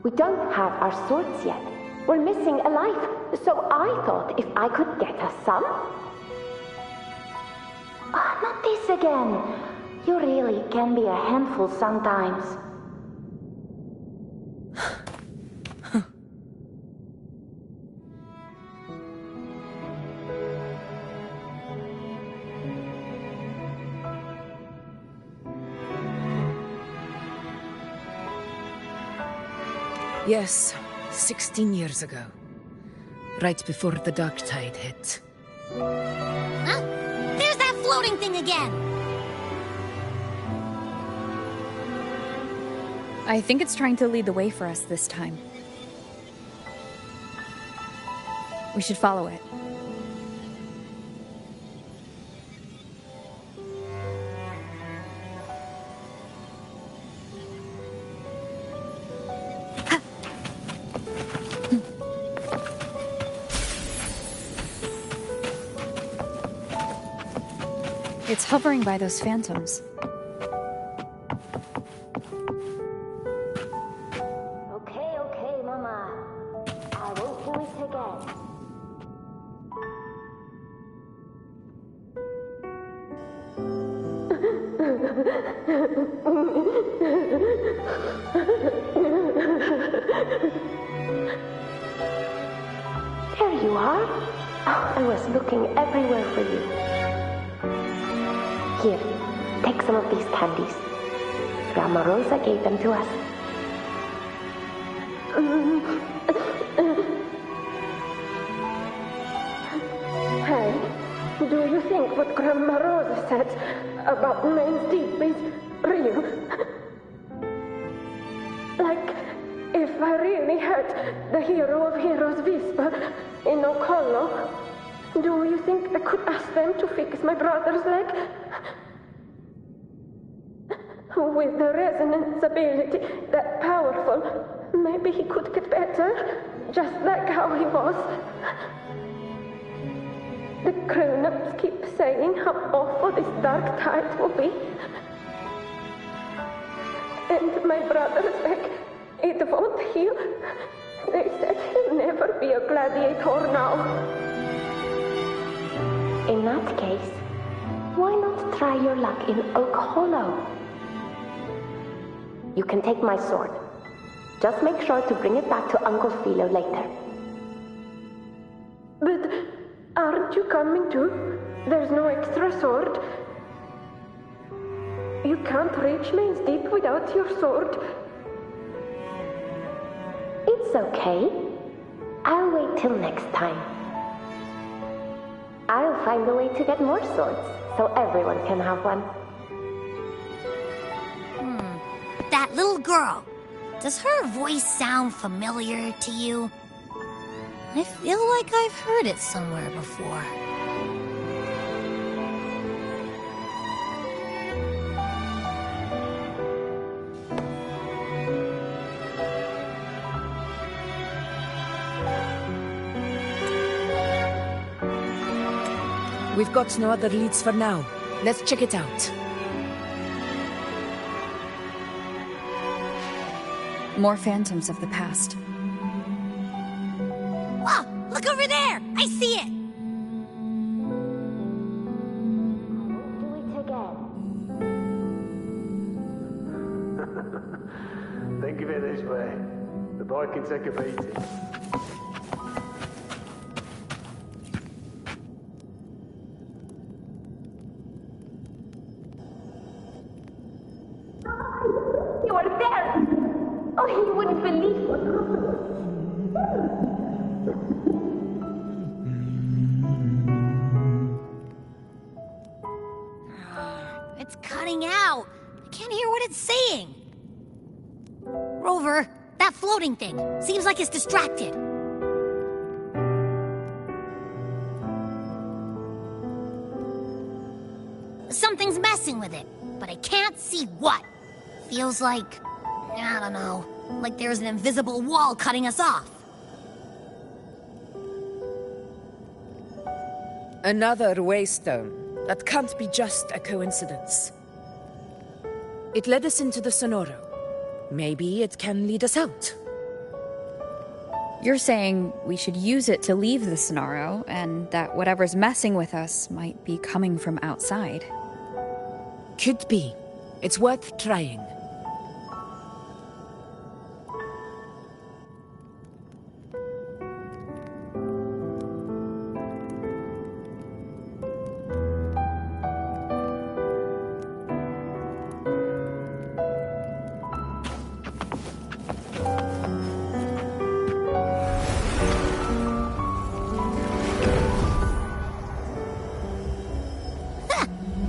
We don't have our swords yet. We're missing a life, so I thought if I could get us some... not this again. You really can be a handful sometimes. Yes, 16 years ago. Right before the dark tide hit. Huh? There's that floating thing again! I think it's trying to lead the way for us this time. We should follow it. It's hovering by those phantoms. Okay, Mama. I won't do it again. There you are. Oh, I was looking everywhere for you. Here, take some of these candies. Grandma Rosa gave them to us. Hey, do you think what Grandma Rosa said about Main's Deep is real? Like, if I really had the hero of heroes whisper in Okolo, do you think I could ask them to fix my brother's leg? With the resonance ability that powerful, maybe he could get better, just like how he was. The grown-ups keep saying how awful this dark tide will be. And my brother's leg, it won't heal. They said he'll never be a gladiator now. In that case, why not try your luck in Oak Hollow? You can take my sword. Just make sure to bring it back to Uncle Philo later. But aren't you coming too? There's no extra sword. You can't reach Main's Deep without your sword. It's okay. I'll wait till next time. I'll find a way to get more swords, so everyone can have one. That little girl. Does her voice sound familiar to you? I feel like I've heard it somewhere before. We've got no other leads for now. Let's check it out. More phantoms of the past. Whoa! Look over there! I see it! Do it again. Think of it this way. The boy can take a beating. You are there! Oh, he wouldn't believe what happened. It's cutting out. I can't hear what it's saying. Rover, that floating thing. Seems like it's distracted. Something's messing with it, but I can't see what. Feels like, I don't know, like there's an invisible wall cutting us off. Another waystone. That can't be just a coincidence. It led us into the Sonoro. Maybe it can lead us out. You're saying we should use it to leave the Sonoro, and that whatever's messing with us might be coming from outside. Could be. It's worth trying.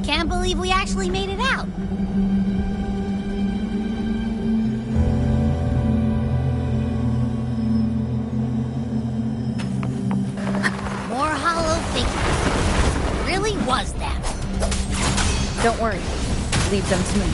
Can't believe we actually made it out. More hollow figures. It really was them. Don't worry. Leave them to me.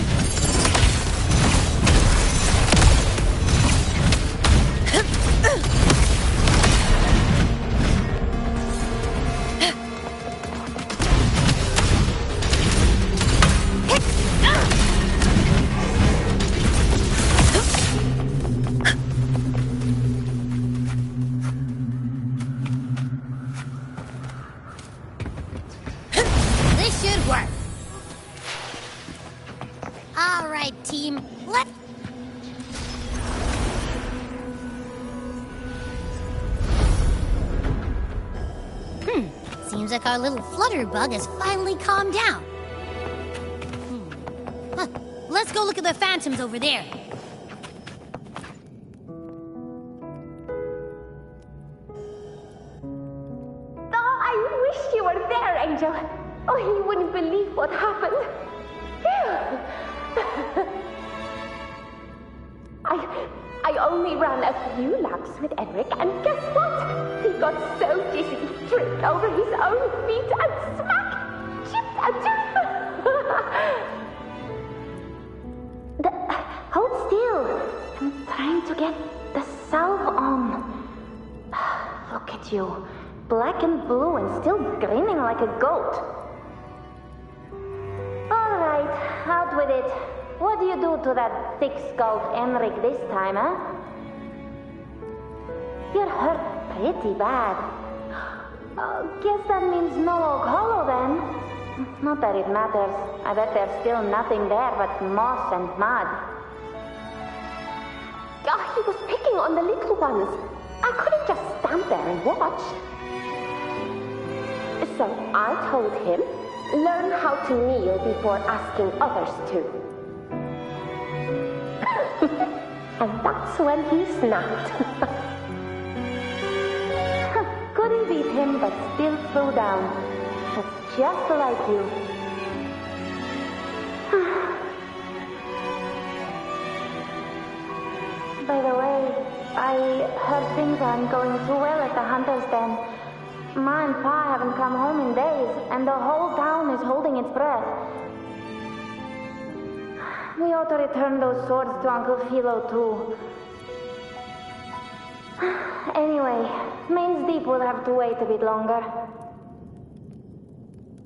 Seems like our little flutterbug has finally calmed down. Huh. Let's go look at the phantoms over there. Oh, I wish you were there, Angel. Oh, you wouldn't believe what happened. I only ran a few laps with Eric, and guess what? He got so dizzy, he tripped over his own feet and smack! Chipped and hold still. I'm trying to get the salve on. Look at you. Black and blue and still grinning like a goat. All right, out with it. What do you do to that thick-skulled Enric this time, huh? You're hurt pretty bad. Guess that means no Oak Hollow, then. Not that it matters. I bet there's still nothing there but moss and mud. He was picking on the little ones. I couldn't just stand there and watch. So I told him, learn how to kneel before asking others to. And that's when he snapped. Couldn't beat him, but still threw down. That's just like you. By the way, I heard things aren't going too well at the Hunter's Den. Ma and Pa haven't come home in days, and the whole town is holding its breath. We ought to return those swords to Uncle Philo, too. Anyway, Main's Deep will have to wait a bit longer.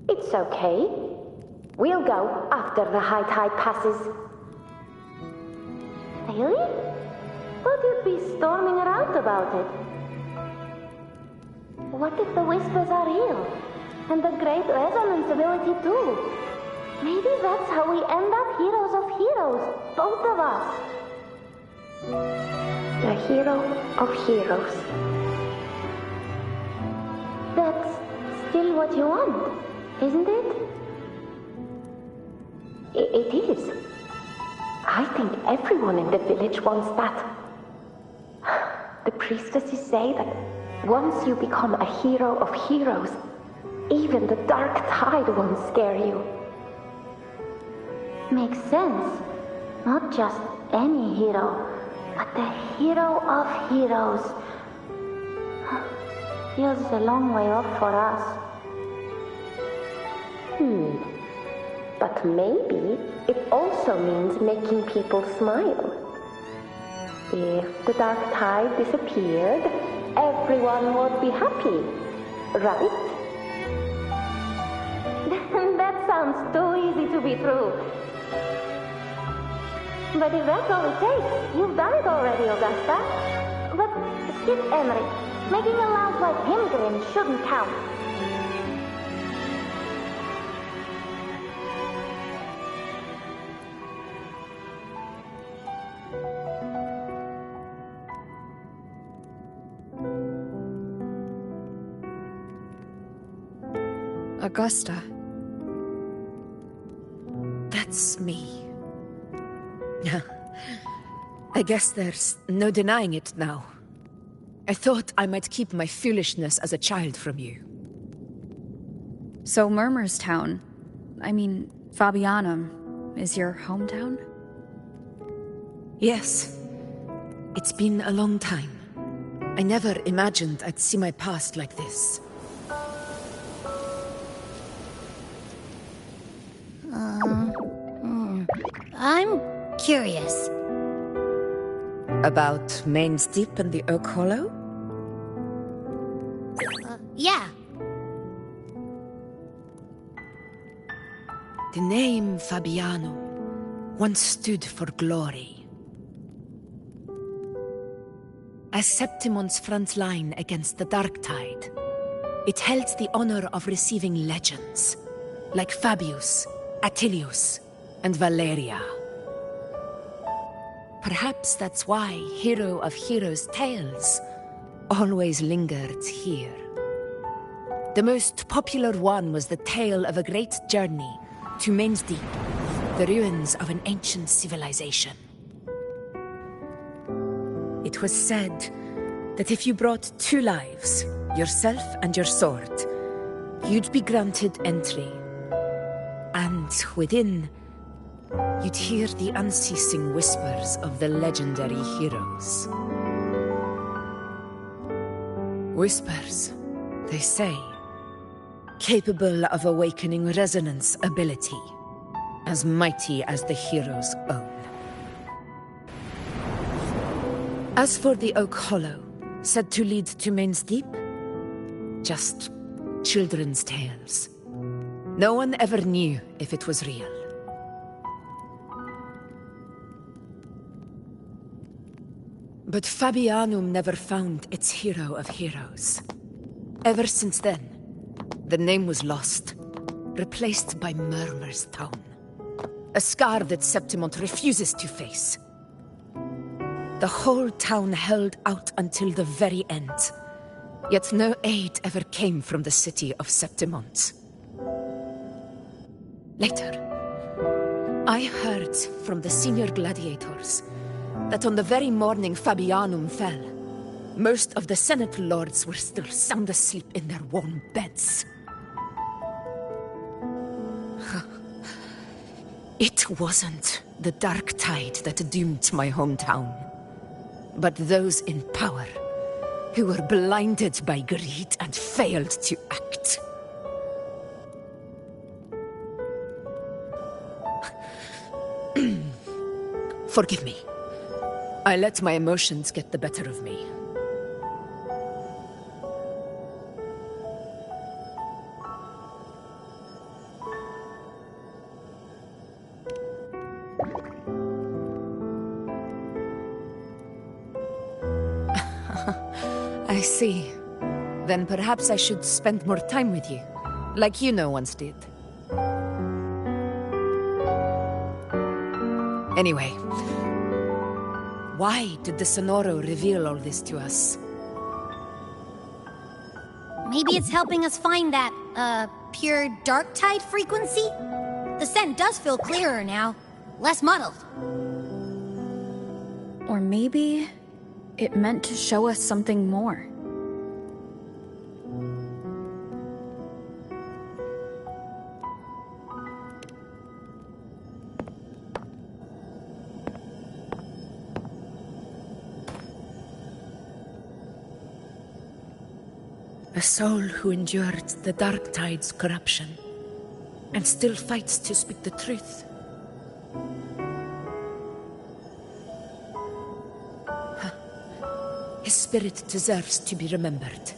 It's okay. We'll go after the high tide passes. Really? Thought you'd be storming around about it. What if the whispers are real? And the great resonance ability, too? Maybe that's how we end up heroes of heroes, both of us. The hero of heroes. That's still what you want, isn't it? It is. I think everyone in the village wants that. The priestesses say that once you become a hero of heroes, even the dark tide won't scare you. Makes sense. Not just any hero, but the hero of heroes. Feels a long way off for us. But maybe it also means making people smile. If the dark tide disappeared, everyone would be happy, right? That sounds too easy to be true. But if that's all it takes, you've done it already, Augusta. But skip Enric. Making a loud like him grin shouldn't count. Augusta. That's me. I guess there's no denying it now. I thought I might keep my foolishness as a child from you. So Murmur's town, Fabianum, is your hometown? Yes. It's been a long time. I never imagined I'd see my past like this. I'm curious. About Main's Deep and the Oak Hollow? Yeah. The name Fabiano once stood for glory. As Septimont's front line against the Dark Tide, it held the honor of receiving legends, like Fabius, Attilius, and Valeria. Perhaps that's why Hero of Heroes' tales always lingered here. The most popular one was the tale of a great journey to Main's Deep, the ruins of an ancient civilization. It was said that if you brought 2 lives, yourself and your sword, you'd be granted entry. And within, you'd hear the unceasing whispers of the legendary heroes. Whispers, they say, capable of awakening resonance ability, as mighty as the hero's own. As for the Oak Hollow, said to lead to Main's Deep, just children's tales. No one ever knew if it was real. But Fabianum never found its hero of heroes. Ever since then, the name was lost, replaced by Murmur's Town. A scar that Septimont refuses to face. The whole town held out until the very end, yet no aid ever came from the city of Septimont. Later, I heard from the senior gladiators that on the very morning Fabianum fell, most of the Senate lords were still sound asleep in their warm beds. It wasn't the dark tide that doomed my hometown, but those in power who were blinded by greed and failed to act. Forgive me. I let my emotions get the better of me. I see. Then perhaps I should spend more time with you, like Yuno once did. Anyway, why did the Sonoro reveal all this to us? Maybe it's helping us find that, pure dark tide frequency? The scent does feel clearer now, less muddled. Or maybe it meant to show us something more. A soul who endured the Dark Tide's corruption, and still fights to speak the truth. His spirit deserves to be remembered.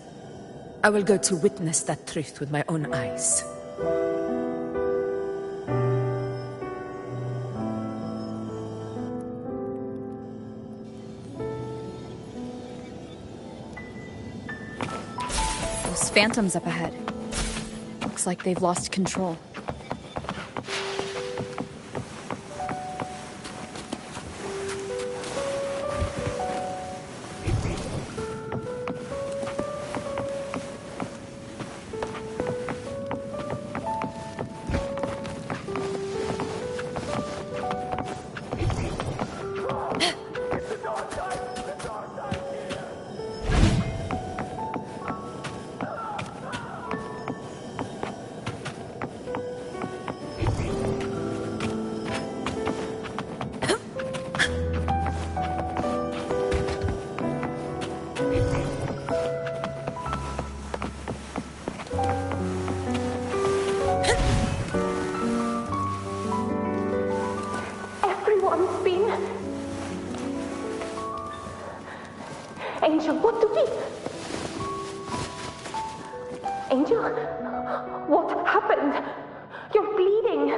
I will go to witness that truth with my own eyes. Those phantoms up ahead. Looks like they've lost control. Angel, what do we... Angel, what happened? You're bleeding.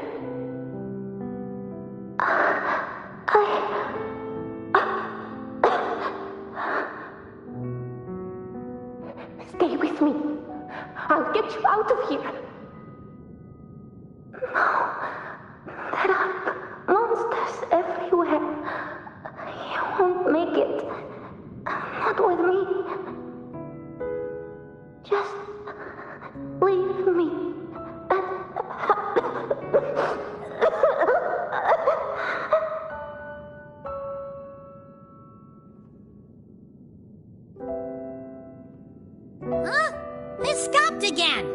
Stay with me. I'll get you out of here. No, there are monsters everywhere. You won't make it. Not with me. Just Leave me. Huh? It stopped again!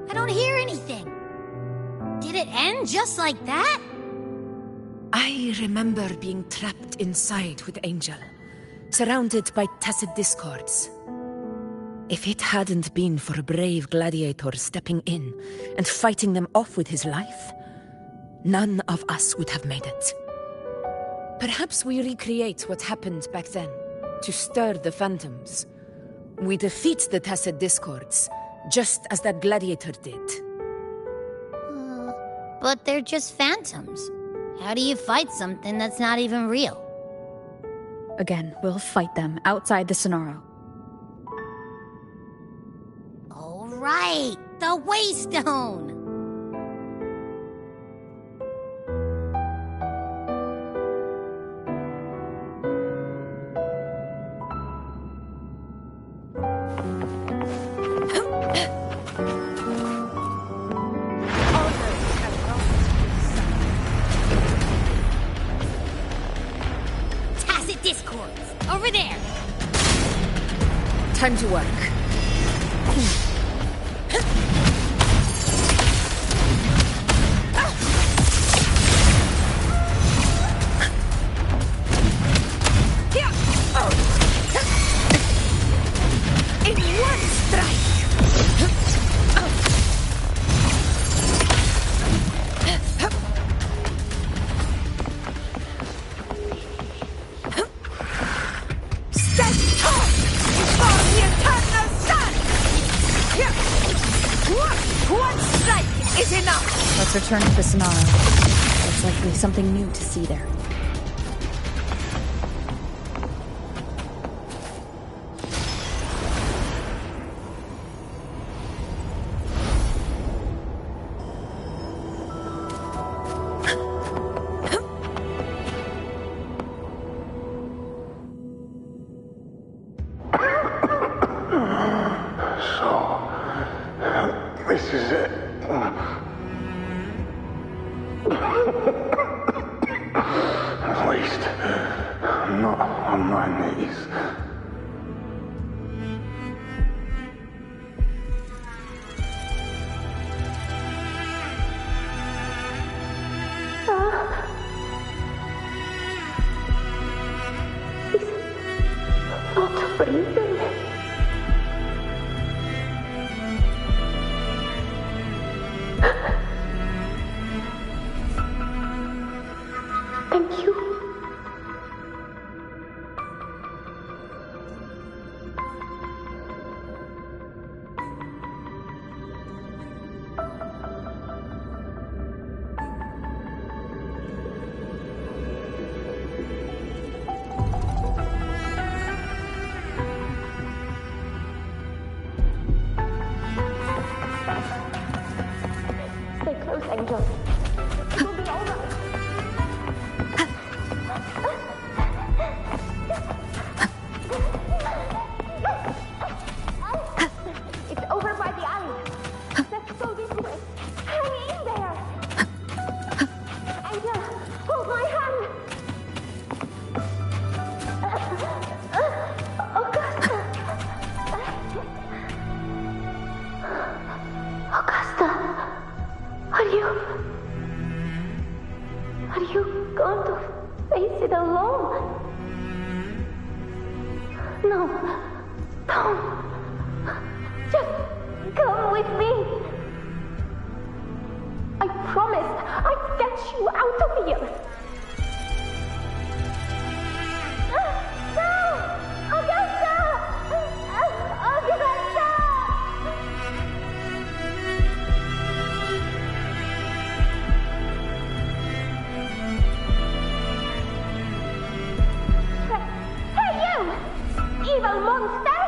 I don't hear anything. Did it end just like that? I remember being trapped inside with Angel, surrounded by tacit discords. If it hadn't been for a brave gladiator stepping in and fighting them off with his life, none of us would have made it. Perhaps we recreate what happened back then, to stir the phantoms. We defeat the tacit discords, just as that gladiator did. But they're just phantoms. How do you fight something that's not even real? Again, we'll fight them outside the Sonaro. Oh, right! The Waystone! Over there! Time to work. In one strike! Let's return to the Sonaro. There's likely something new to see there. This is it. At least, I'm not on my knees. He's not breathing. Thank you. Stay close, Angel. It will be all right. It's over by the alley. Let's go this way. Hang in there. Angel, hold my hand. Augusta, are you going to face it alone? No, don't. Just come with me. I promised I'd get you out of here. No! Augusta! Augusta! Hey, you! Evil monster!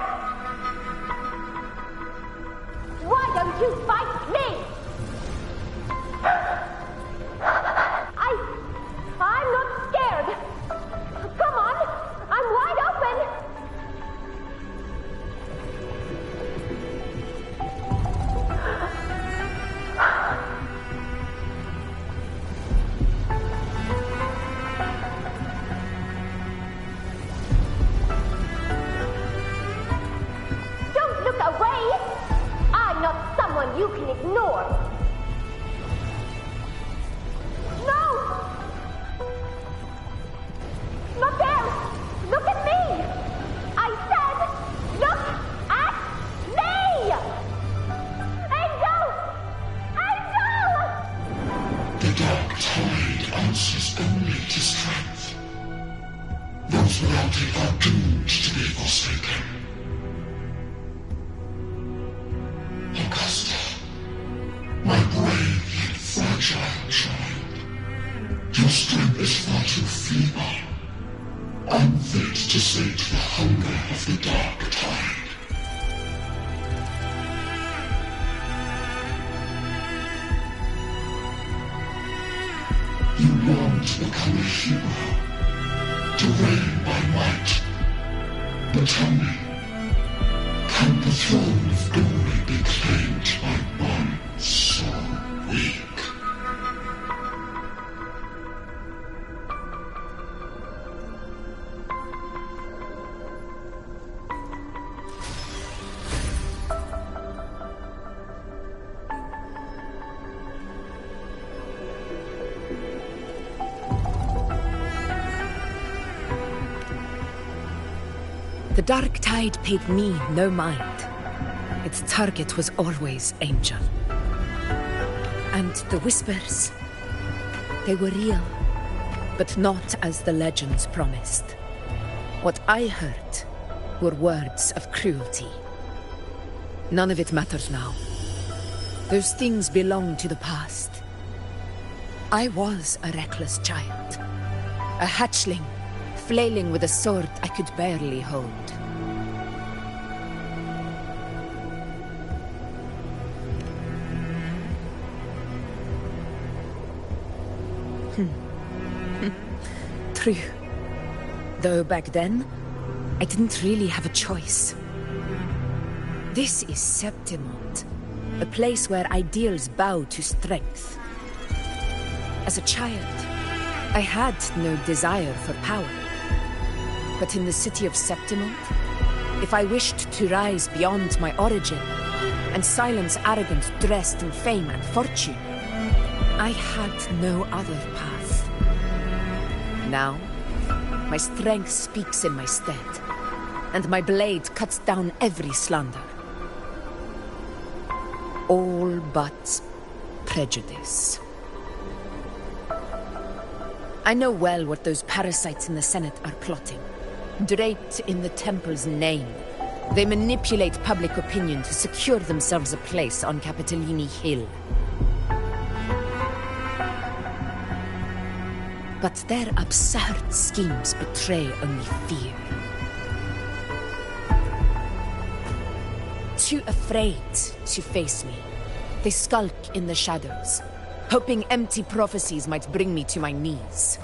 Why don't you fight me? I'm not scared. Come on, I'm wide open. you can ignore. No! Not there! Look at me! I said, look at me! Angel! Angel! The dark tide answers only to strength. Those without it are doomed to be forsaken. Augusta, my brave yet fragile child, your strength is far too feeble, unfit to sate the hunger of the dark tide. You long to become a hero, to reign by might. But tell me, can the throne of glory be claimed by one so weak? The dark tide paid me no mind. Its target was always Angel. And the whispers, they were real, but not as the legends promised. What I heard were words of cruelty. None of it matters now. Those things belong to the past. I was a reckless child, a hatchling, flailing with a sword I could barely hold. True. Though back then, I didn't really have a choice. This is Septimont, a place where ideals bow to strength. As a child, I had no desire for power. But in the city of Septimont, if I wished to rise beyond my origin and silence arrogance dressed in fame and fortune, I had no other path. Now, my strength speaks in my stead, and my blade cuts down every slander. All but prejudice. I know well what those parasites in the Senate are plotting. Draped in the Temple's name, they manipulate public opinion to secure themselves a place on Capitolini Hill. But their absurd schemes betray only fear. Too afraid to face me, they skulk in the shadows, hoping empty prophecies might bring me to my knees.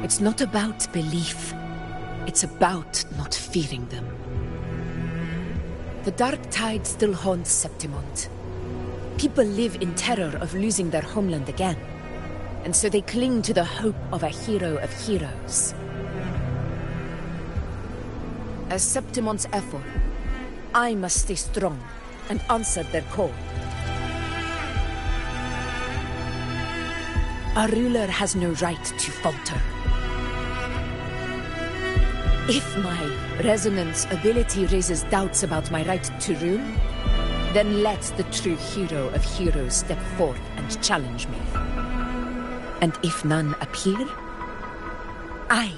It's not about belief. It's about not fearing them. The dark tide still haunts Septimont. People live in terror of losing their homeland again, and so they cling to the hope of a hero of heroes. As Septimont's Eiphor, I must stay strong and answer their call. Our ruler has no right to falter. If my resonance ability raises doubts about my right to rule, then let the true hero of heroes step forth and challenge me. And if none appear, I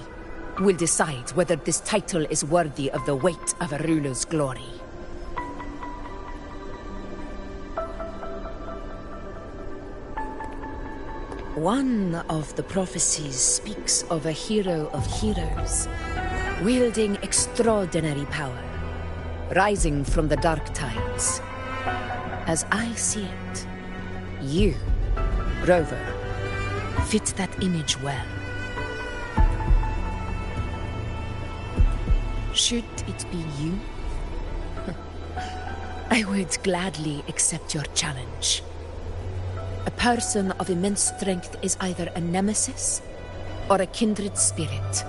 will decide whether this title is worthy of the weight of a ruler's glory. One of the prophecies speaks of a hero of heroes, wielding extraordinary power, rising from the dark tides. As I see it, you, Rover, fit that image well. Should it be you, I would gladly accept your challenge. A person of immense strength is either a nemesis or a kindred spirit,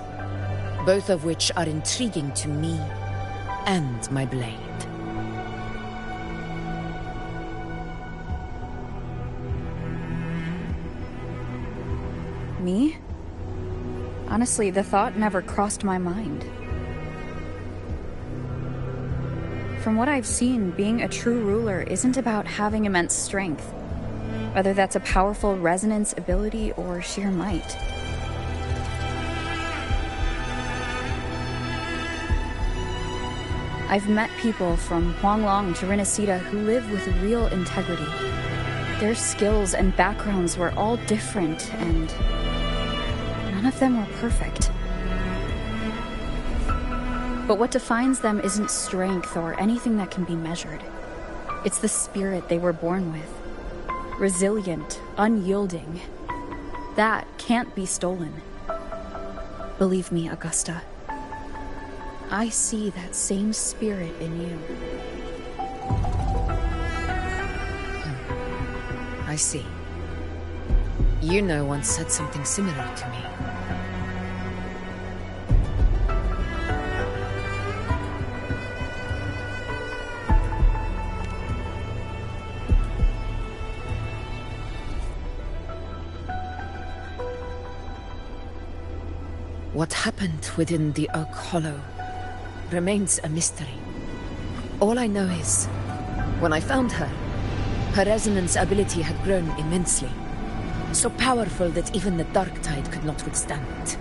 both of which are intriguing to me and my blade. Me? Honestly, the thought never crossed my mind. From what I've seen, being a true ruler isn't about having immense strength, whether that's a powerful resonance ability or sheer might. I've met people from Huanglong to Renacida who live with real integrity. Their skills and backgrounds were all different, and none of them were perfect. But what defines them isn't strength or anything that can be measured. It's the spirit they were born with. Resilient, unyielding. That can't be stolen. Believe me, Augusta. I see that same spirit in you. I see. Yuno once said something similar to me. What happened within the Oak Hollow remains a mystery. All I know is, when I found her, her resonance ability had grown immensely. So powerful that even the Dark Tide could not withstand it.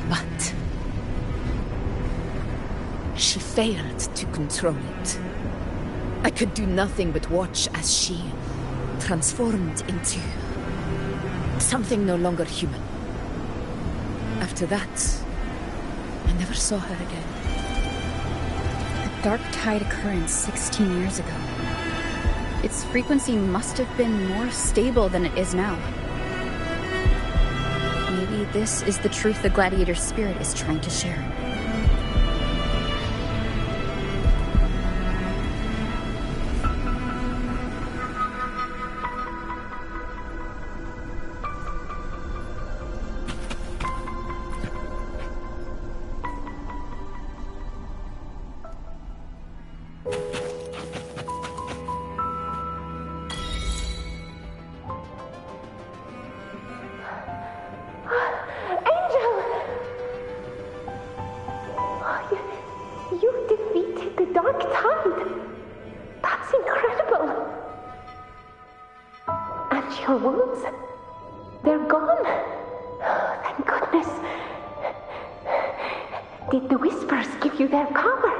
But she failed to control it. I could do nothing but watch as she transformed into something no longer human. After that, I never saw her again. The Dark Tide occurrence 16 years ago. Its frequency must have been more stable than it is now. Maybe this is the truth the gladiator spirit is trying to share. Your wounds? They're gone. Oh, thank goodness. Did the Whispers give you their cover?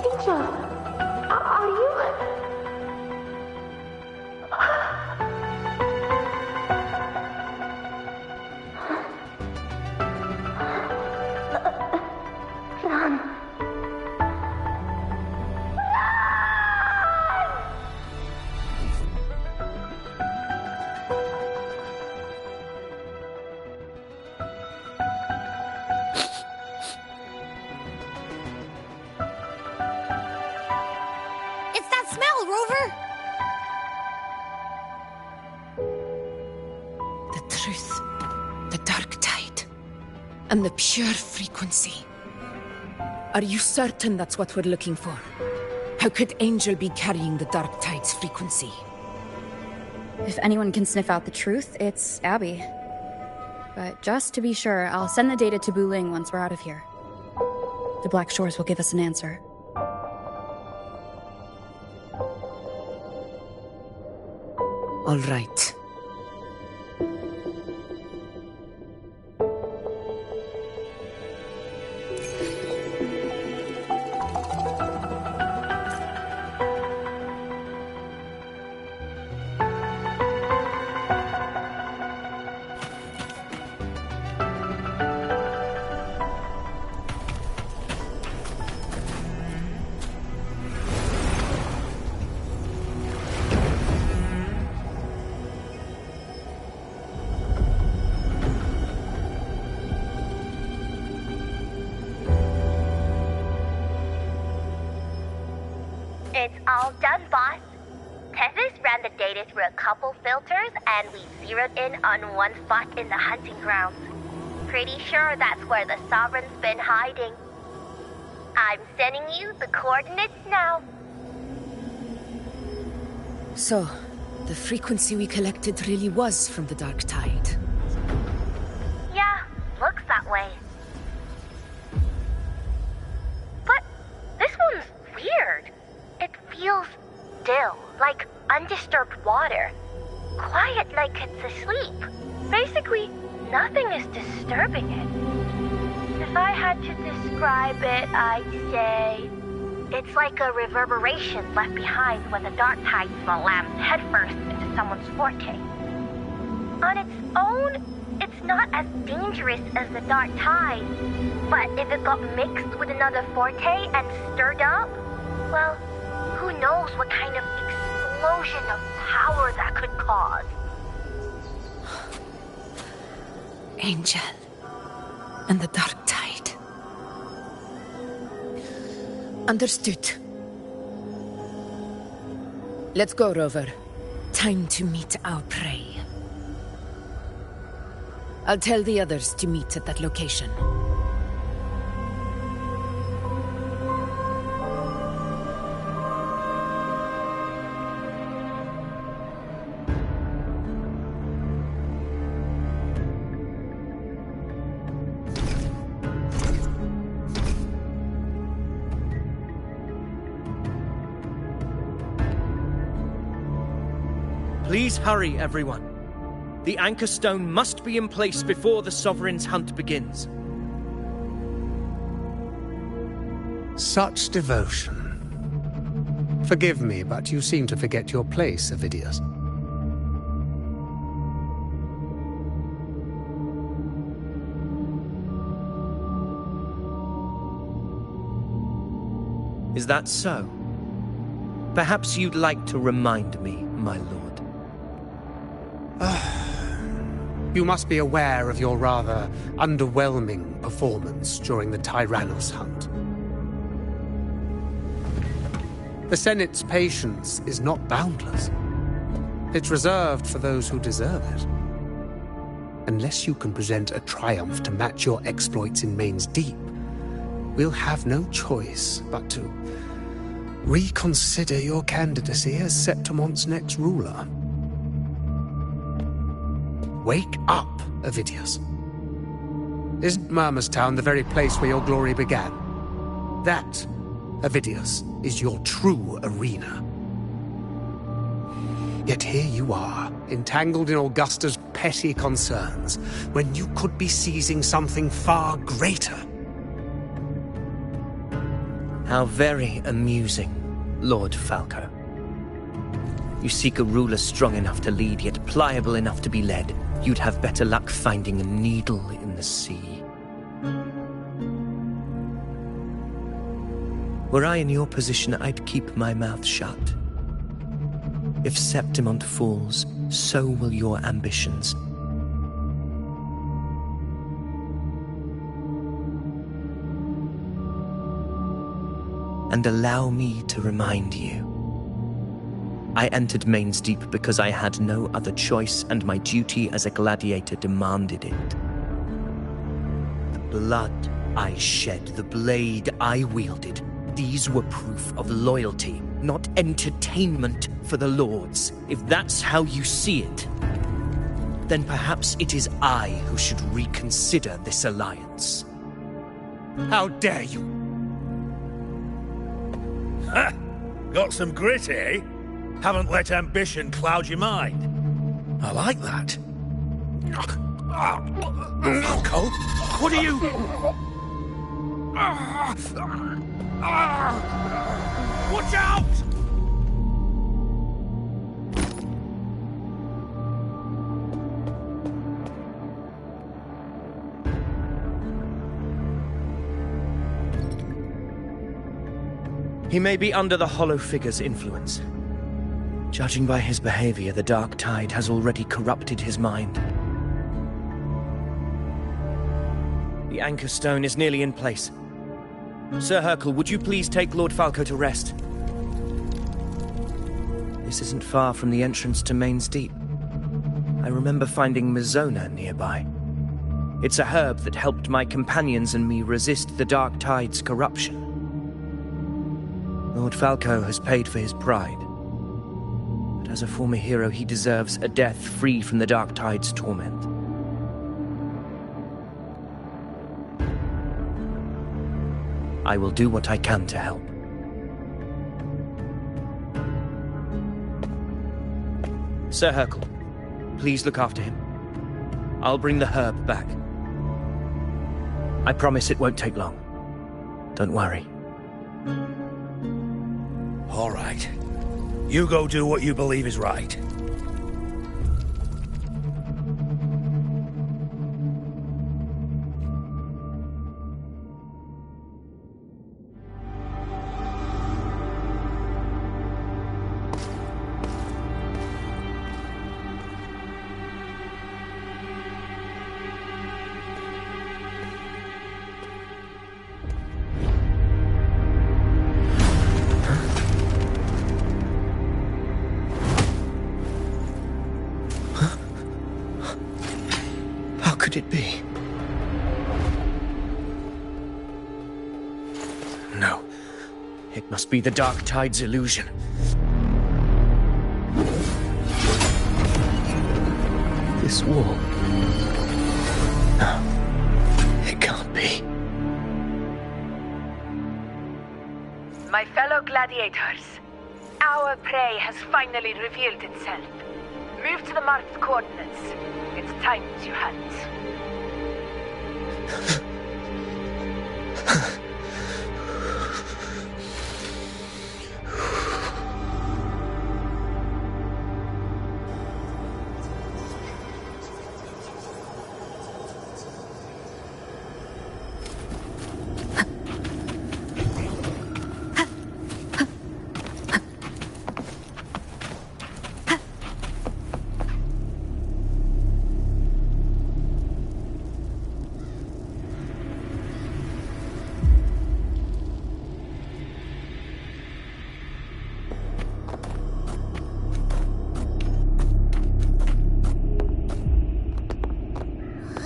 Angel, are you... And the pure frequency. Are you certain that's what we're looking for? How could Angel be carrying the Dark Tide's frequency? If anyone can sniff out the truth, it's Abby. But just to be sure, I'll send the data to Buling once we're out of here. The Black Shores will give us an answer. All right. It's all done, boss. Tethys ran the data through a couple filters, and we zeroed in on one spot in the hunting grounds. Pretty sure that's where the Sovereign's been hiding. I'm sending you the coordinates now. So, the frequency we collected really was from the Dark Tide. Yeah, looks that way. But this one's weird. It feels still, like undisturbed water. Quiet like it's asleep. Basically, nothing is disturbing it. If I had to describe it, I'd say it's like a reverberation left behind when the Dark Tide slams headfirst into someone's forte. On its own, it's not as dangerous as the Dark Tide, but if it got mixed with another forte and stirred up, well, who knows what kind of explosion of power that could cause. Angel and the Dark Tide. Understood. Let's go, Rover. Time to meet our prey. I'll tell the others to meet at that location. Please hurry, everyone. The anchor stone must be in place before the Sovereign's hunt begins. Such devotion. Forgive me, but you seem to forget your place, Avidius. Is that so? Perhaps you'd like to remind me, my lord. You must be aware of your rather underwhelming performance during the Tyrannos hunt. The Senate's patience is not boundless. It's reserved for those who deserve it. Unless you can present a triumph to match your exploits in Main's Deep, we'll have no choice but to reconsider your candidacy as Septimont's next ruler. Wake up, Avidius. Isn't Murmustown the very place where your glory began? That, Avidius, is your true arena. Yet here you are, entangled in Augusta's petty concerns, when you could be seizing something far greater. How very amusing, Lord Falco. You seek a ruler strong enough to lead, yet pliable enough to be led. You'd have better luck finding a needle in the sea. Were I in your position, I'd keep my mouth shut. If Septimont falls, so will your ambitions. And allow me to remind you, I entered Main's Deep because I had no other choice, and my duty as a gladiator demanded it. The blood I shed, the blade I wielded, these were proof of loyalty, not entertainment for the Lords. If that's how you see it, then perhaps it is I who should reconsider this alliance. How dare you? Ha! Got some grit, eh? Haven't let ambition cloud your mind. I like that. Falco, what are you... Watch out! He may be under the Hollow Figure's influence. Judging by his behavior, the Dark Tide has already corrupted his mind. The anchor stone is nearly in place. Sir Hercule, would you please take Lord Falco to rest? This isn't far from the entrance to Main's Deep. I remember finding Mizona nearby. It's a herb that helped my companions and me resist the Dark Tide's corruption. Lord Falco has paid for his pride. But as a former hero, he deserves a death free from the Dark Tide's torment. I will do what I can to help. Sir Hercule, please look after him. I'll bring the herb back. I promise it won't take long. Don't worry. All right. You go do what you believe is right. Could it be? No. It must be the Dark Tide's illusion. This wall. No. It can't be. My fellow gladiators, our prey has finally revealed itself. Move to the marked coordinates. It's time to hunt.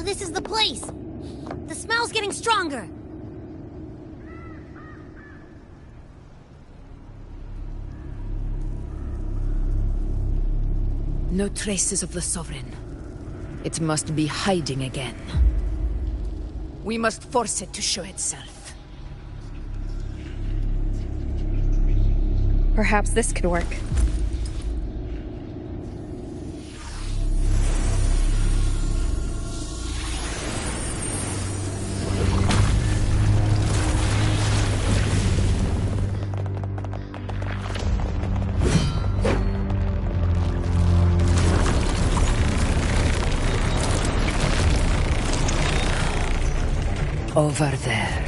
This is the place! The smell's getting stronger! No traces of the Sovereign. It must be hiding again. We must force it to show itself. Perhaps this could work. Over there.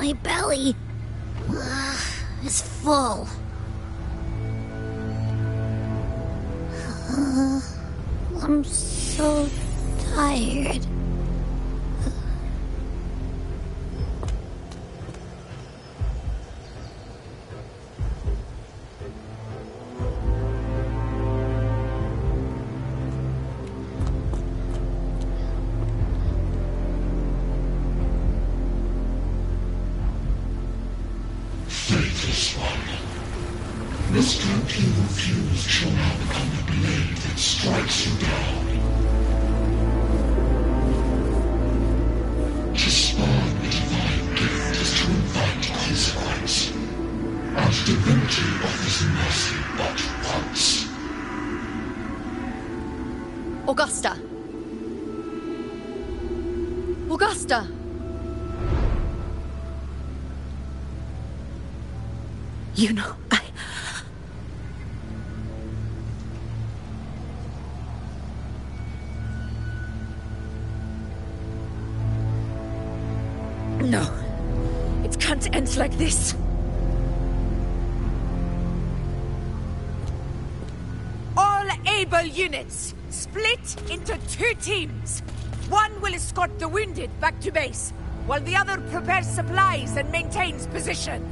My belly is full. I'm so tired. Faithless one. This gently refused shall now become the blade that strikes you down. To spawn a divine gift is to invite consequence, and divinity offers mercy but once. Augusta! Augusta! You know, No. It can't end like this. All able units, split into 2 teams. One will escort the wounded back to base, while the other prepares supplies and maintains position.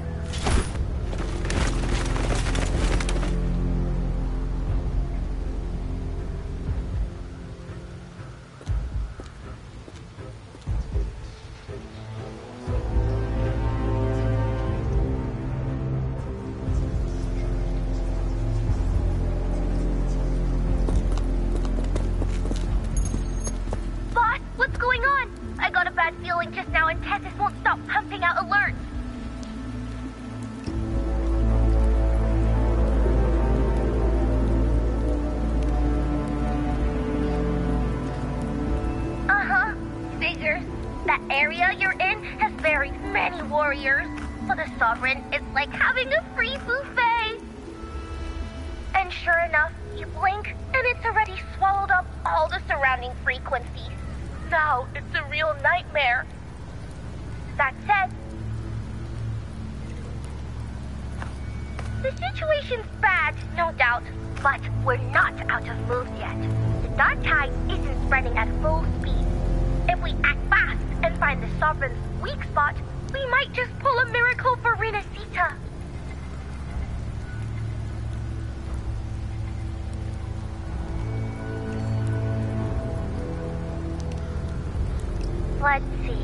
Let's see.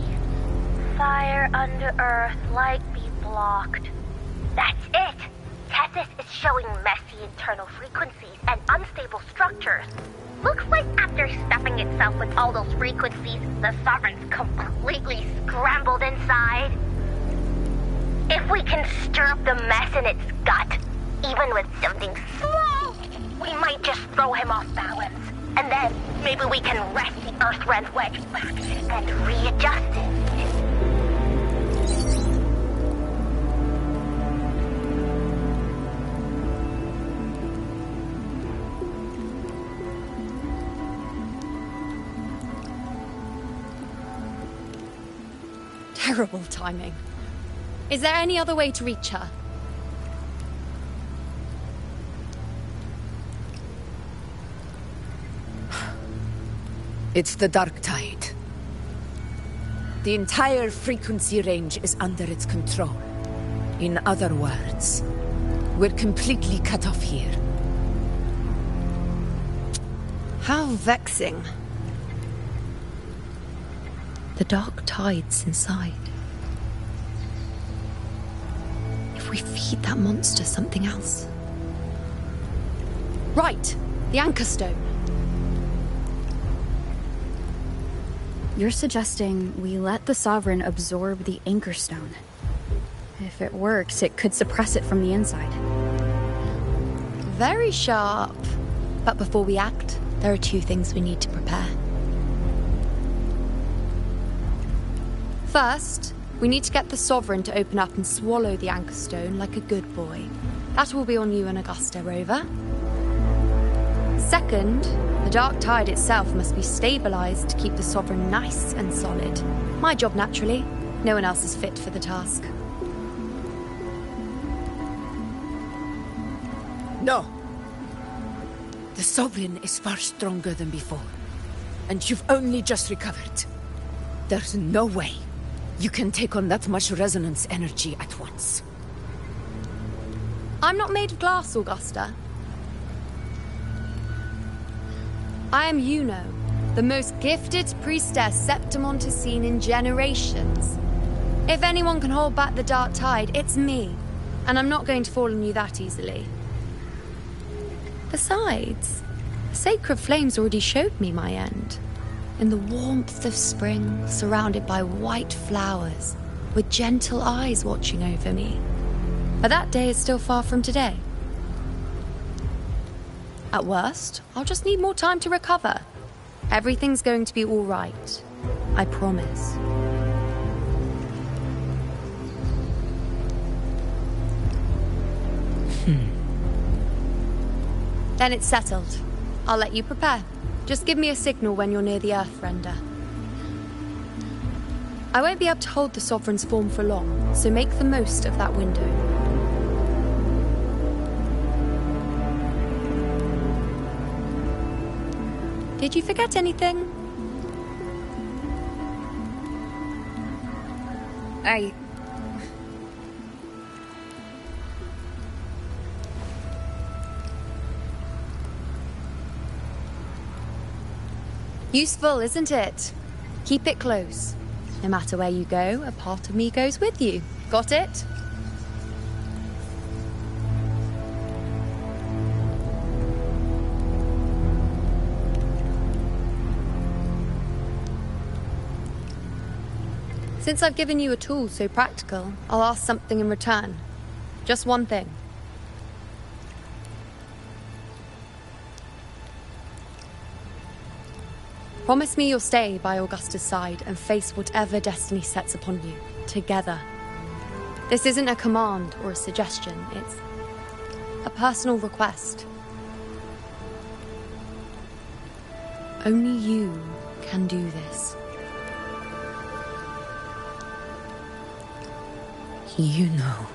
Fire under earth, light be blocked. That's it! Tethys is showing messy internal frequencies and unstable structures. Looks like after stuffing itself with all those frequencies, the Sovereign's completely scrambled inside. If we can stir up the mess in its gut, even with something small, we might just throw him off balance. And then maybe we can wrest the Earthrend wedge back and readjust it. Terrible timing. Is there any other way to reach her? It's the Dark Tide. The entire frequency range is under its control. In other words, we're completely cut off here. How vexing. The Dark Tide's inside. If we feed that monster something else. Right! The Anchor Stone. You're suggesting we let the Sovereign absorb the Anchor Stone. If it works, it could suppress it from the inside. Very sharp. But before we act, there are 2 things we need to prepare. First, we need to get the Sovereign to open up and swallow the Anchor Stone like a good boy. That will be on you and Augusta, Rover. Second, the Dark Tide itself must be stabilized to keep the Sovereign nice and solid. My job, naturally. No one else is fit for the task. No. The Sovereign is far stronger than before. And you've only just recovered. There's no way you can take on that much resonance energy at once. I'm not made of glass, Augusta. I am Yuno, the most gifted priestess Septimont has seen in generations. If anyone can hold back the dark tide, it's me. And I'm not going to fall on you that easily. Besides, the sacred flames already showed me my end. In the warmth of spring, surrounded by white flowers, with gentle eyes watching over me. But that day is still far from today. At worst, I'll just need more time to recover. Everything's going to be all right. I promise. Then it's settled. I'll let you prepare. Just give me a signal when you're near the Earthrender. I won't be able to hold the Sovereign's form for long, so make the most of that window. Did you forget anything? Useful, isn't it? Keep it close. No matter where you go, a part of me goes with you. Got it? Since I've given you a tool so practical, I'll ask something in return. Just one thing. Promise me you'll stay by Augusta's side and face whatever destiny sets upon you, together. This isn't a command or a suggestion, it's a personal request. Only you can do this. You know.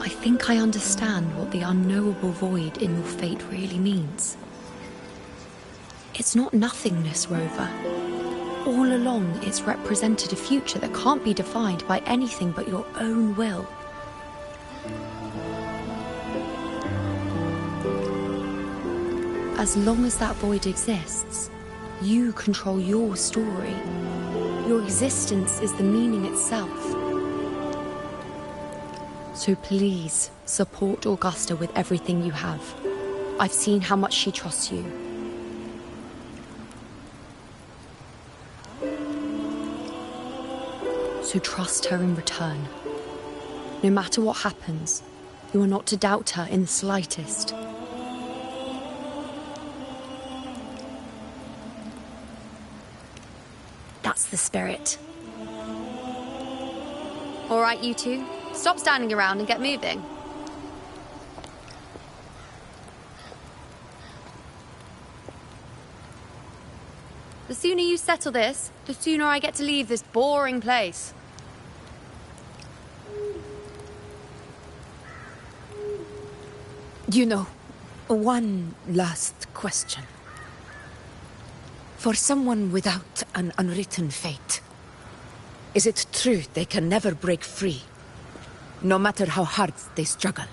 I think I understand what the unknowable void in your fate really means. It's not nothingness, Rover. All along, it's represented a future that can't be defined by anything but your own will. As long as that void exists, you control your story. Your existence is the meaning itself. So please, support Augusta with everything you have. I've seen how much she trusts you. So trust her in return. No matter what happens, you are not to doubt her in the slightest. That's the spirit. All right, you two. Stop standing around and get moving. The sooner you settle this, the sooner I get to leave this boring place. You know, one last question. For someone without an unwritten fate, is it true they can never break free, no matter how hard they struggle?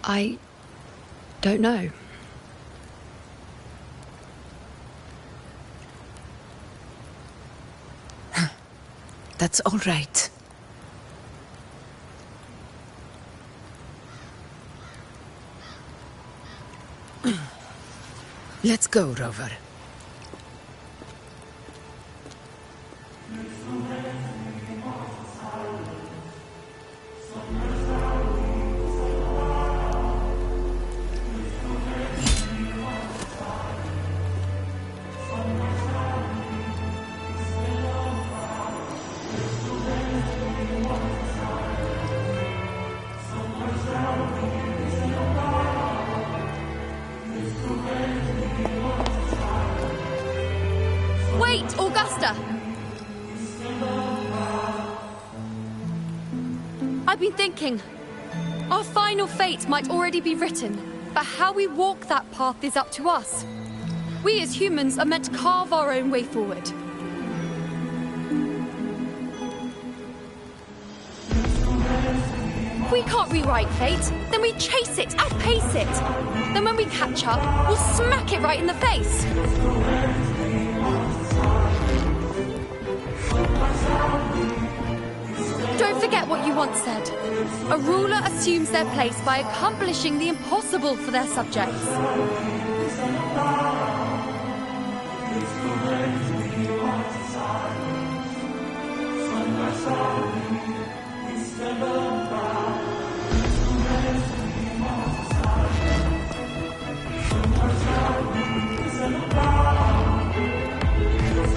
I don't know. That's all right. Let's go, Rover. Augusta! I've been thinking. Our final fate might already be written, but how we walk that path is up to us. We as humans are meant to carve our own way forward. If we can't rewrite fate, then we chase it, outpace it. Then when we catch up, we'll smack it right in the face. Don't forget what you once said. A ruler assumes their place by accomplishing the impossible for their subjects.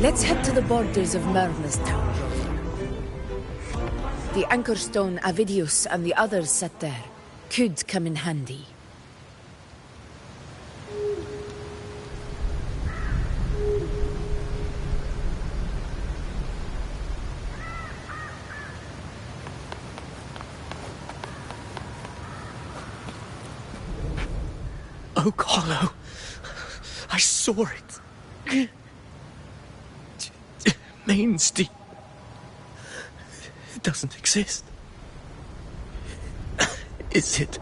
Let's head to the borders of Merla's town. The anchor stone Avidius and the others set there could come in handy. Oak Hollow. I saw it. Mainstein. It doesn't exist. Is it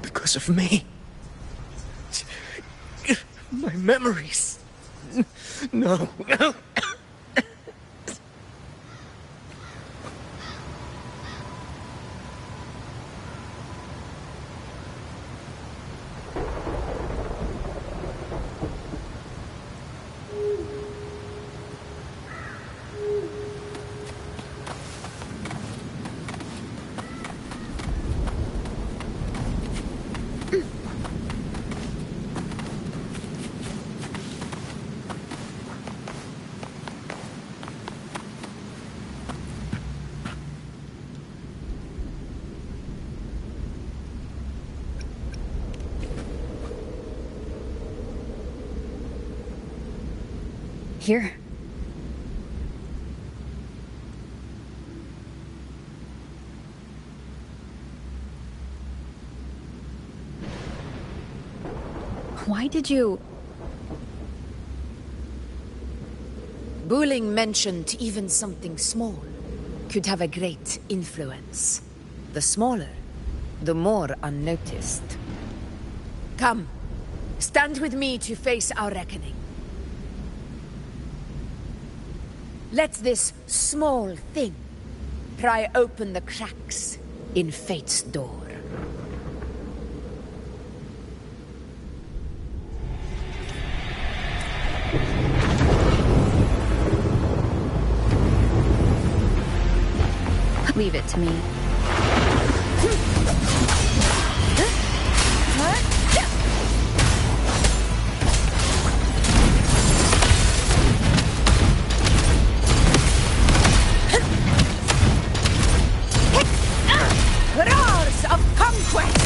because of me? My memories. No. Here. Why did you... Buling mentioned even something small could have a great influence. The smaller, the more unnoticed. Come, stand with me to face our reckoning. Let this small thing pry open the cracks in fate's door. Leave it to me. Roars of conquest!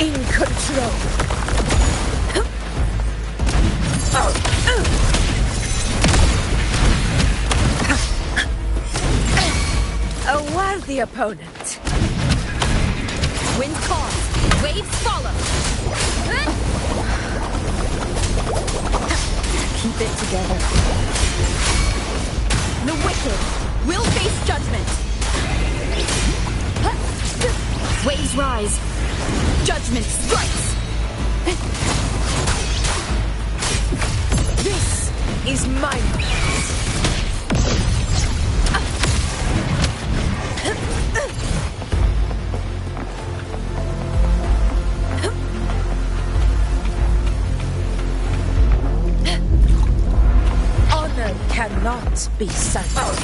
In control. A worthy opponent. Wind calms, waves follow. Keep it together. The wicked will face judgment. Waves rise. Judgment strikes. This is my moment. Honor cannot be sundered.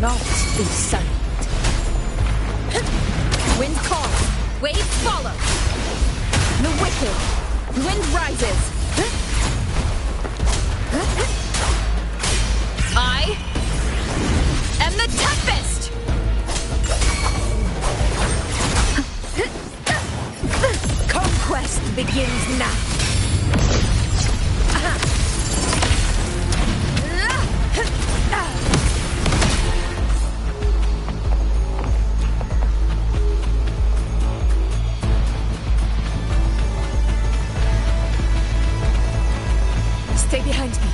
not be silent. Wind calls, waves follow. The wicked, wind rises. I am the Tempest! Conquest begins now. Stay behind me.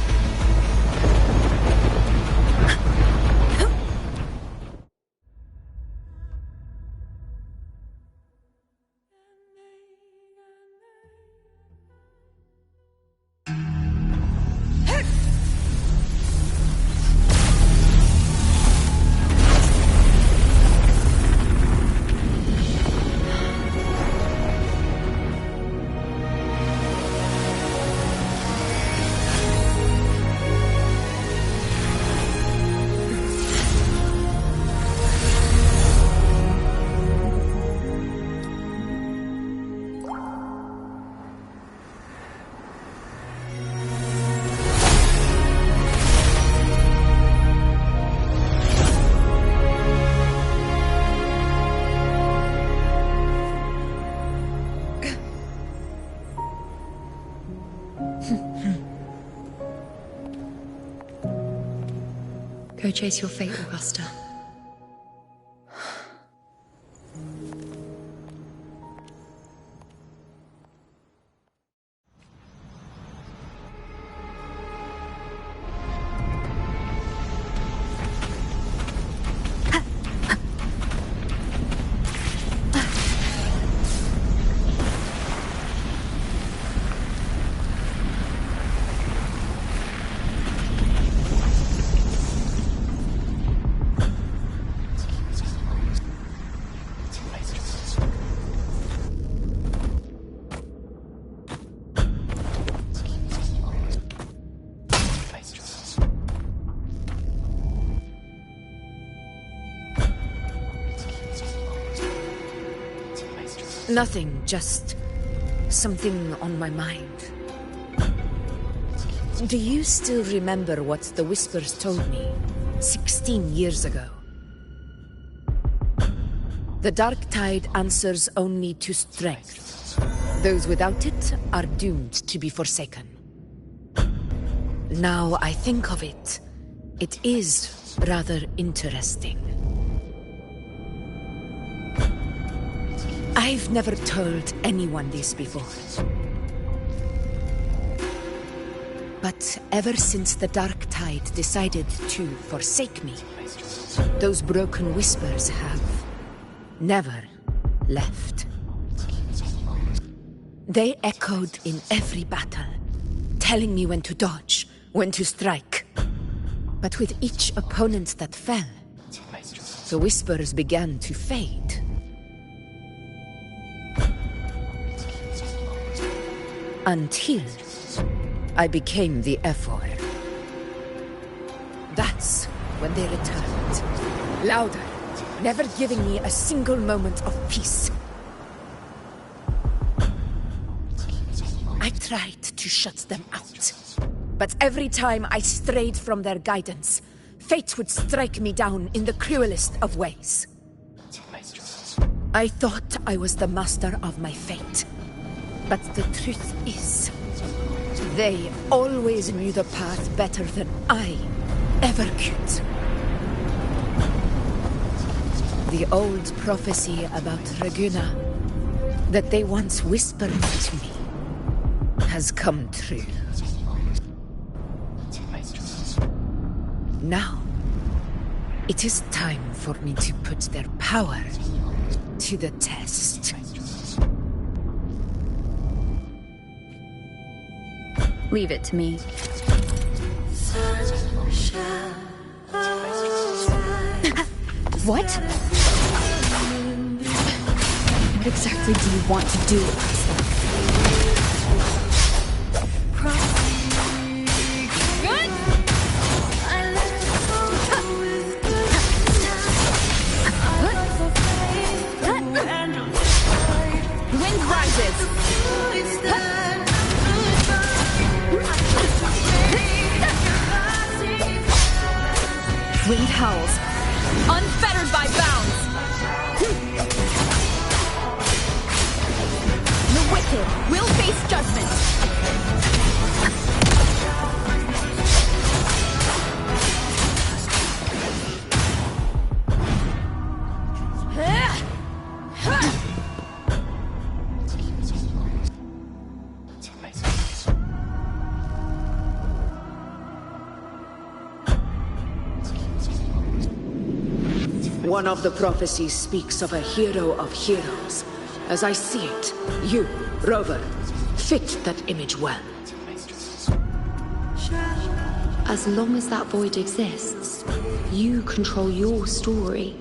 Go chase your fate, Augusta. Nothing, just something on my mind. Do you still remember what the Whispers told me 16 years ago? The Dark Tide answers only to strength. Those without it are doomed to be forsaken. Now I think of it, it is rather interesting. I've never told anyone this before. But ever since the Dark Tide decided to forsake me, those broken whispers have never left. They echoed in every battle, telling me when to dodge, when to strike. But with each opponent that fell, the whispers began to fade. Until I became the Eiphor. That's when they returned. Louder, never giving me a single moment of peace. I tried to shut them out. But every time I strayed from their guidance, fate would strike me down in the cruelest of ways. I thought I was the master of my fate. But the truth is, they always knew the path better than I ever could. The old prophecy about Raguna, that they once whispered to me, has come true. Now, it is time for me to put their power to the test. Leave it to me. What? What exactly do you want to do? bowels, unfettered by bounds. The wicked will face judgment. One of the prophecies speaks of a hero of heroes. As I see it, you, Rover, fit that image well. As long as that void exists, you control your story.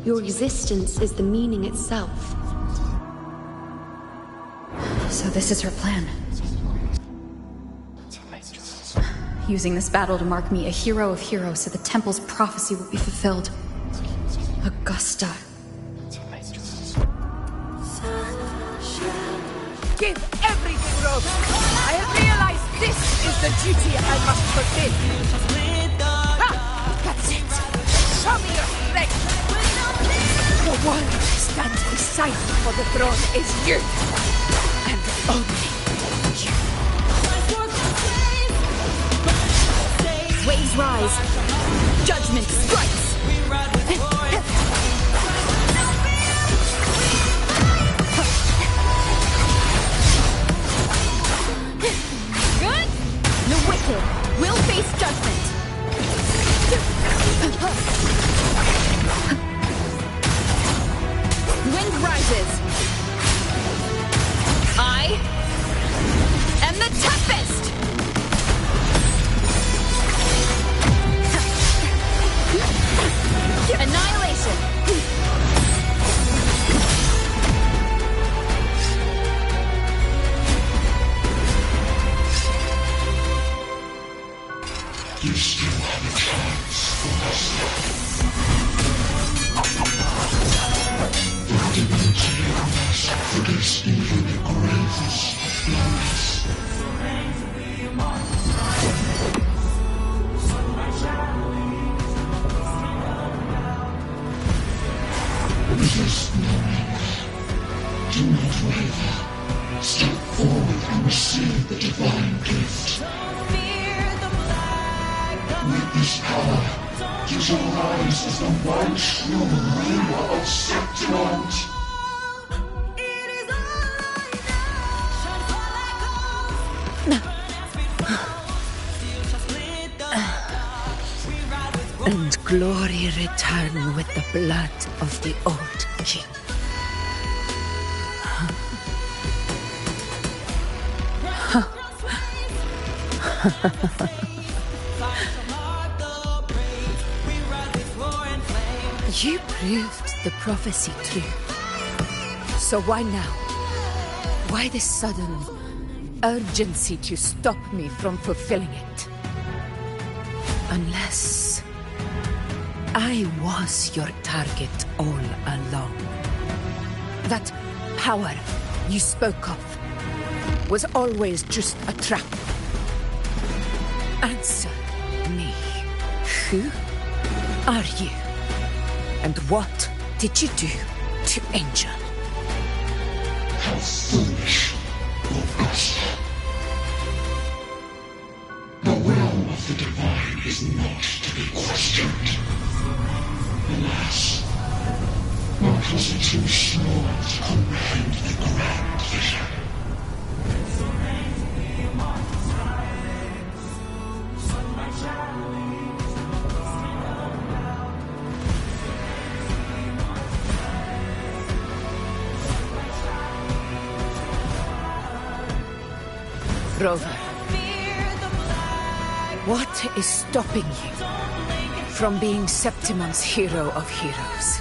Your existence is the meaning itself. So this is her plan. Using this battle to mark me a hero of heroes so the temple's prophecy will be fulfilled. Augusta. Give everything, Rose. I have realized this is the duty I must fulfill. Ha! That's it. Show me your strength. The one who stands beside me for the throne is you. And only you. Waves rise. Judgment strikes. Good. The wicked will face judgment. Wind rises. I am the Tempest. Annihilation! You still have a chance for us. The divinity of us forgets even the gravest of blows. Resist no longer. Do not waver. Step forward and receive the divine gift. With this power, you shall rise as the one true ruler of Septimont. And glory return with the blood of the old king. You proved the prophecy true. So why now? Why this sudden urgency to stop me from fulfilling it? Unless I was your target all along. That power you spoke of was always just a trap. Answer me. Who are you? And what did you do to Angel? How foolish, Augusta. The will of the divine is not to be questioned. Alas, mortals are too small to comprehend the grand vision. Rover, what is stopping you from being Septimont's hero of heroes?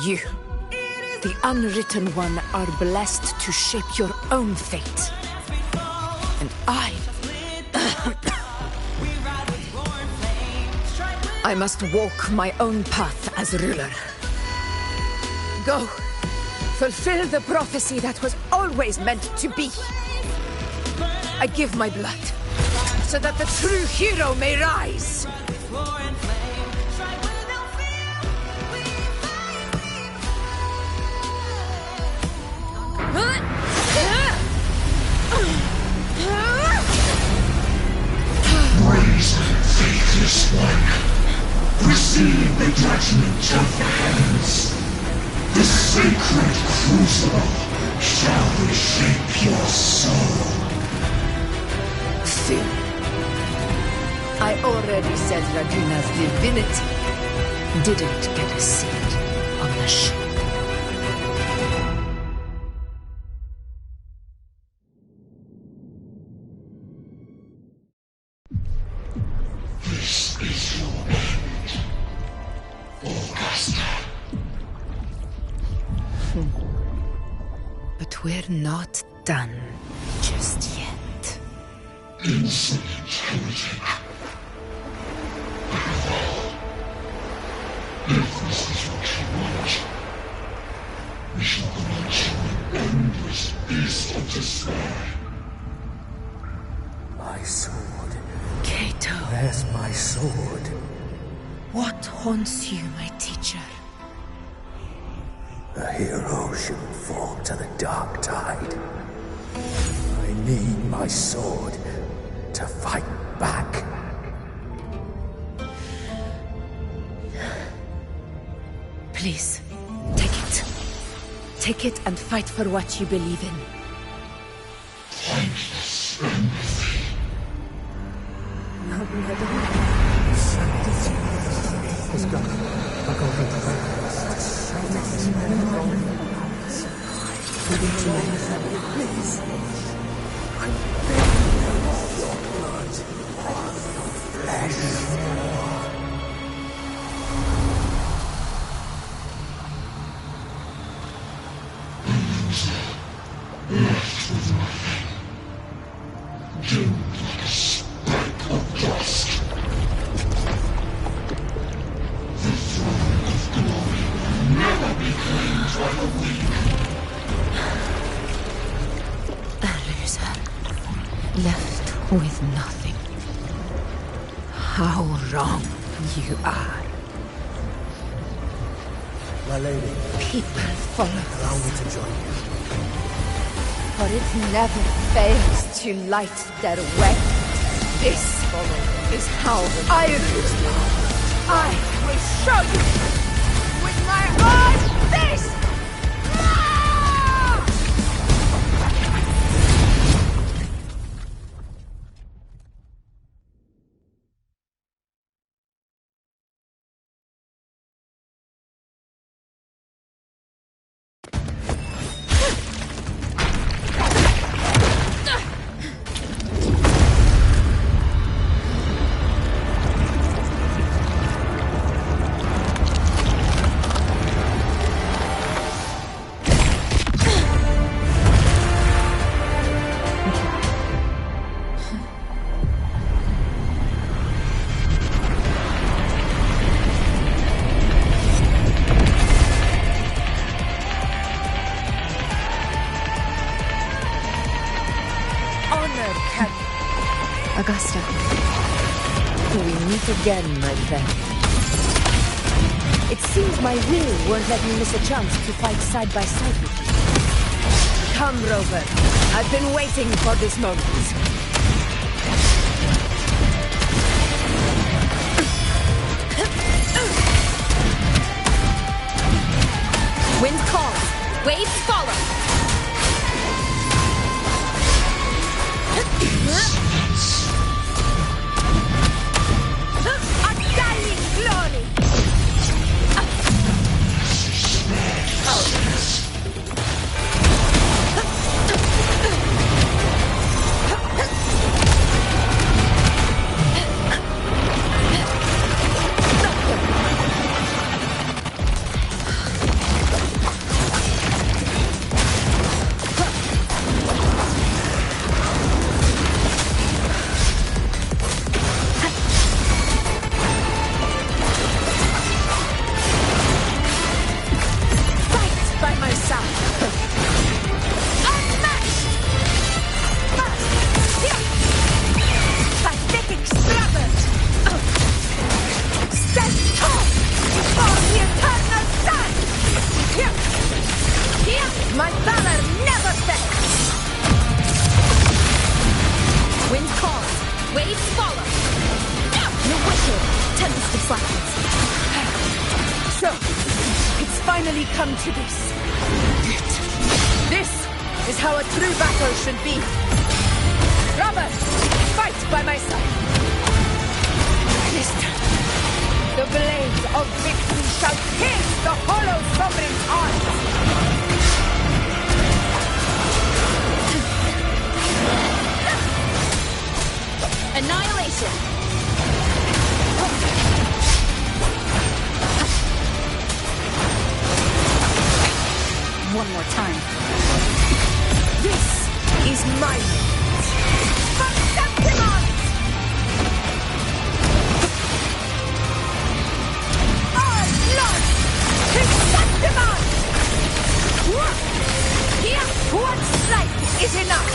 You, the unwritten one, are blessed to shape your own fate. And I must walk my own path as ruler. Go, fulfill the prophecy that was always meant to be. I give my blood, so that the true hero may rise. Receive the judgment of the heavens. The sacred crucible shall reshape your soul. Phil, I already said Ragina's divinity didn't get a seat on the ship. This is your end, Augusta. But we're not done just yet. Insolent heretic. Eiphor. If this is what you want, we shall grant you an endless beast of despair. My sword. Cato. Where's my sword? What haunts you, my teacher? A hero shouldn't fall to the dark tide. I need my sword to fight back. Please, take it. Take it and fight for what you believe in. Thankless empathy. Let's go. I'll go over the Left with nothing. Doomed like a speck of dust. The throne of glory will never be claimed by the weak. A loser. Left with nothing. How wrong you are. My lady. People follow. Allow me to join you. For it never fails to light their way. This is how I lose. I will show you with my own fist! Augusta. We meet again, my friend. It seems my will won't let me miss a chance to fight side by side with you. Come, Rover. I've been waiting for this moment. Wind calls. Waves follow. Undying glory! finally come to this. This is how a true battle should be. Robert, fight by my side. This time, the blade of victory shall pierce the hollow sovereign's heart. Annihilation! One more time. This is mine. For Septimont! All blood to Septimont! Here, one slice is enough.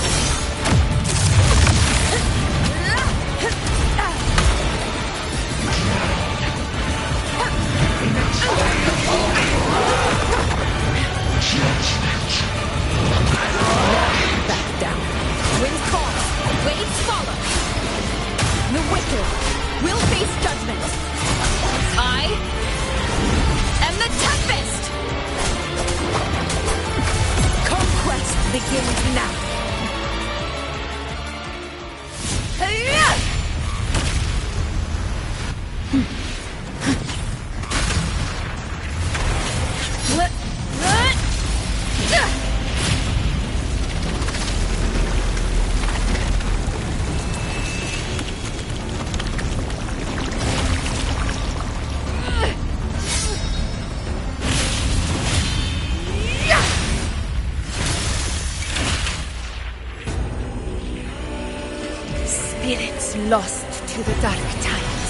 Back down. Wind calls, waves follow. The wicked will face judgment. I am the Tempest! Conquest begins now. Spirits lost to the dark tide.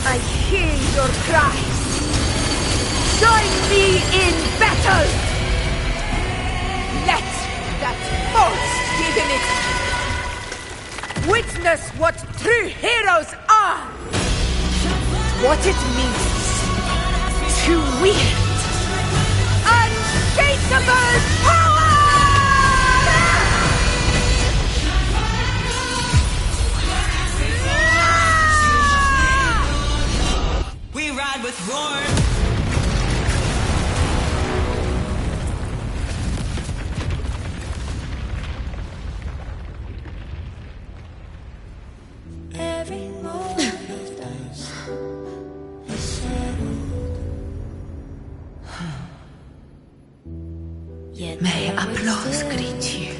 I hear your cries. Join me in battle! Let that force divinity witness what true heroes are! What it means to wield unshakable power! We ride with roar. Every moment is settled. May applause greet you,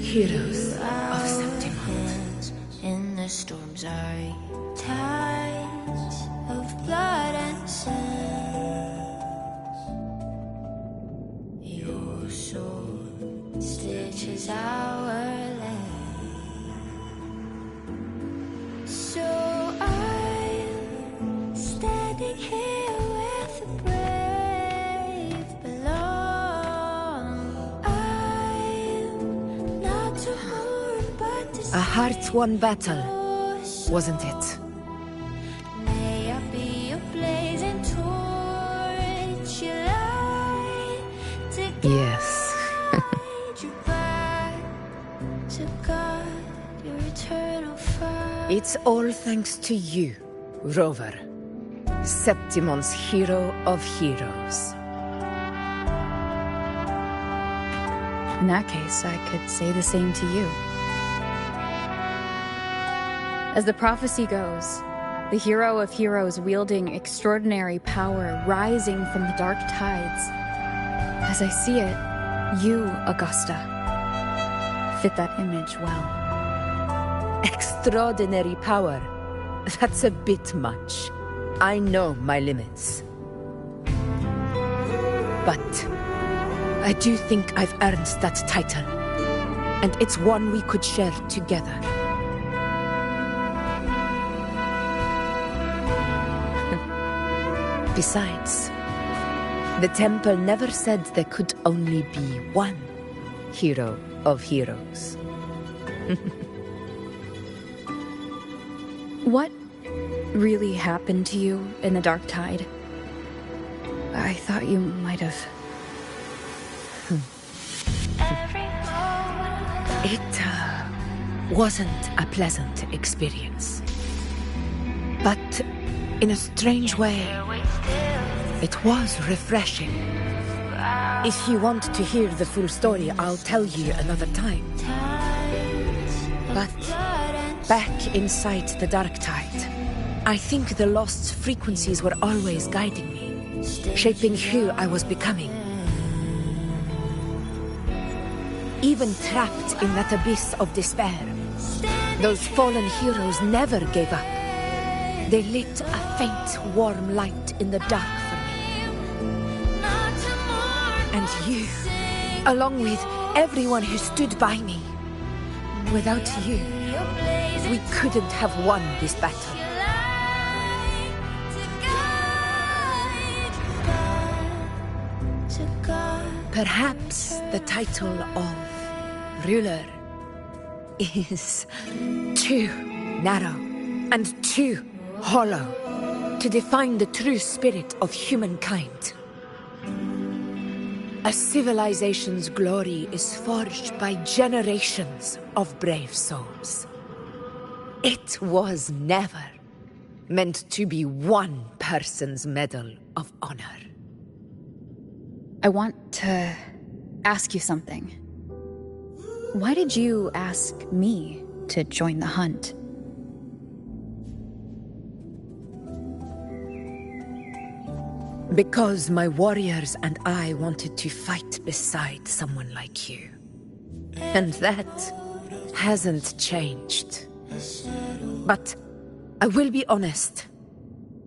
heroes of Septimont. In the storms are tides of blood and sand. Your sword stitches our land. So I'm standing here with the brave belong. I'm not to mourn but to A hard-won battle, wasn't it? May I be a blazing torch, you light to Yes. guide you back to God, your eternal fire. It's all thanks to you, Rover, Septimont's hero of heroes. In that case, I could say the same to you. As the prophecy goes, the hero of heroes wielding extraordinary power rising from the dark tides. As I see it, you, Augusta, fit that image well. Extraordinary power. That's a bit much. I know my limits. But I do think I've earned that title. And it's one we could share together. Besides, the temple never said there could only be one hero of heroes. What really happened to you in the Dark Tide? I thought you might have... It wasn't a pleasant experience. But in a strange way, It was refreshing. If you want to hear the full story, I'll tell you another time. But back inside the dark tide, I think the lost frequencies were always guiding me, shaping who I was becoming. Even trapped in that abyss of despair, those fallen heroes never gave up. They lit a faint, warm light in the dark for me. And you, along with everyone who stood by me. Without you, we couldn't have won this battle. Perhaps the title of ruler is too narrow and too hollow to define the true spirit of humankind. A civilization's glory is forged by generations of brave souls. It was never meant to be one person's medal of honor. I want to ask you something. Why did you ask me to join the hunt? Because my warriors and I wanted to fight beside someone like you. And that hasn't changed. But I will be honest.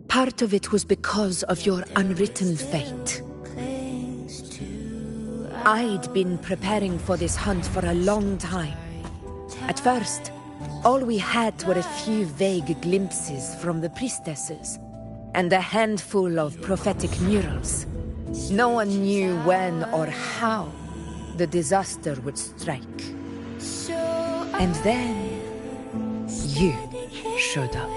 Part of it was because of your unwritten fate. I'd been preparing for this hunt for a long time. At first, all we had were a few vague glimpses from the priestesses, and a handful of prophetic murals. No one knew when or how the disaster would strike. And then, you showed up.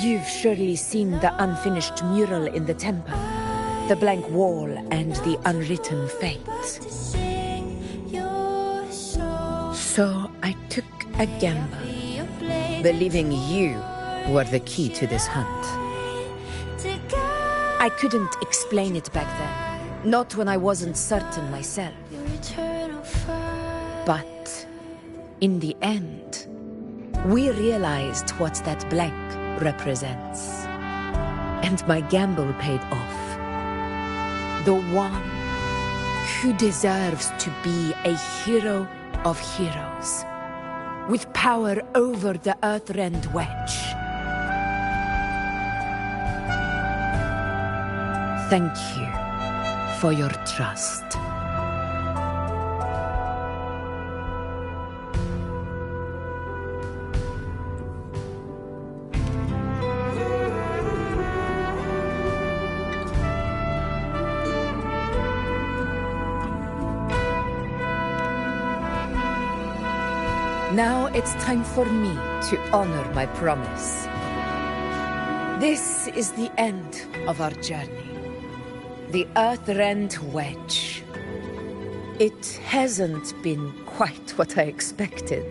You've surely seen the unfinished mural in the temple, the blank wall and the unwritten fate. So I took a gamble, believing you were the key to this hunt. I couldn't explain it back then, not when I wasn't certain myself. But in the end, we realized what that blank represents. And my gamble paid off. The one who deserves to be a hero of heroes, with power over the Earthrend Wedge. Thank you for your trust. Now it's time for me to honor my promise. This is the end of our journey. The Earthrend Wedge. It hasn't been quite what I expected,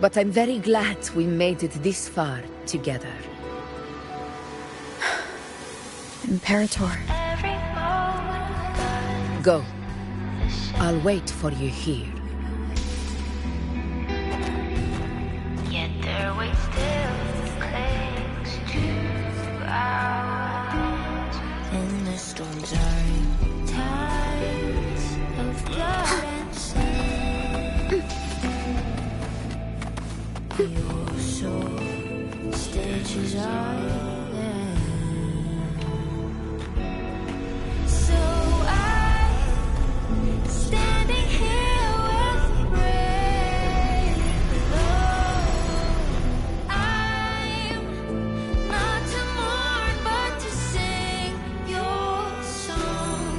but I'm very glad we made it this far together. Imperator. Go. I'll wait for you here. Yet their weight still clings to ours. And the storms are in tides of blood and sin. Your soul stitches are there. So I'm standing here with brave love. I'm not to mourn, but to sing your song.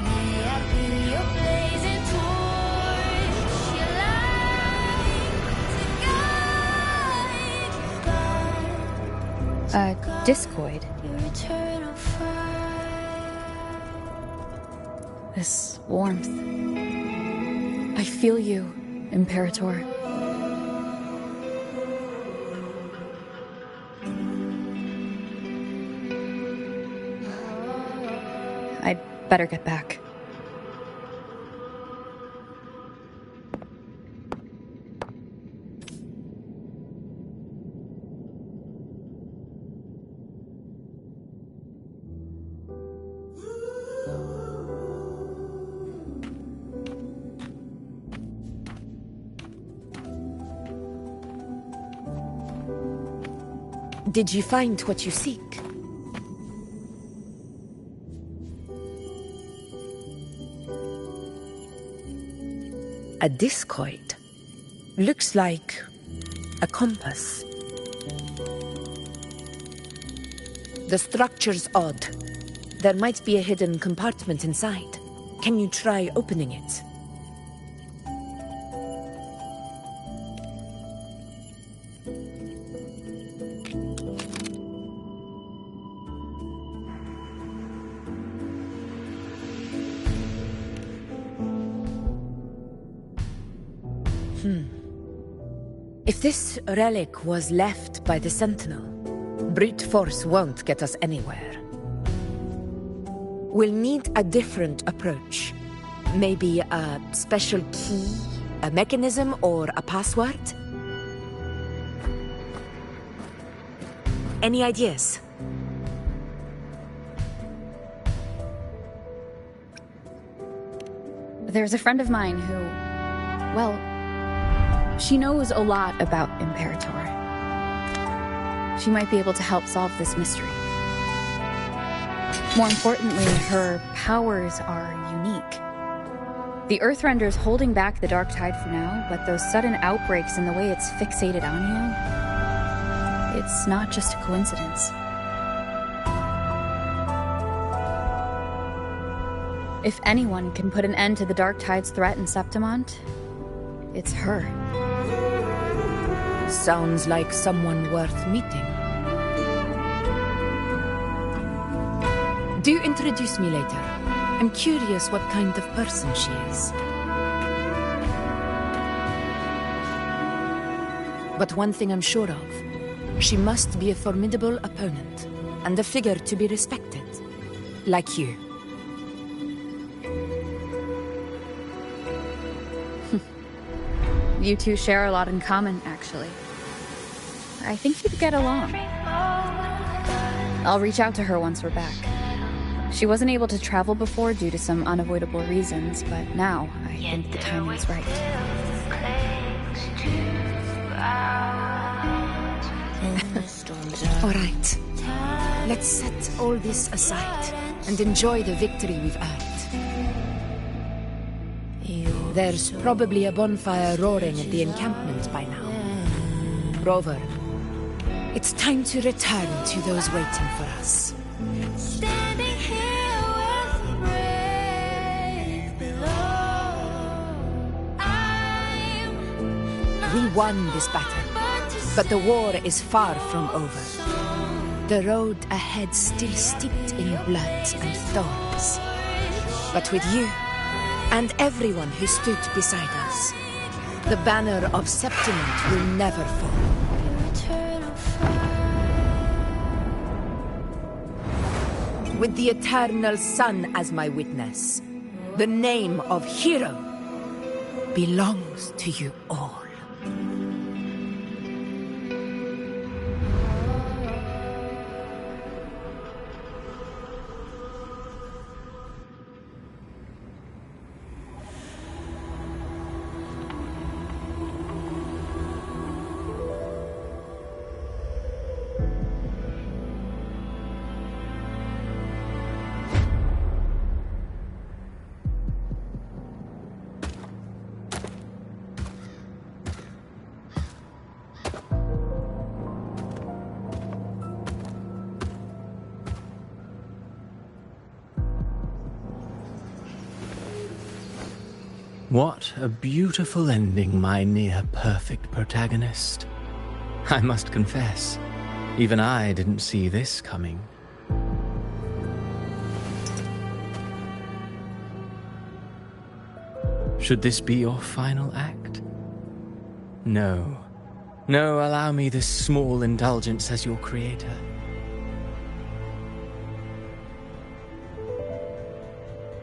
May I be your blazing torch, your light to guide, Discoid. your eternal fire. This warmth. I feel you, Imperator. Better get back. Did you find what you seek? A discoid. Looks like a compass. The structure's odd. There might be a hidden compartment inside. Can you try opening it? If this relic was left by the Sentinel, brute force won't get us anywhere. We'll need a different approach. Maybe a special key, a mechanism, or a password? Any ideas? There's a friend of mine who, well, she knows a lot about Imperator. She might be able to help solve this mystery. More importantly, her powers are unique. The Earthrender's holding back the dark tide for now, but those sudden outbreaks and the way it's fixated on you, it's not just a coincidence. If anyone can put an end to the dark tide's threat in Septimont, it's her. Sounds like someone worth meeting. Do introduce me later. I'm curious what kind of person she is. But one thing I'm sure of, she must be a formidable opponent, and a figure to be respected, like you. You two share a lot in common, actually. I think you'd get along. I'll reach out to her once we're back. She wasn't able to travel before due to some unavoidable reasons, but now I think the timing is right. All right. Let's set all this aside and enjoy the victory we've earned. There's probably a bonfire roaring at the encampment by now. Rover, it's time to return to those waiting for us. We won this battle, but the war is far from over. The road ahead still steeped in blood and thorns. But with you, and everyone who stood beside us, the banner of Septimont will never fall. With the eternal sun as my witness, the name of hero belongs to you all. What a beautiful ending, my near-perfect protagonist. I must confess, even I didn't see this coming. Should this be your final act? No. No, allow me this small indulgence as your creator.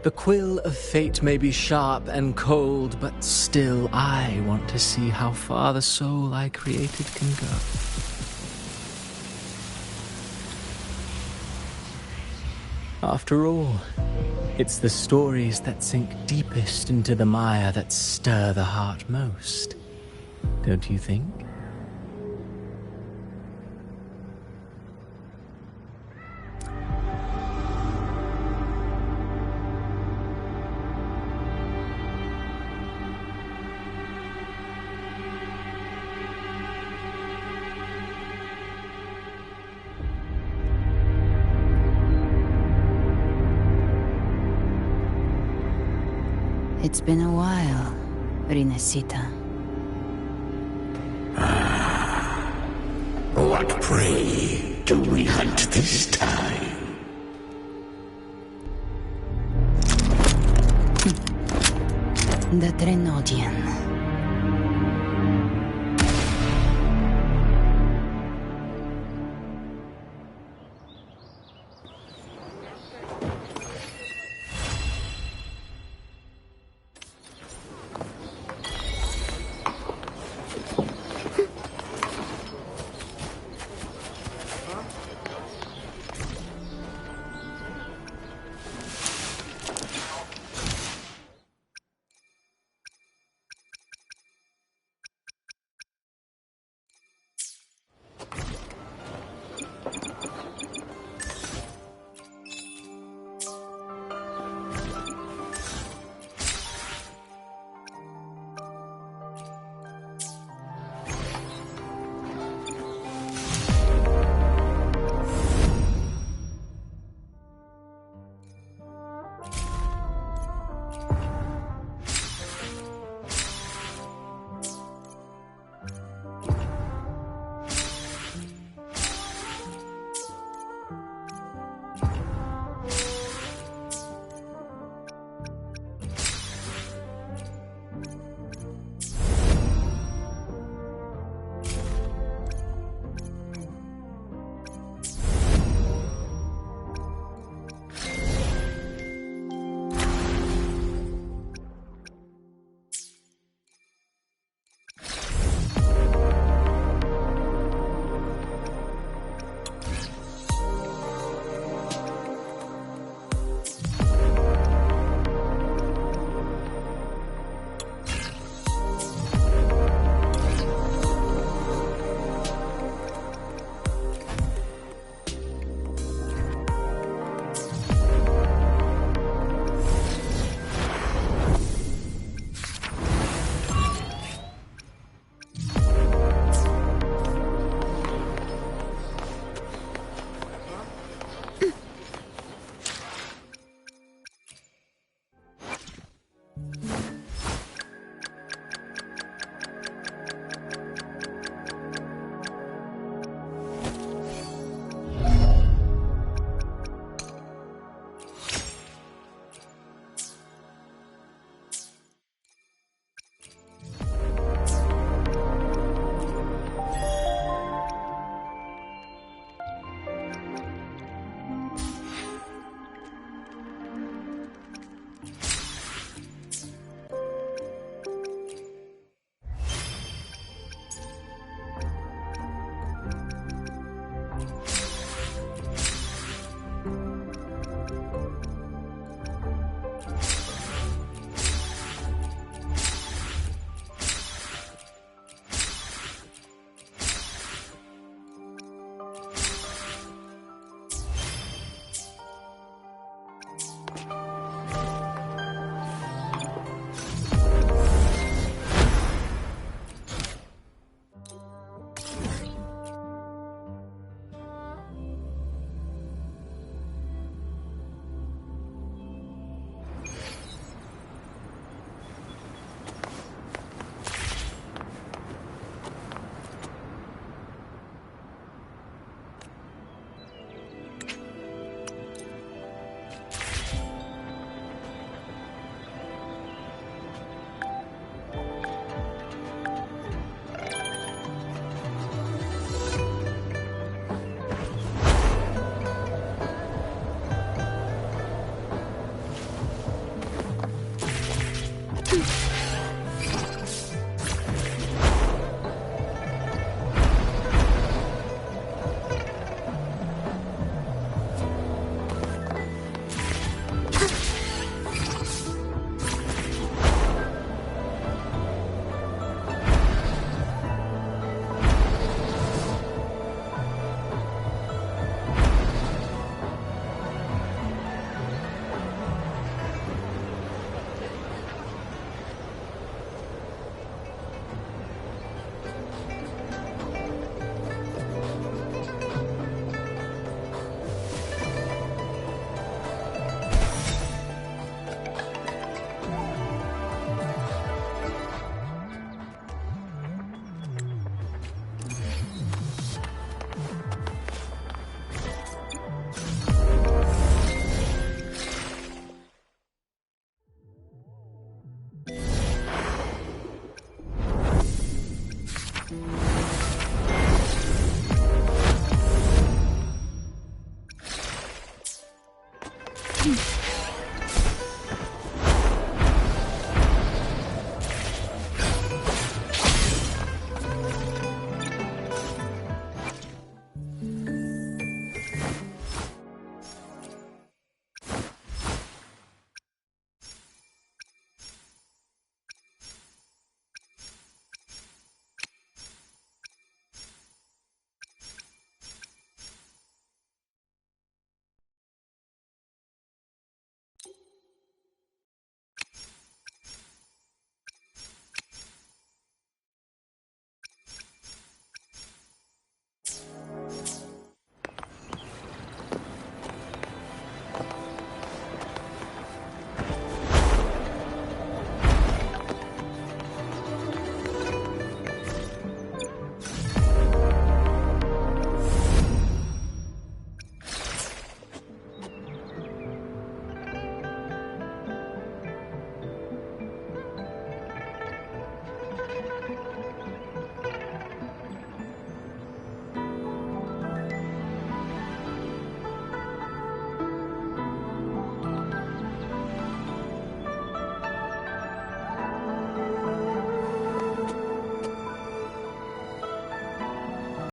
The quill of fate may be sharp and cold, but still I want to see how far the soul I created can go. After all, it's the stories that sink deepest into the mire that stir the heart most, don't you think? It's been a while, Rinesita. What prey do we hunt this time? The Trenodian.